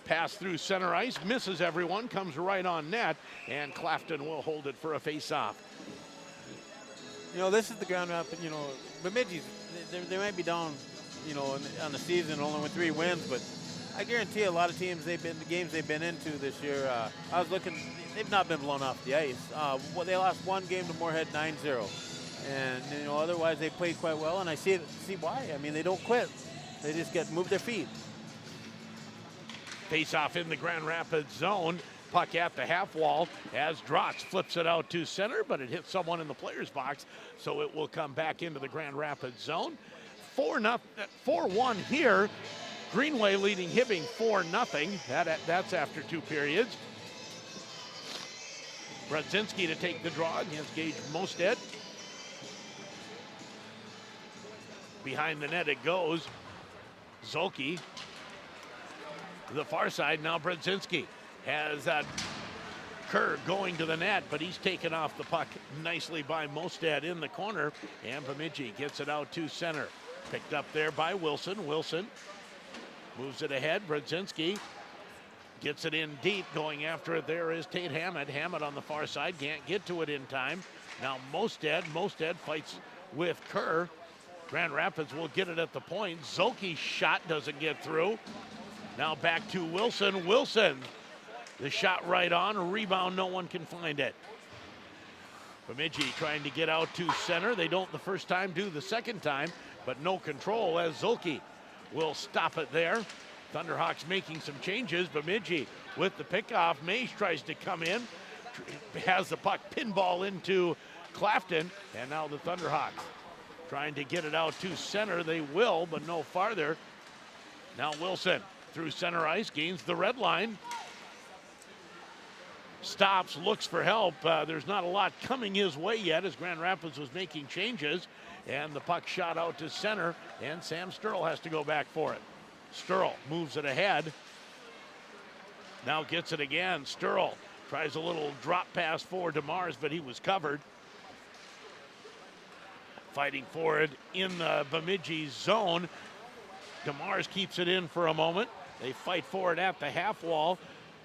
Pass through center ice, misses everyone, comes right on net, and Clafton will hold it for a face-off. You know, this is the Grand Rapids, you know, Bemidji, they might be down, you know, on the season only with 3 wins, but I guarantee a lot of teams, the games they've been into this year, I was looking, they've not been blown off the ice. They lost 1 game to Moorhead 9-0. And, you know, otherwise they played quite well, and I see why. I mean, they don't quit. They just move their feet. Face-off in the Grand Rapids zone. Puck at the half wall as Drotz flips it out to center, but it hits someone in the player's box, so it will come back into the Grand Rapids zone. 4-1 here. Greenway leading Hibbing 4-0. That's after 2 periods. Brodzinski to take the draw against Gage Mosted. Behind the net it goes. Zolke. To the far side, now Brodzinski has Kerr going to the net, but he's taken off the puck nicely by Mosted in the corner, and Bemidji gets it out to center. Picked up there by Wilson. Wilson moves it ahead. Brodzinski gets it in deep, going after it. There is Tate Hammett. Hammett on the far side, can't get to it in time. Now Mosted fights with Kerr. Grand Rapids will get it at the point. Zolke's shot doesn't get through. Now back to Wilson. Wilson, the shot right on, a rebound, no one can find it. Bemidji trying to get out to center. They don't the first time, do the second time, but no control as Zolke will stop it there. Thunderhawks making some changes. Bemidji with the pickoff. Maish tries to come in, has the puck pinball into Clafton, and now the Thunderhawks trying to get it out to center. They will, but no farther. Now Wilson through center ice, gains the red line. Stops, looks for help. There's not a lot coming his way yet as Grand Rapids was making changes. And the puck shot out to center, and Sam Sturl has to go back for it. Sturl moves it ahead. Now gets it again. Sturl tries a little drop pass for DeMars, but he was covered. Fighting for it in the Bemidji zone. DeMars keeps it in for a moment. They fight for it at the half wall.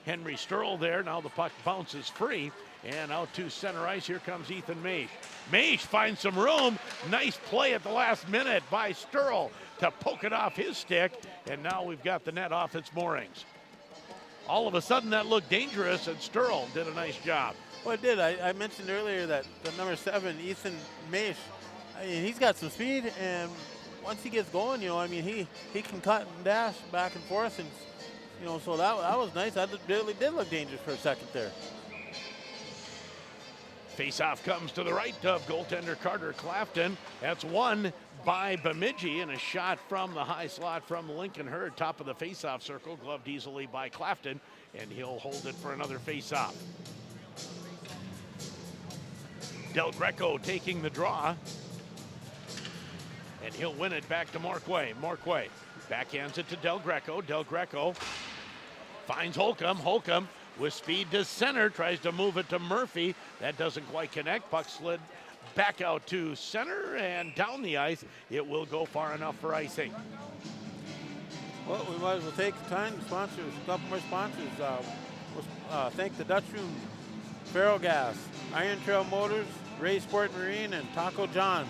Henry Sturl there. Now the puck bounces free. And out to center ice. Here comes Ethan Maish. Maish finds some room. Nice play at the last minute by Sturl to poke it off his stick. And now we've got the net off its moorings. All of a sudden that looked dangerous, and Sturl did a nice job. Well, it did. I mentioned earlier that the number 7, Ethan Maish, I mean, he's got some speed, and once he gets going, you know, I mean, he can cut and dash back and forth, and, you know, so that was nice. That really did look dangerous for a second there. Face-off comes to the right of goaltender Carter Clafton. That's won by Bemidji, and a shot from the high slot from Lincoln Hurd, top of the face-off circle, gloved easily by Clafton, and he'll hold it for another face-off. Del Greco taking the draw, and he'll win it back to Morquay. Morquay backhands it to Del Greco. Del Greco finds Holcomb. Holcomb with speed to center, tries to move it to Murphy. That doesn't quite connect. Puck slid back out to center and down the ice. It will go far enough for icing. Well, we might as well take the time to sponsor a couple more sponsors. We'll thank the Dutch Room, Ferrell Gas, Iron Trail Motors, Ray Sport Marine, and Taco John's.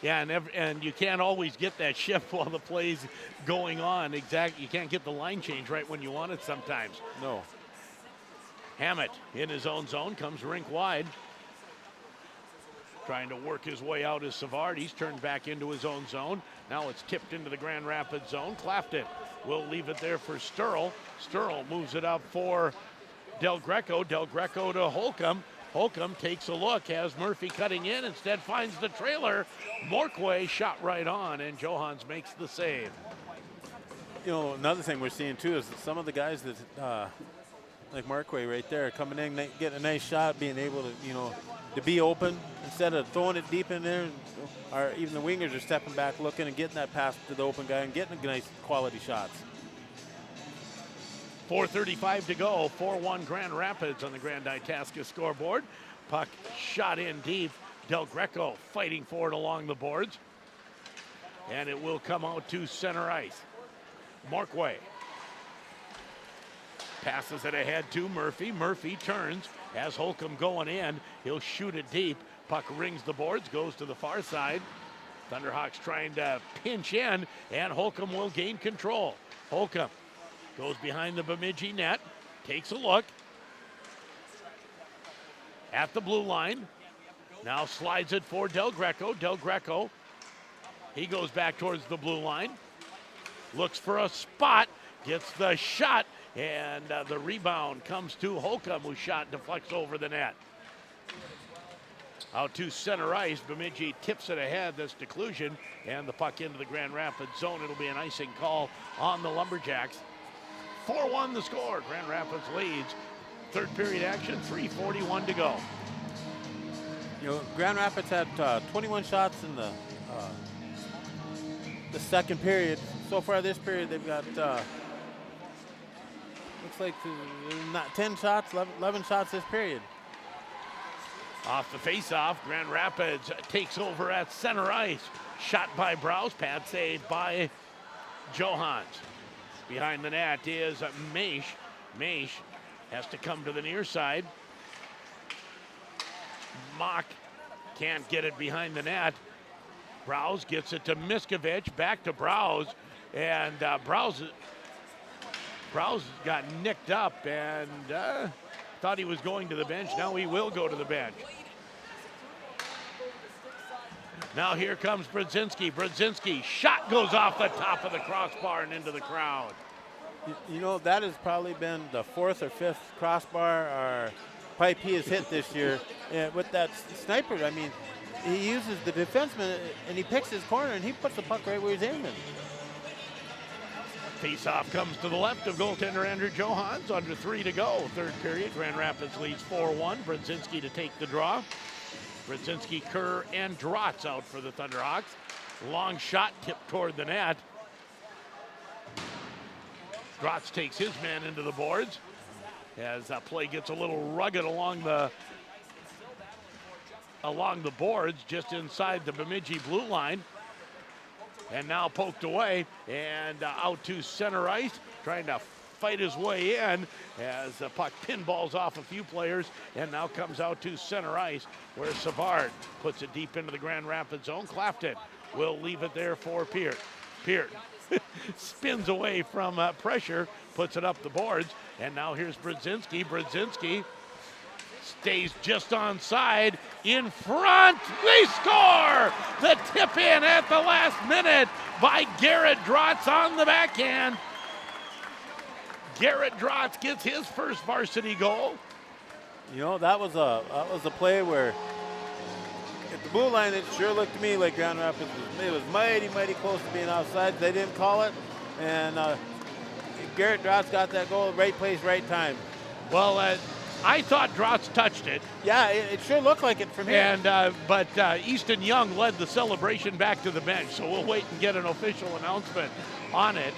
Yeah, and you can't always get that shift while the play's going on. Exactly, you can't get the line change right when you want it sometimes. No. Hammett in his own zone, comes rink wide. Trying to work his way out is Savard. He's turned back into his own zone. Now it's tipped into the Grand Rapids zone. Clafton will leave it there for Sturl. Sturl moves it up for Del Greco. Del Greco to Holcomb. Holcomb takes a look, has Murphy cutting in, instead finds the trailer. Morquay shot right on, and Johans makes the save. You know, another thing we're seeing too is that some of the guys that, like Morquay right there, coming in, getting a nice shot, being able to, to be open instead of throwing it deep in there. Or even the wingers are stepping back, looking and getting that pass to the open guy and getting nice quality shots. 4:35 to go, 4-1 Grand Rapids on the Grand Itasca scoreboard. Puck shot in deep. Del Greco fighting for it along the boards. And it will come out to center ice. Morquay passes it ahead to Murphy. Murphy turns, has Holcomb going in. He'll shoot it deep. Puck rings the boards, goes to the far side. Thunderhawks trying to pinch in, and Holcomb will gain control. Holcomb goes behind the Bemidji net, takes a look at the blue line. Now slides it for Del Greco. Del Greco, he goes back towards the blue line, looks for a spot, gets the shot, and the rebound comes to Holcomb, whose shot deflects over the net. Out to center ice, Bemidji tips it ahead. That's Declusion, and the puck into the Grand Rapids zone. It'll be an icing call on the Lumberjacks. 4-1 the score. Grand Rapids leads. Third period action, 3:41 to go. Grand Rapids had 21 shots in the second period. So far this period, they've got looks like not 10 shots, 11 shots this period. Off the face-off, Grand Rapids takes over at center ice. Shot by Browse, pad saved by Johans. Behind the net is Maish. Maish has to come to the near side. Mock can't get it behind the net. Browse gets it to Miskovich, back to Browse, and Browse got nicked up and thought he was going to the bench. Now he will go to the bench. Now here comes Brodzinski. Brodzinski, shot goes off the top of the crossbar and into the crowd. That has probably been the fourth or fifth crossbar or pipe he has hit this year. With that sniper, I mean, he uses the defenseman and he picks his corner and he puts the puck right where he's aiming. Face-off comes to the left of goaltender Andrew Johans. Under 3 to go. Third period, Grand Rapids leads 4-1. Brodzinski to take the draw. Brodzinski, Kerr, and Drotz out for the Thunderhawks. Long shot tipped toward the net. Drotz takes his man into the boards as that play gets a little rugged along the boards just inside the Bemidji blue line. And now poked away and out to center ice, trying to fight his way in as the puck pinballs off a few players and now comes out to center ice where Savard puts it deep into the Grand Rapids zone. Clafton will leave it there for Peart. Peart spins away from pressure, puts it up the boards, and now here's Brodzinski. Brodzinski stays just onside, in front, they score! The tip in at the last minute by Garrett Drotz on the backhand. Garrett Drotz gets his first varsity goal. That was a play where at the blue line, it sure looked to me like Grand Rapids was mighty close to being outside. They didn't call it, and Garrett Drotz got that goal, right place, right time. Well, I thought Drotz touched it. Yeah, it sure looked like it from here. And but Easton Young led the celebration back to the bench, so we'll wait and get an official announcement on it.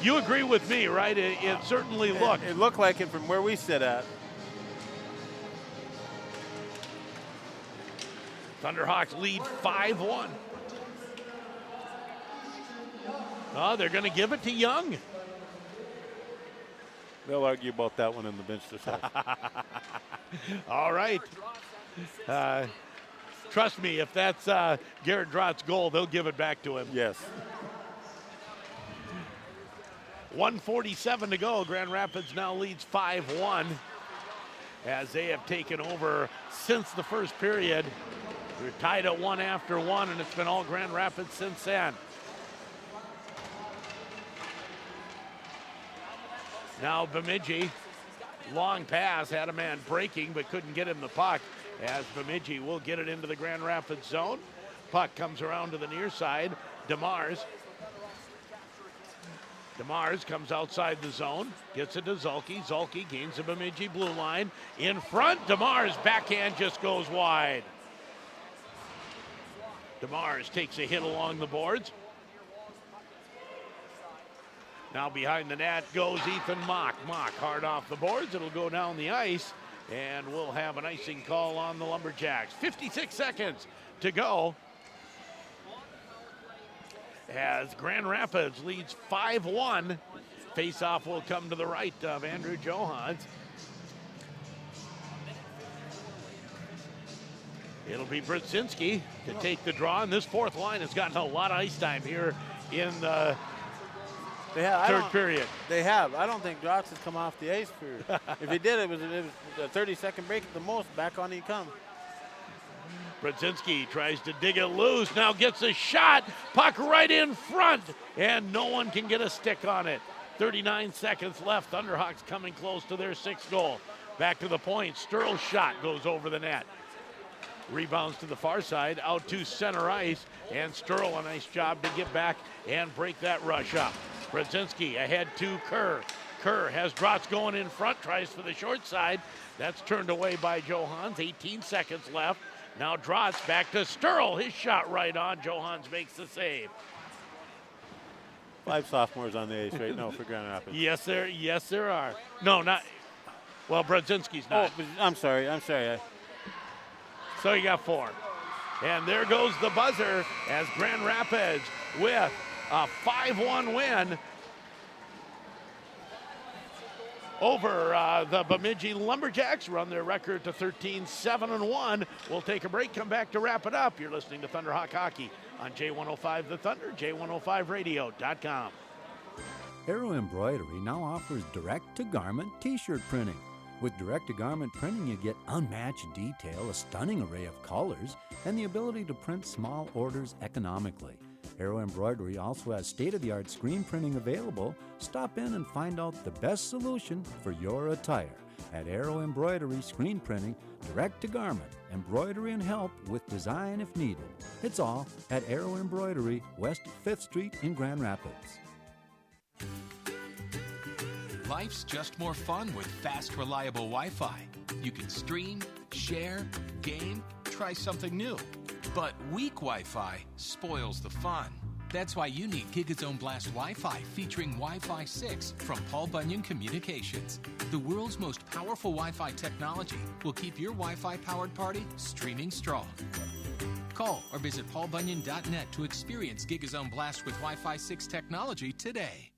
You agree with me, right? It certainly looked. It looked like it from where we sit at. Thunderhawks lead 5-1. Oh, they're going to give it to Young. They'll argue about that one in the bench themselves. All right. Trust me, if that's Garrett Drott's goal, they'll give it back to him. Yes. 1:47 to go. Grand Rapids now leads 5-1 as they have taken over since the first period. We're tied at 1 after 1, and it's been all Grand Rapids since then. Now Bemidji, long pass, had a man breaking but couldn't get him the puck, as Bemidji will get it into the Grand Rapids zone. Puck comes around to the near side. DeMars comes outside the zone, gets it to Zulke. Zulke gains the Bemidji blue line. In front, DeMars' backhand just goes wide. DeMars takes a hit along the boards. Now behind the net goes Ethan Mock. Mock hard off the boards. It'll go down the ice, and we'll have an icing call on the Lumberjacks. 56 seconds to go as Grand Rapids leads 5-1. Face-off will come to the right of Andrew Johans. It'll be Brzezinski to take the draw, and this fourth line has gotten a lot of ice time here in the third period. They have. I don't think Drots has come off the ice for. If he did, it was a 30-second break at the most. Back on he come. Brzezinski tries to dig it loose. Now gets a shot. Puck right in front, and no one can get a stick on it. 39 seconds left. Thunderhawks coming close to their sixth goal. Back to the point. Sturl's shot goes over the net. Rebounds to the far side, out to center ice, and Sturl, a nice job to get back and break that rush up. Brzezinski ahead to Kerr. Kerr has Drots going in front, tries for the short side. That's turned away by Johans. 18 seconds left. Now Drots back to Sturl. His shot right on. Johans makes the save. 5 sophomores on the ice right now for Grand Rapids. Yes, there are. No, not. Well, Brzezinski's not. Oh, I'm sorry. So you got 4. And there goes the buzzer as Grand Rapids with a 5-1 win over the Bemidji Lumberjacks. Run their record to 13-7-1. We'll take a break, come back to wrap it up. You're listening to Thunderhawk Hockey on J105 The Thunder, J105radio.com. Arrow Embroidery now offers direct-to-garment t-shirt printing. With direct-to-garment printing, you get unmatched detail, a stunning array of colors, and the ability to print small orders economically. Arrow Embroidery also has state-of-the-art screen printing available. Stop in and find out the best solution for your attire. At Arrow Embroidery Screen Printing, direct-to-garment, embroidery and help with design if needed. It's all at Arrow Embroidery, West 5th Street in Grand Rapids. Life's just more fun with fast, reliable Wi-Fi. You can stream, share, game, try something new. But weak Wi-Fi spoils the fun. That's why you need GigaZone Blast Wi-Fi featuring Wi-Fi 6 from Paul Bunyan Communications. The world's most powerful Wi-Fi technology will keep your Wi-Fi powered party streaming strong. Call or visit paulbunyan.net to experience GigaZone Blast with Wi-Fi 6 technology today.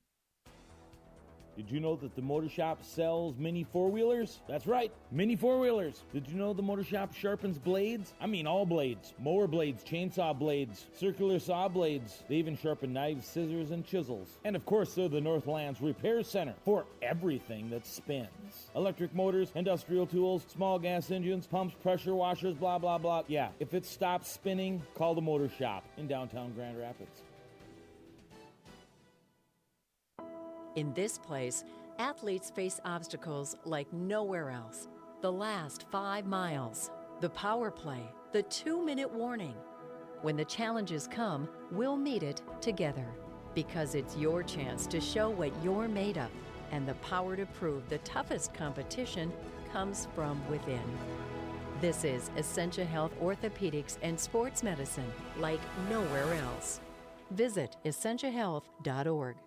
Did you know that the Motor Shop sells mini four-wheelers? That's right, mini four-wheelers. Did you know the Motor Shop sharpens blades? I mean all blades. Mower blades, chainsaw blades, circular saw blades. They even sharpen knives, scissors, and chisels. And of course, they're the Northlands Repair Center for everything that spins. Electric motors, industrial tools, small gas engines, pumps, pressure washers, blah, blah, blah. Yeah, if it stops spinning, call the Motor Shop in downtown Grand Rapids. In this place, athletes face obstacles like nowhere else. The last 5 miles, the power play, the 2-minute warning. When the challenges come, we'll meet it together because it's your chance to show what you're made of, and the power to prove the toughest competition comes from within. This is Essentia Health Orthopedics and Sports Medicine like nowhere else. Visit essentiahealth.org.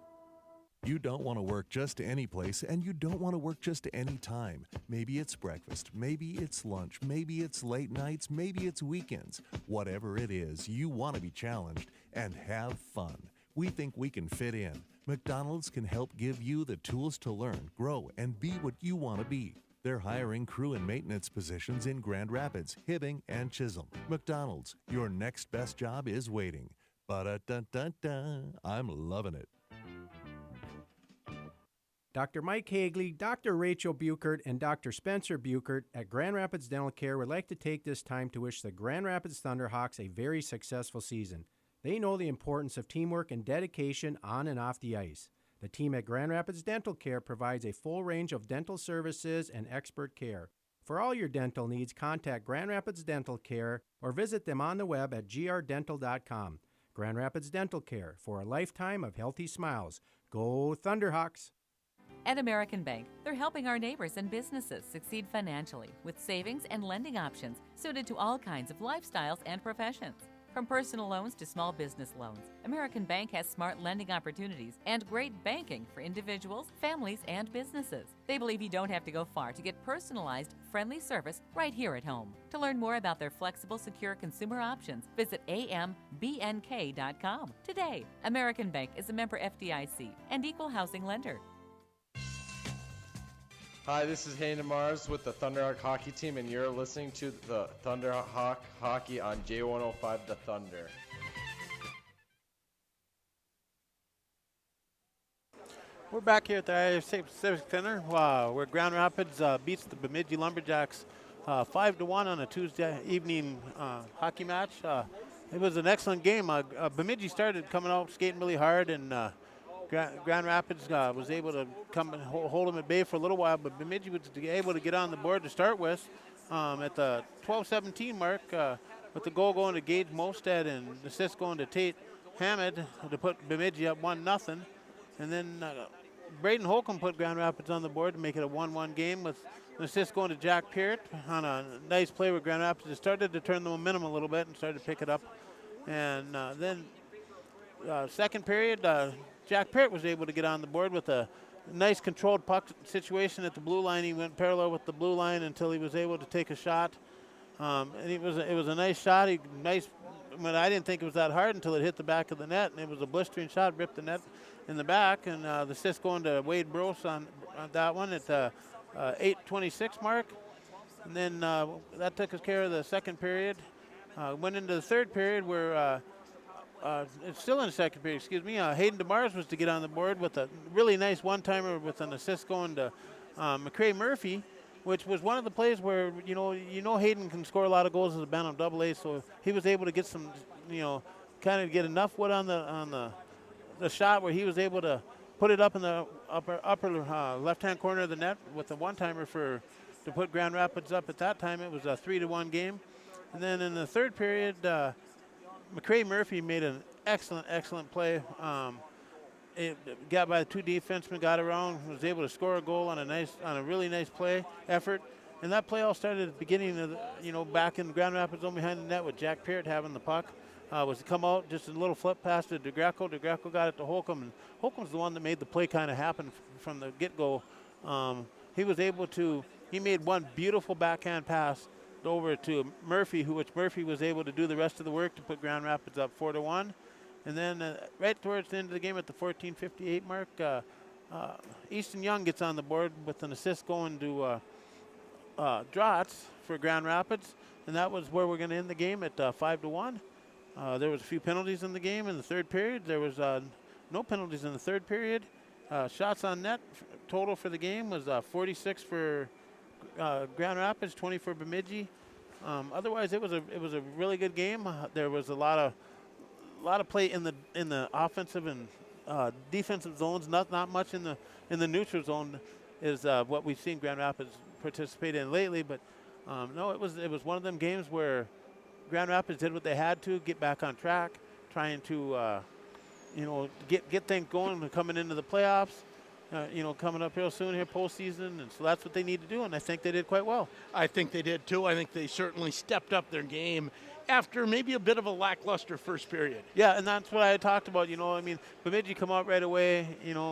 You don't want to work just any place, and you don't want to work just any time. Maybe it's breakfast, maybe it's lunch, maybe it's late nights, maybe it's weekends. Whatever it is, you want to be challenged and have fun. We think we can fit in. McDonald's can help give you the tools to learn, grow, and be what you want to be. They're hiring crew and maintenance positions in Grand Rapids, Hibbing, and Chisholm. McDonald's, your next best job is waiting. Ba-da-dun-dun-dun. I'm loving it. Dr. Mike Hagley, Dr. Rachel Buchert, and Dr. Spencer Buchert at Grand Rapids Dental Care would like to take this time to wish the Grand Rapids Thunderhawks a very successful season. They know the importance of teamwork and dedication on and off the ice. The team at Grand Rapids Dental Care provides a full range of dental services and expert care. For all your dental needs, contact Grand Rapids Dental Care or visit them on the web at grdental.com. Grand Rapids Dental Care, for a lifetime of healthy smiles. Go Thunderhawks! At American Bank, they're helping our neighbors and businesses succeed financially with savings and lending options suited to all kinds of lifestyles and professions. From personal loans to small business loans, American Bank has smart lending opportunities and great banking for individuals, families, and businesses. They believe you don't have to go far to get personalized, friendly service right here at home. To learn more about their flexible, secure consumer options, visit ambnk.com today. American Bank is a member FDIC and equal housing lender. Hi, this is Hayden Mars with the Thunderhawk hockey team, and you're listening to the Thunderhawk hockey on J105 The Thunder. We're back here at the Irish Civic Center where Grand Rapids beats the Bemidji Lumberjacks 5-1 on a Tuesday evening hockey match. It was an excellent game. Bemidji started coming out skating really hard, and Grand Rapids was able to come and hold them at bay for a little while, but Bemidji was able to get on the board to start with at the 12-17 mark with the goal going to Gage Mostad and the assist going to Tate Hammond to put Bemidji up 1-0. And then Braden Holcomb put Grand Rapids on the board to make it a 1-1 game with an assist going to Jack Peart on a nice play where Grand Rapids started to turn the momentum a little bit and started to pick it up. And then second period, Jack Peart was able to get on the board with a nice controlled puck situation at the blue line. He went parallel with the blue line until he was able to take a shot. And it was a nice shot. I didn't think it was that hard until it hit the back of the net, and it was a blistering shot, ripped the net in the back. And the assist going to Wade Brose on that one at the 8:26 mark. And then that took us care of the second period. Went into the third period where it's still in the second period, Hayden DeMars was to get on the board with a really nice one-timer with an assist going to McCrae Murphy, which was one of the plays where, Hayden can score a lot of goals as a Bantam AA, so he was able to get some, kind of get enough wood on the shot where he was able to put it up in the upper left-hand corner of the net with a one-timer to put Grand Rapids up. At that time, it was a 3-1 game. And then in the third period, McCrae Murphy made an excellent play. It got by the two defensemen, got around, was able to score a goal on a really nice play effort. And that play all started at the beginning of back in Grand Rapids zone behind the net with Jack Peart having the puck. Was to come out, just a little flip pass to DeGreco. DeGreco got it to Holcomb, and Holcomb's the one that made the play kind of happen from the get-go. He made one beautiful backhand pass over to Murphy, which Murphy was able to do the rest of the work to put Grand Rapids up 4-1. And then right towards the end of the game at the 14:58 mark, Easton Young gets on the board with an assist going to Drotz for Grand Rapids, and that was where we're going to end the game at 5-1. There was a few penalties in the game in the third period. There was no penalties in the third period. Shots on net total for the game was 46 for Grand Rapids, 20 for Bemidji. Otherwise, it was a really good game. There was a lot of play in the offensive and defensive zones. Not much in the neutral zone is what we've seen Grand Rapids participate in lately. But no, it was one of them games where Grand Rapids did what they had to get back on track, trying to get things going coming into the playoffs. Coming up real soon here, postseason, and so that's what they need to do, and I think they did quite well. I think they did too. I think they certainly stepped up their game after maybe a bit of a lackluster first period. Yeah, and that's what I talked about. Bemidji come out right away,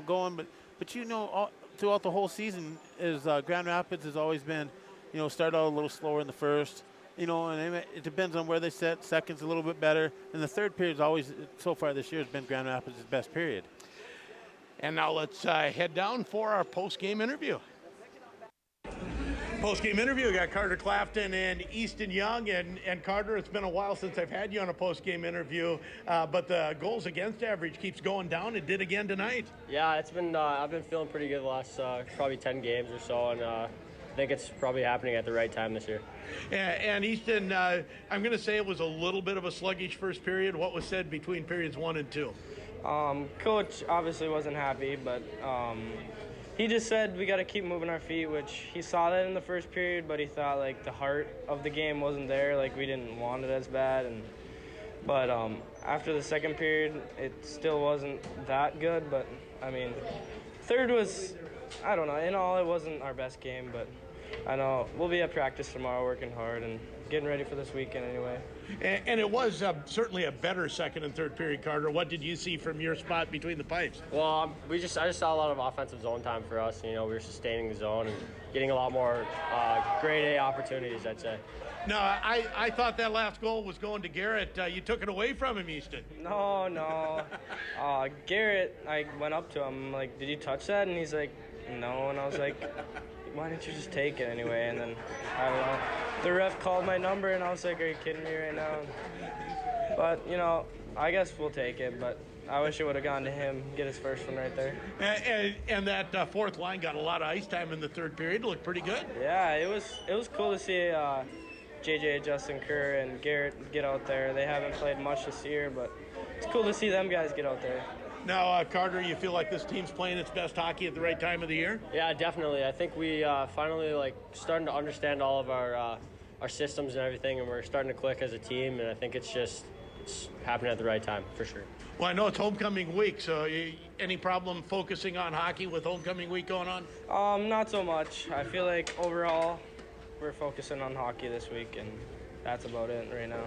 going, but throughout the whole season, is Grand Rapids has always been, start out a little slower in the first, and it depends on where they set. Second's a little bit better, and the third period is always, so far this year, has been Grand Rapids' best period. And now let's head down for our post-game interview. Post-game interview. We got Carter Clafton and Easton Young. And Carter, it's been a while since I've had you on a post-game interview, but the goals against average keeps going down. It did again tonight. Yeah, it's been. I've been feeling pretty good the last probably 10 games or so, and I think it's probably happening at the right time this year. And Easton, I'm going to say it was a little bit of a sluggish first period. What was said between periods 1 and 2? Coach obviously wasn't happy, but he just said we got to keep moving our feet, which he saw that in the first period, but he thought like the heart of the game wasn't there, like we didn't want it as bad. But after the second period, it still wasn't that good. But I mean, third was, I don't know. In all, it wasn't our best game, but I know we'll be at practice tomorrow, working hard and getting ready for this weekend anyway. And it was certainly a better second and third period, Carter. What did you see from your spot between the pipes? Well, I just saw a lot of offensive zone time for us. You know, we were sustaining the zone and getting a lot more grade A opportunities, I'd say. No, I thought that last goal was going to Garrett. You took it away from him, Easton. No. Garrett, I went up to him, like, did you touch that? And he's like, no. And I was like, why didn't you just take it anyway? And then, I don't know, the ref called my number, and I was like, are you kidding me right now? But, you know, I guess we'll take it, but I wish it would have gone to him, get his first one right there. And that fourth line got a lot of ice time in the third period. It looked pretty good. Yeah, it was cool to see JJ, Justin Kerr, and Garrett get out there. They haven't played much this year, but it's cool to see them guys get out there. Now, Carter, you feel like this team's playing its best hockey at the right time of the year? Yeah, definitely. I think we finally starting to understand all of our systems and everything, and we're starting to click as a team. And I think it's happening at the right time for sure. Well, I know it's homecoming week, so any problem focusing on hockey with homecoming week going on? Not so much. I feel like overall we're focusing on hockey this week, and that's about it right now.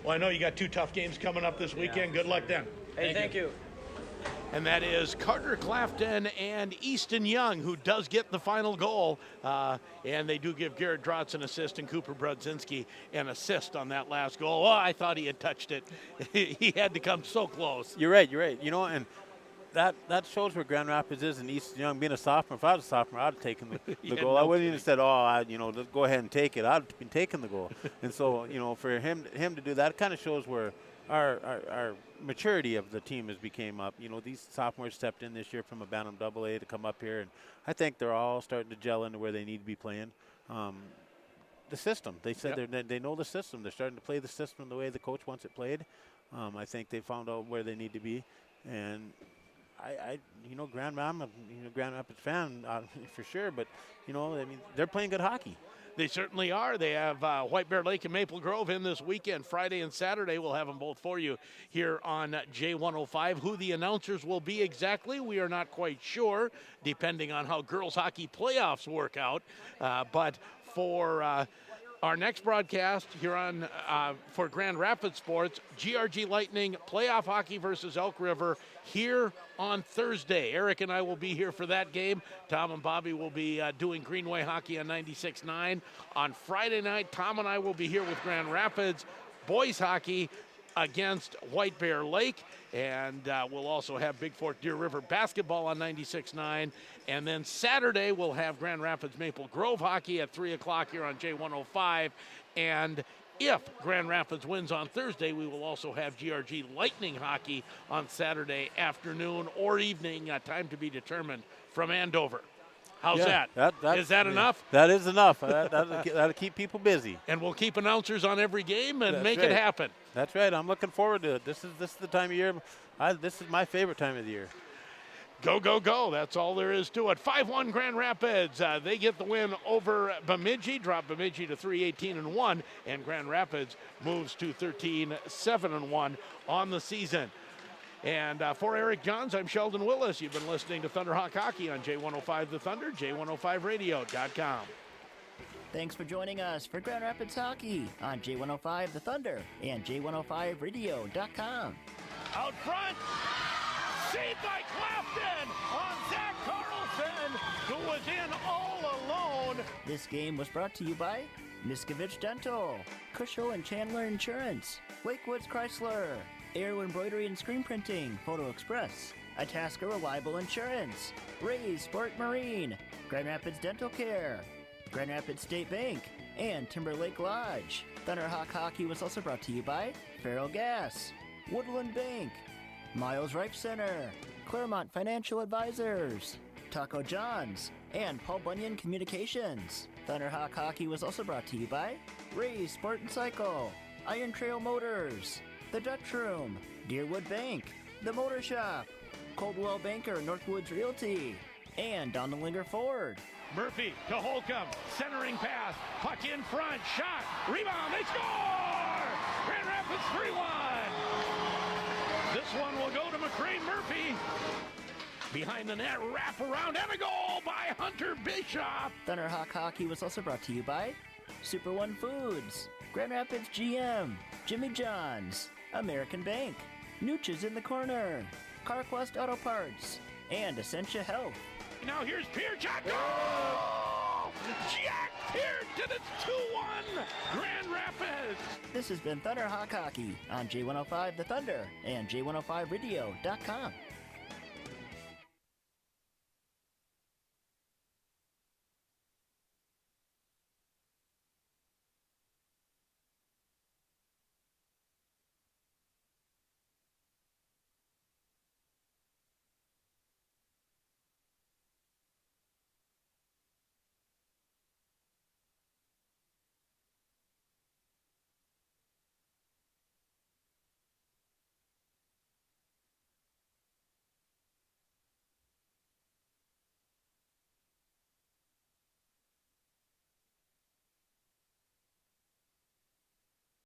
Well, I know you got 2 tough games coming up this weekend. Good luck then. Hey, thank you. And that is Carter Clafton and Easton Young, who does get the final goal. And they do give Garrett Drotz an assist and Cooper Brodzinski an assist on that last goal. Oh, I thought he had touched it. He had to come so close. You're right. You know, and that shows where Grand Rapids is, and Easton Young being a sophomore. If I was a sophomore, I'd have taken the goal. I wouldn't even said, let's go ahead and take it. I'd have been taking the goal. And so, you know, for him to do that kind of shows where our maturity of the team has became up. You know, these sophomores stepped in this year from a Bantam AA to come up here, and I think they're all starting to gel into where they need to be playing. The system, they said they know the system. They're starting to play the system the way the coach wants it played. I think they found out where they need to be, and Grand Rapids fan for sure, but they're playing good hockey. They certainly are. They have White Bear Lake and Maple Grove in this weekend. Friday and Saturday, we'll have them both for you here on J105. Who the announcers will be exactly, we are not quite sure, depending on how girls hockey playoffs work out. But for our next broadcast here on for Grand Rapids Sports, GRG Lightning playoff hockey versus Elk River here on Thursday. Eric and I will be here for that game. Tom and Bobby will be doing Greenway hockey on 96.9. On Friday night, Tom and I will be here with Grand Rapids boys hockey against White Bear Lake. And we'll also have Big Fork Deer River basketball on 96.9. And then Saturday, we'll have Grand Rapids Maple Grove hockey at 3 o'clock here on J105. And if Grand Rapids wins on Thursday, we will also have GRG Lightning hockey on Saturday afternoon or evening, time to be determined, from Andover. How's that? Is that enough? That is enough. That'll keep people busy. And we'll keep announcers on every game and make it happen. That's right. I'm looking forward to it. This is the time of year. This is my favorite time of the year. Go, go, go. That's all there is to it. 5-1 Grand Rapids. They get the win over Bemidji, drop Bemidji to 3-18-1, and Grand Rapids moves to 13-7-1 on the season. And for Eric Johns, I'm Sheldon Willis. You've been listening to Thunderhawk Hockey on J105 The Thunder, J105radio.com. Thanks for joining us for Grand Rapids Hockey on J105 The Thunder and J105radio.com. Out front, saved by Clafton on Zach Carlson, who was in all alone. This game was brought to you by Miskovich Dental, Cushel and Chandler Insurance, Wakewoods Chrysler, Arrow Embroidery and Screen Printing, Photo Express, Itasca Reliable Insurance, Ray's Sport Marine, Grand Rapids Dental Care, Grand Rapids State Bank, and Timberlake Lodge. Thunderhawk Hockey was also brought to you by Farrell Gas, Woodland Bank, Miles Rife Center, Claremont Financial Advisors, Taco John's, and Paul Bunyan Communications. Thunderhawk Hockey was also brought to you by Ray's Sport and Cycle, Iron Trail Motors, The Dutch Room, Deerwood Bank, The Motor Shop, Coldwell Banker Northwoods Realty, and Donalinger Ford. Murphy to Holcomb, centering pass, puck in front, shot, rebound, they score! Grand Rapids 3-1. This one will go to McCray Murphy. Behind the net, wrap around, and a goal by Hunter Bischoff. Thunderhawk Hockey was also brought to you by Super One Foods, Grand Rapids GM, Jimmy John's, American Bank, Nooches in the Corner, CarQuest Auto Parts, and Essentia Health. Now here's Pierre, shot, goal! Jack Pierre, and it's 2-1, Grand Rapids. This has been Thunderhawk Hockey on J105 The Thunder and J105radio.com.